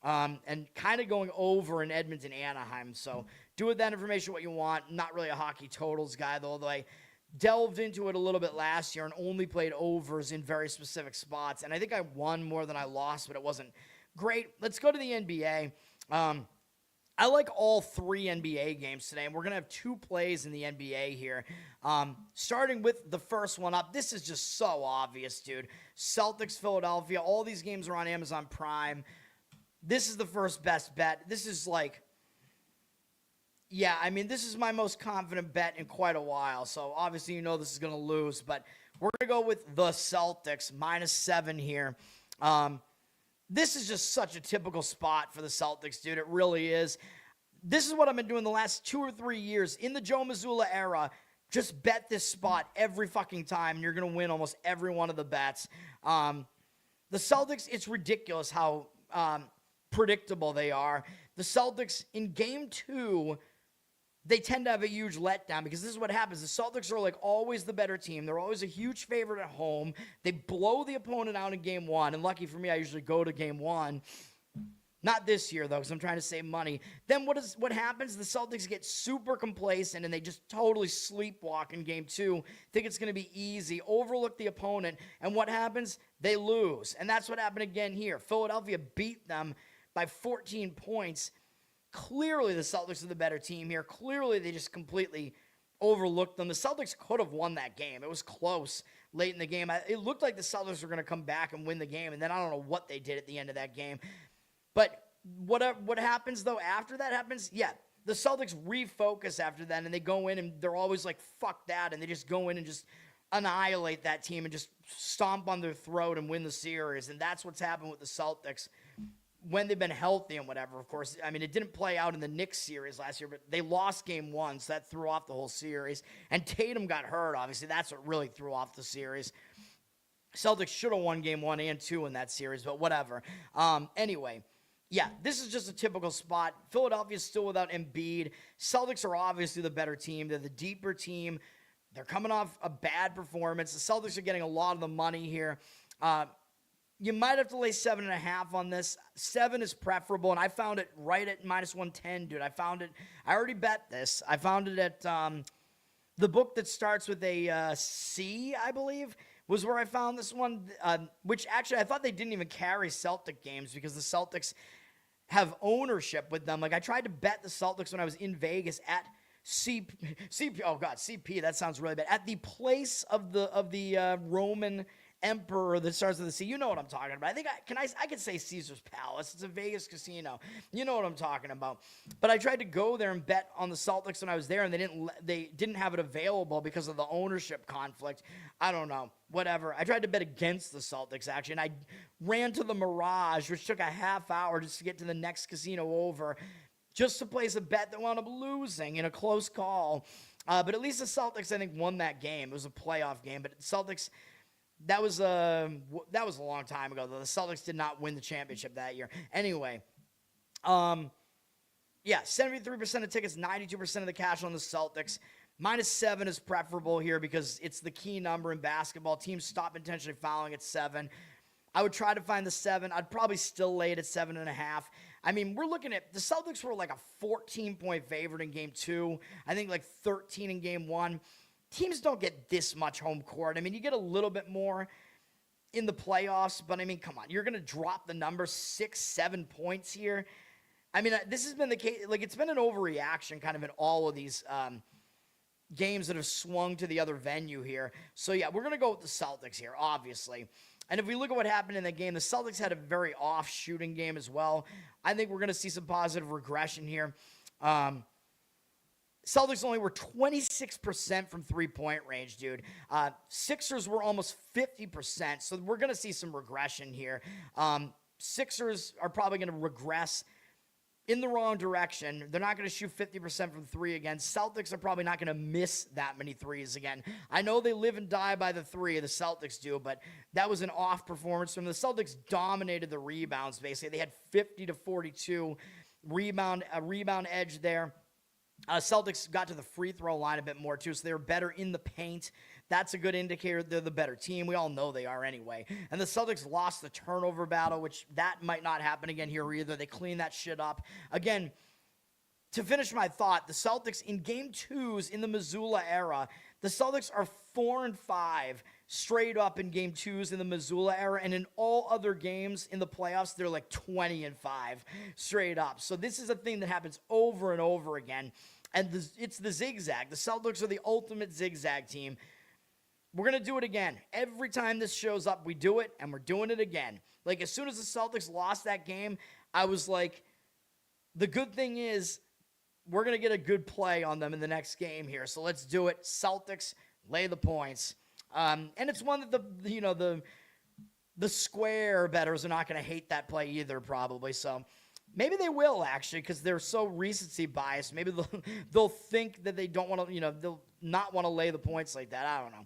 and kind of going over in Edmonton, Anaheim. So do with that information what you want. Not really a hockey totals guy, though, although I delved into it a little bit last year and only played overs in very specific spots. And I think I won more than I lost, but it wasn't great. Let's go to the NBA. I like all 3 NBA games today, and we're going to have 2 plays in the NBA here. Starting with the first one up, this is just so obvious, dude. Celtics, Philadelphia, all these games are on Amazon Prime. This is the first best bet. This is like, yeah, I mean, this is my most confident bet in quite a while, so obviously you know this is going to lose, but we're going to go with the Celtics, minus 7 here. This is just such a typical spot for the Celtics, dude. It really is. This is what I've been doing the last 2 or 3 years. In the Joe Mazzulla era, just bet this spot every fucking time, and you're going to win almost every one of the bets. The Celtics, it's ridiculous how predictable they are. The Celtics, in Game 2, they tend to have a huge letdown, because this is what happens. The Celtics are like always the better team. They're always a huge favorite at home. They blow the opponent out in Game 1, and lucky for me, I usually go to Game 1. Not this year, though, because I'm trying to save money. Then what happens? The Celtics get super complacent, and they just totally sleepwalk in Game 2, think it's going to be easy, overlook the opponent, and what happens? They lose. And that's what happened again here. Philadelphia beat them by 14 points. Clearly, the Celtics are the better team here. Clearly, they just completely overlooked them. The Celtics could have won that game. It was close late in the game. It looked like the Celtics were going to come back and win the game, and then I don't know what they did at the end of that game. But what happens, though, after that happens? Yeah, the Celtics refocus after that, and they go in, and they're always like, fuck that, and they just go in and just annihilate that team and just stomp on their throat and win the series, and that's what's happened with the Celtics when they've been healthy and whatever. Of course, I mean, it didn't play out in the Knicks series last year, but they lost Game 1, so that threw off the whole series, and Tatum got hurt, obviously. That's what really threw off the series. Celtics should have won game 1 and 2 in that series, but whatever. Anyway, yeah, this is just a typical spot. Philadelphia's still without Embiid. Celtics are obviously the better team. They're the deeper team. They're coming off a bad performance. The Celtics are getting a lot of the money here. You might have to lay 7.5 on this. 7 is preferable, and I found it right at -110, dude. I already bet this. I found it at the book that starts with a C, I believe, was where I found this one, which actually I thought they didn't even carry Celtic games because the Celtics have ownership with them. Like, I tried to bet the Celtics when I was in Vegas at CP, that sounds really bad. At the place of the Roman emperor that starts with the C. You know what I'm talking about. I could say Caesar's Palace. It's a Vegas casino. You know what I'm talking about. But I tried to go there and bet on the Celtics when I was there, and they didn't have it available because of the ownership conflict. I don't know. Whatever. I tried to bet against the Celtics, actually, and I ran to the Mirage, which took a half hour just to get to the next casino over, just to place a bet that wound up losing in a close call. But at least the Celtics, I think, won that game. It was a playoff game, but Celtics... That was a long time ago, though. The Celtics did not win the championship that year. Anyway, 73% of tickets, 92% of the cash on the Celtics. -7 is preferable here because it's the key number in basketball. Teams stop intentionally fouling at 7. I would try to find the 7. I'd probably still lay it at 7.5. I mean, we're looking at the Celtics were like a 14-point favorite in game 2. I think like 13 in game 1. Teams don't get this much home court. I mean, you get a little bit more in the playoffs, but I mean, come on. You're going to drop the number 6-7 points here. I mean, this has been the case. Like, it's been an overreaction kind of in all of these games that have swung to the other venue here. So, yeah, we're going to go with the Celtics here, obviously. And if we look at what happened in that game, the Celtics had a very off shooting game as well. I think we're going to see some positive regression here. Celtics only were 26% from three-point range, dude. Sixers were almost 50%, so we're going to see some regression here. Sixers are probably going to regress in the wrong direction. They're not going to shoot 50% from 3 again. Celtics are probably not going to miss that many threes again. I know they live and die by the 3, the Celtics do, but that was an off performance from them. The Celtics dominated the rebounds, basically. They had 50-42 rebound edge there. Celtics got to the free throw line a bit more, too, so they were better in the paint. That's a good indicator they're the better team. We all know they are anyway. And the Celtics lost the turnover battle, which that might not happen again here either. They cleaned that shit up. Again, to finish my thought, the Celtics in Game 2s in the Missoula era, the Celtics are 4-5 straight up in Game 2s in the Missoula era, and in all other games in the playoffs, they're like 20-5 straight up. So this is a thing that happens over and over again, and it's the zigzag. The Celtics are the ultimate zigzag team. We're going to do it again. Every time this shows up, we do it, and we're doing it again. Like, as soon as the Celtics lost that game, I was like, the good thing is we're going to get a good play on them in the next game here. So let's do it. Celtics, lay the points. And it's one that the square bettors are not going to hate that play either, probably. So maybe they will, actually, because they're so recency biased. Maybe they'll think that they don't want to, they'll not want to lay the points like that. I don't know.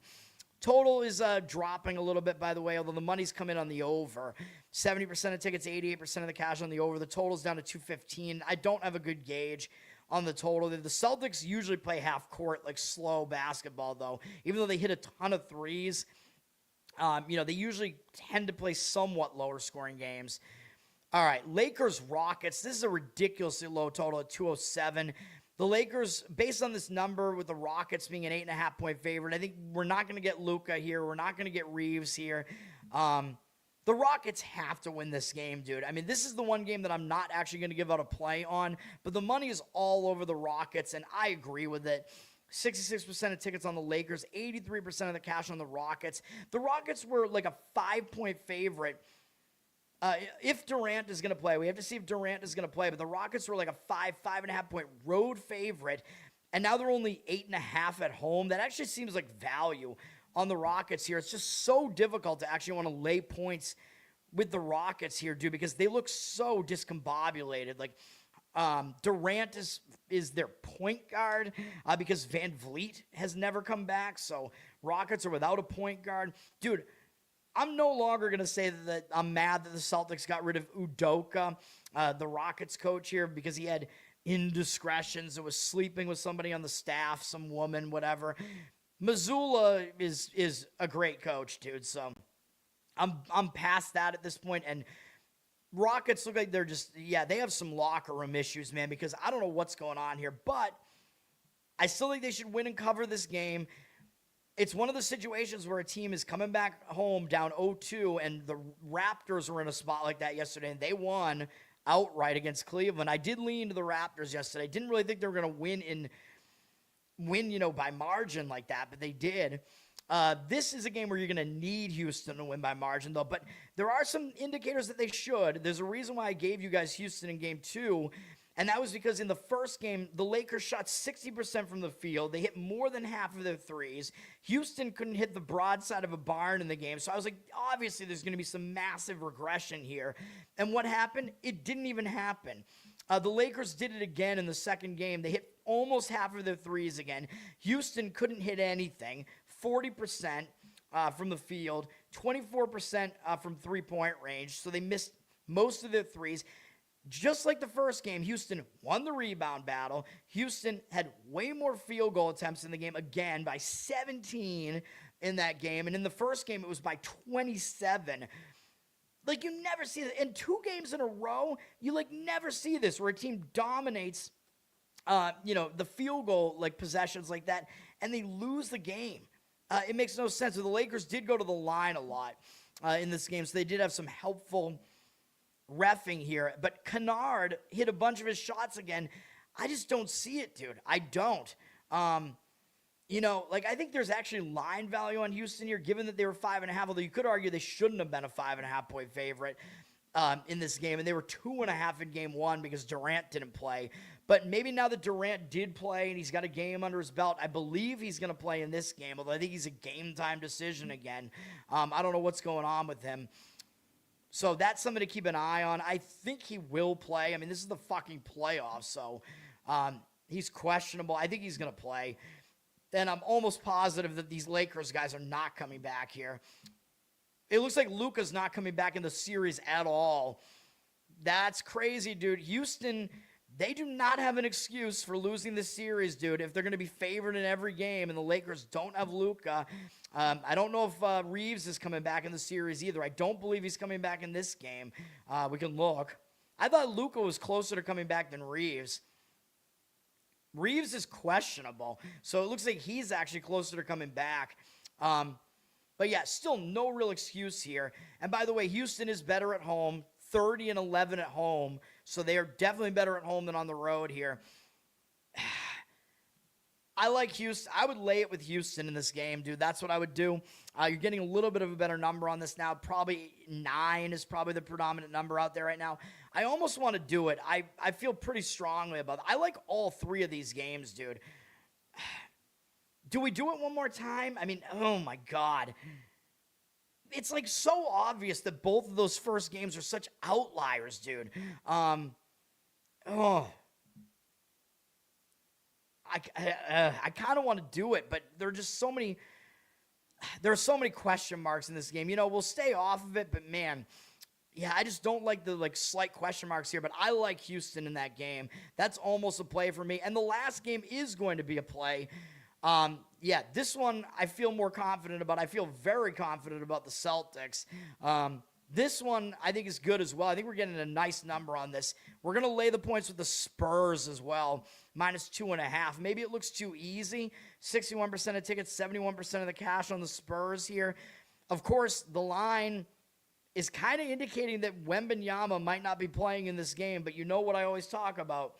Total is dropping a little bit, by the way, although the money's come in on the over. 70% of tickets, 88% of the cash on the over. The total's down to 215. I don't have a good gauge on the total. The Celtics usually play half court, like slow basketball, though. Even though they hit a ton of threes, they usually tend to play somewhat lower scoring games. All right, Lakers-Rockets. This is a ridiculously low total at 207. The Lakers, based on this number with the Rockets being an 8.5-point favorite, I think we're not going to get Luka here. We're not going to get Reeves here. The Rockets have to win this game, dude. I mean, this is the one game that I'm not actually going to give out a play on, but the money is all over the Rockets, and I agree with it. 66% of tickets on the Lakers, 83% of the cash on the Rockets. The Rockets were like a 5-point favorite. If Durant is going to play, we have to see if Durant is going to play, but the Rockets were like a 5.5-point road favorite, and now they're only 8.5 at home. That actually seems like value on the Rockets here. It's just so difficult to actually want to lay points with the Rockets here, dude, because they look so discombobulated. Like, Durant is their point guard because Van Vliet has never come back, so Rockets are without a point guard. Dude, I'm no longer going to say that I'm mad that the Celtics got rid of Udoka, the Rockets coach here, because he had indiscretions and was sleeping with somebody on the staff, some woman, whatever. Missoula is a great coach, dude. So I'm past that at this point, and Rockets look like they're just, they have some locker room issues, man, because I don't know what's going on here, but I still think they should win and cover this game. It's one of the situations where a team is coming back home down 0-2, and the Raptors were in a spot like that yesterday, and they won outright against Cleveland. I did lean to the Raptors yesterday. I didn't really think they were going to win, by margin like that, but they did. This is a game where you're going to need Houston to win by margin, though, but there are some indicators that they should. There's a reason why I gave you guys Houston in game 2, and that was because in the first game, the Lakers shot 60% from the field. They hit more than half of their threes. Houston couldn't hit the broadside of a barn in the game. So I was like, obviously there's going to be some massive regression here. And what happened? It didn't even happen. The Lakers did it again in the second game. They hit almost half of their threes again. Houston couldn't hit anything. 40% from the field, 24% from three-point range. So they missed most of their threes. Just like the first game, Houston won the rebound battle. Houston had way more field goal attempts in the game, again, by 17 in that game. And in the first game, it was by 27. Like, you never see that. In 2 games in a row, you, never see this, where a team dominates, the field goal, possessions like that, and they lose the game. It makes no sense. So the Lakers did go to the line a lot in this game, so they did have some helpful reffing here, but Kennard hit a bunch of his shots again. I just don't see it, dude. I don't. I think there's actually line value on Houston here, given that they were 5.5, although you could argue they shouldn't have been a 5.5 point favorite in this game, and they were 2.5 in game 1 because Durant didn't play. But maybe now that Durant did play and he's got a game under his belt, I believe he's going to play in this game, although I think he's a game-time decision again. I don't know what's going on with him. So that's something to keep an eye on. I think he will play. I mean, this is the fucking playoffs, so he's questionable. I think he's going to play. And I'm almost positive that these Lakers guys are not coming back here. It looks like Luka's not coming back in the series at all. That's crazy, dude. Houston, they do not have an excuse for losing this series, dude, if they're going to be favored in every game, and the Lakers don't have Luka. I don't know if Reeves is coming back in the series either. I don't believe he's coming back in this game. We can look. I thought Luka was closer to coming back than Reeves. Reeves is questionable, so it looks like he's actually closer to coming back. But yeah, still no real excuse here. And by the way, Houston is better at home, 30-11 at home, so they are definitely better at home than on the road here. I like Houston. I would lay it with Houston in this game, dude. That's what I would do. You're getting a little bit of a better number on this now. Probably 9 is probably the predominant number out there right now. I almost want to do it. I feel pretty strongly about it. I like all 3 of these games, dude. Do we do it one more time? I mean, oh my God. It's so obvious that both of those first games are such outliers, dude. I kind of want to do it, but there are just so many. There are so many question marks in this game. We'll stay off of it, but man, yeah, I just don't like the slight question marks here. But I like Houston in that game. That's almost a play for me. And the last game is going to be a play. This one I feel more confident about. I feel very confident about the Celtics. This one I think is good as well. I think we're getting a nice number on this. We're going to lay the points with the Spurs as well, -2.5. Maybe it looks too easy. 61% of tickets, 71% of the cash on the Spurs here. Of course, the line is kind of indicating that Wembanyama might not be playing in this game, but you know what I always talk about.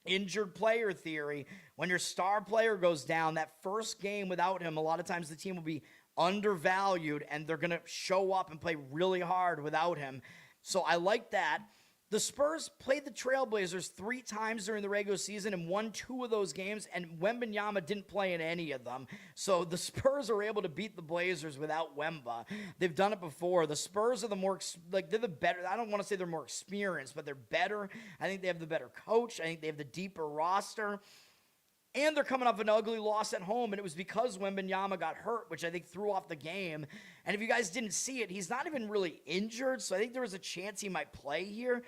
Injured player theory. When your star player goes down, that first game without him, a lot of times the team will be undervalued and they're going to show up and play really hard without him. So I like that. The Spurs played the Trailblazers 3 times during the regular season and won 2 of those games, and Wembanyama didn't play in any of them. So the Spurs are able to beat the Blazers without Wemba. They've done it before. The Spurs are the more, they're the better. I don't want to say they're more experienced, but they're better. I think they have the better coach. I think they have the deeper roster. And they're coming off an ugly loss at home, and it was because Wembanyama got hurt, which I think threw off the game. And if you guys didn't see it, he's not even really injured, so I think there was a chance he might play here.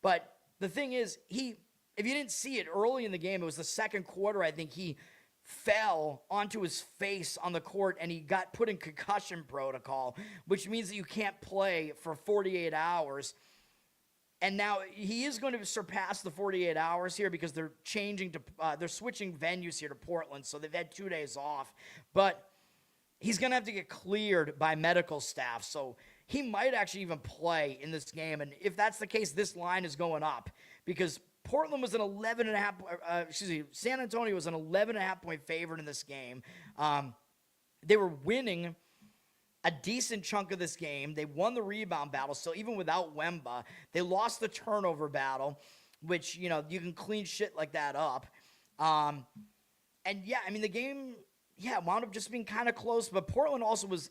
But the thing is, if you didn't see it early in the game, it was the second quarter, I think he fell onto his face on the court, and he got put in concussion protocol, which means that you can't play for 48 hours. And now he is going to surpass the 48 hours here because they're switching venues here to Portland, so they've had 2 days off. But he's going to have to get cleared by medical staff, so he might actually even play in this game. And if that's the case, this line is going up because Portland was San Antonio was an 11.5 point favorite in this game. They were winning a decent chunk of this game. They won the rebound battle, so even without Wemba, they lost the turnover battle, which, you can clean shit like that up. And yeah, I mean, the game, wound up just being kind of close, but Portland also was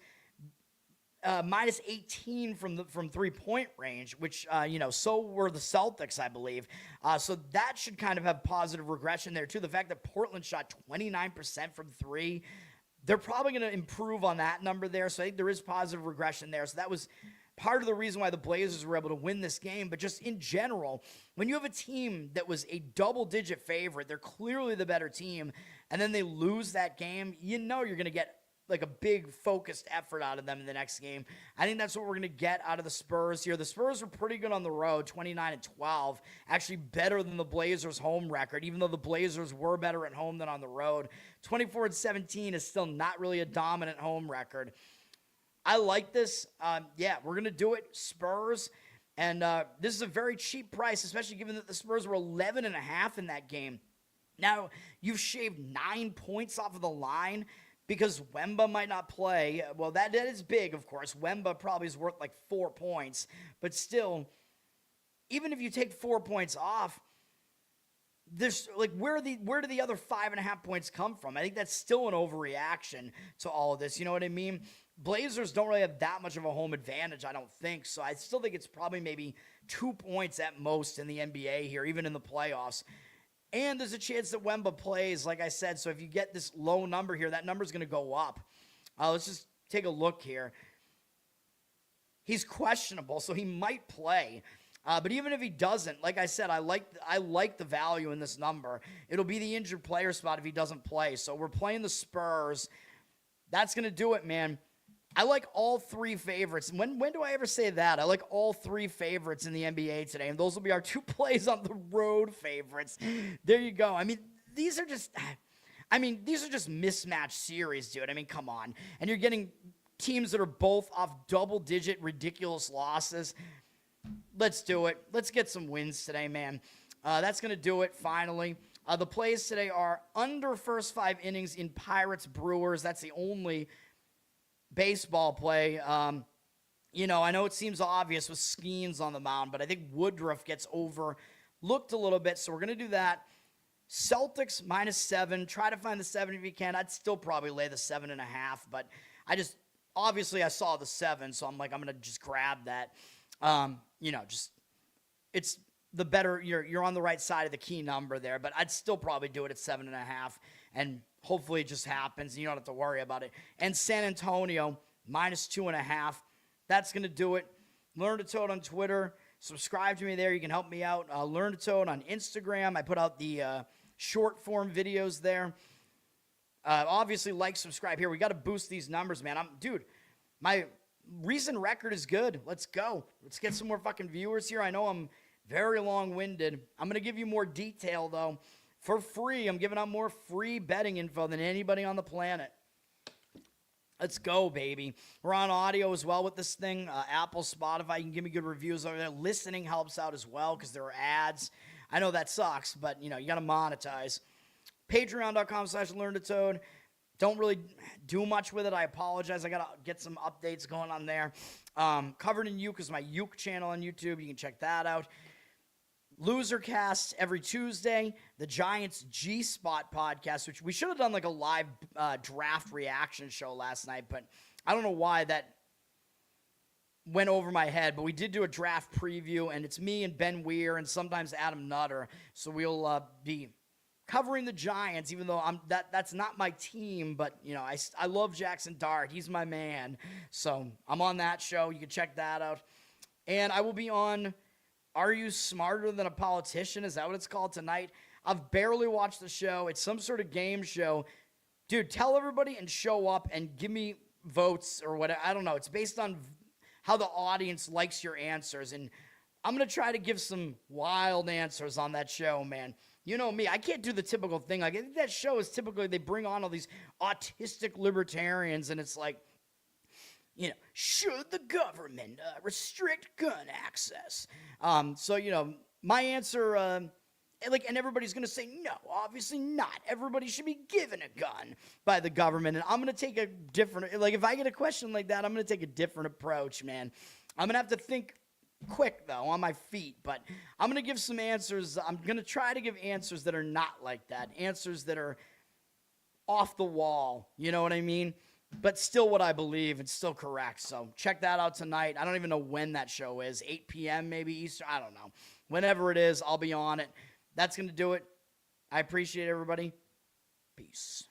minus 18 from 3-point range, which, so were the Celtics, I believe. So that should kind of have positive regression there, too. The fact that Portland shot 29% from three, they're probably going to improve on that number there. So I think there is positive regression there. So that was part of the reason why the Blazers were able to win this game. But just in general, when you have a team that was a double-digit favorite, they're clearly the better team, and then they lose that game, you're going to get like a big focused effort out of them in the next game. I think that's what we're going to get out of the Spurs here. The Spurs were pretty good on the road, 29-12, actually better than the Blazers' home record, even though the Blazers were better at home than on the road. 24-17 is still not really a dominant home record. I like this. We're going to do it. Spurs. And this is a very cheap price, especially given that the Spurs were 11.5 in that game. Now, you've shaved 9 points off of the line because Wemba might not play. Well, that is big, of course. Wemba probably is worth like 4 points. But still, even if you take 4 points off, there's like where do the other 5.5 points come from? I think that's still an overreaction to all of this. You know what I mean? Blazers don't really have that much of a home advantage, I don't think. So I still think it's probably maybe 2 points at most in the NBA here, even in the playoffs. And there's a chance that Wemba plays, like I said. So if you get this low number here, that number's going to go up. Let's just take a look here. He's questionable, so he might play. But even if he doesn't, like I said, I like the value in this number. It'll be the injured player spot if he doesn't play. So we're playing the Spurs. That's going to do it, man. I like all three favorites. When do I ever say that? I like all three favorites in the NBA today, and those will be our 2 plays on the road favorites. There you go. I mean, these are just mismatch series, dude. I mean, come on. And you're getting teams that are both off double-digit ridiculous losses. Let's do it. Let's get some wins today, man. That's going to do it, finally. The plays today are under first 5 innings in Pirates Brewers. That's the only baseball play. I know it seems obvious with Skeens on the mound, but I think Woodruff gets overlooked a little bit, so we're going to do that. Celtics -7. Try to find the 7 if you can. I'd still probably lay the 7.5, but obviously I saw the 7, so I'm going to just grab that. It's the better, you're on the right side of the key number there, but I'd still probably do it at 7.5, and hopefully it just happens, and you don't have to worry about it. And San Antonio, -2.5. That's going to do it. Learn to Toad on Twitter. Subscribe to me there. You can help me out. Learn to Toad on Instagram. I put out the short-form videos there. Obviously, subscribe here. We got to boost these numbers, man. My recent record is good. Let's go. Let's get some more fucking viewers here. I know I'm very long-winded. I'm going to give you more detail, though. For free, I'm giving out more free betting info than anybody on the planet. Let's go, baby. We're on audio as well with this thing. Apple, Spotify, you can give me good reviews over there. Listening helps out as well because there are ads. I know that sucks, but, you got to monetize. Patreon.com/LearnToToad. Don't really do much with it. I apologize. I got to get some updates going on there. Covered in Uke is my Uke channel on YouTube. You can check that out. Losercast every Tuesday. The Giants G-Spot podcast, which we should have done like a live draft reaction show last night, but I don't know why that went over my head. But we did do a draft preview, and it's me and Ben Weir and sometimes Adam Nutter. So we'll be covering the Giants, even though that's not my team, but I love Jackson Dart. He's my man. So I'm on that show. You can check that out. And I will be on Are You Smarter Than a Politician? Is that what it's called tonight? I've barely watched the show. It's some sort of game show. Dude, tell everybody and show up and give me votes or whatever. I don't know. It's based on how the audience likes your answers. And I'm going to try to give some wild answers on that show, man. You know me, I can't do the typical thing. Like, I think that show is typically they bring on all these autistic libertarians, and it's like, should the government restrict gun access? So, my answer, and everybody's going to say, no, obviously not. Everybody should be given a gun by the government. And I'm going to take a different, if I get a question like that, I'm going to take a different approach, man. I'm going to have to think quick, though, on my feet. But I'm going to give some answers. I'm going to try to give answers that are not like that. Answers that are off the wall. You know what I mean? But still what I believe and still correct. So check that out tonight. I don't even know when that show is. 8 p.m. maybe Eastern. I don't know. Whenever it is, I'll be on it. That's going to do it. I appreciate everybody. Peace.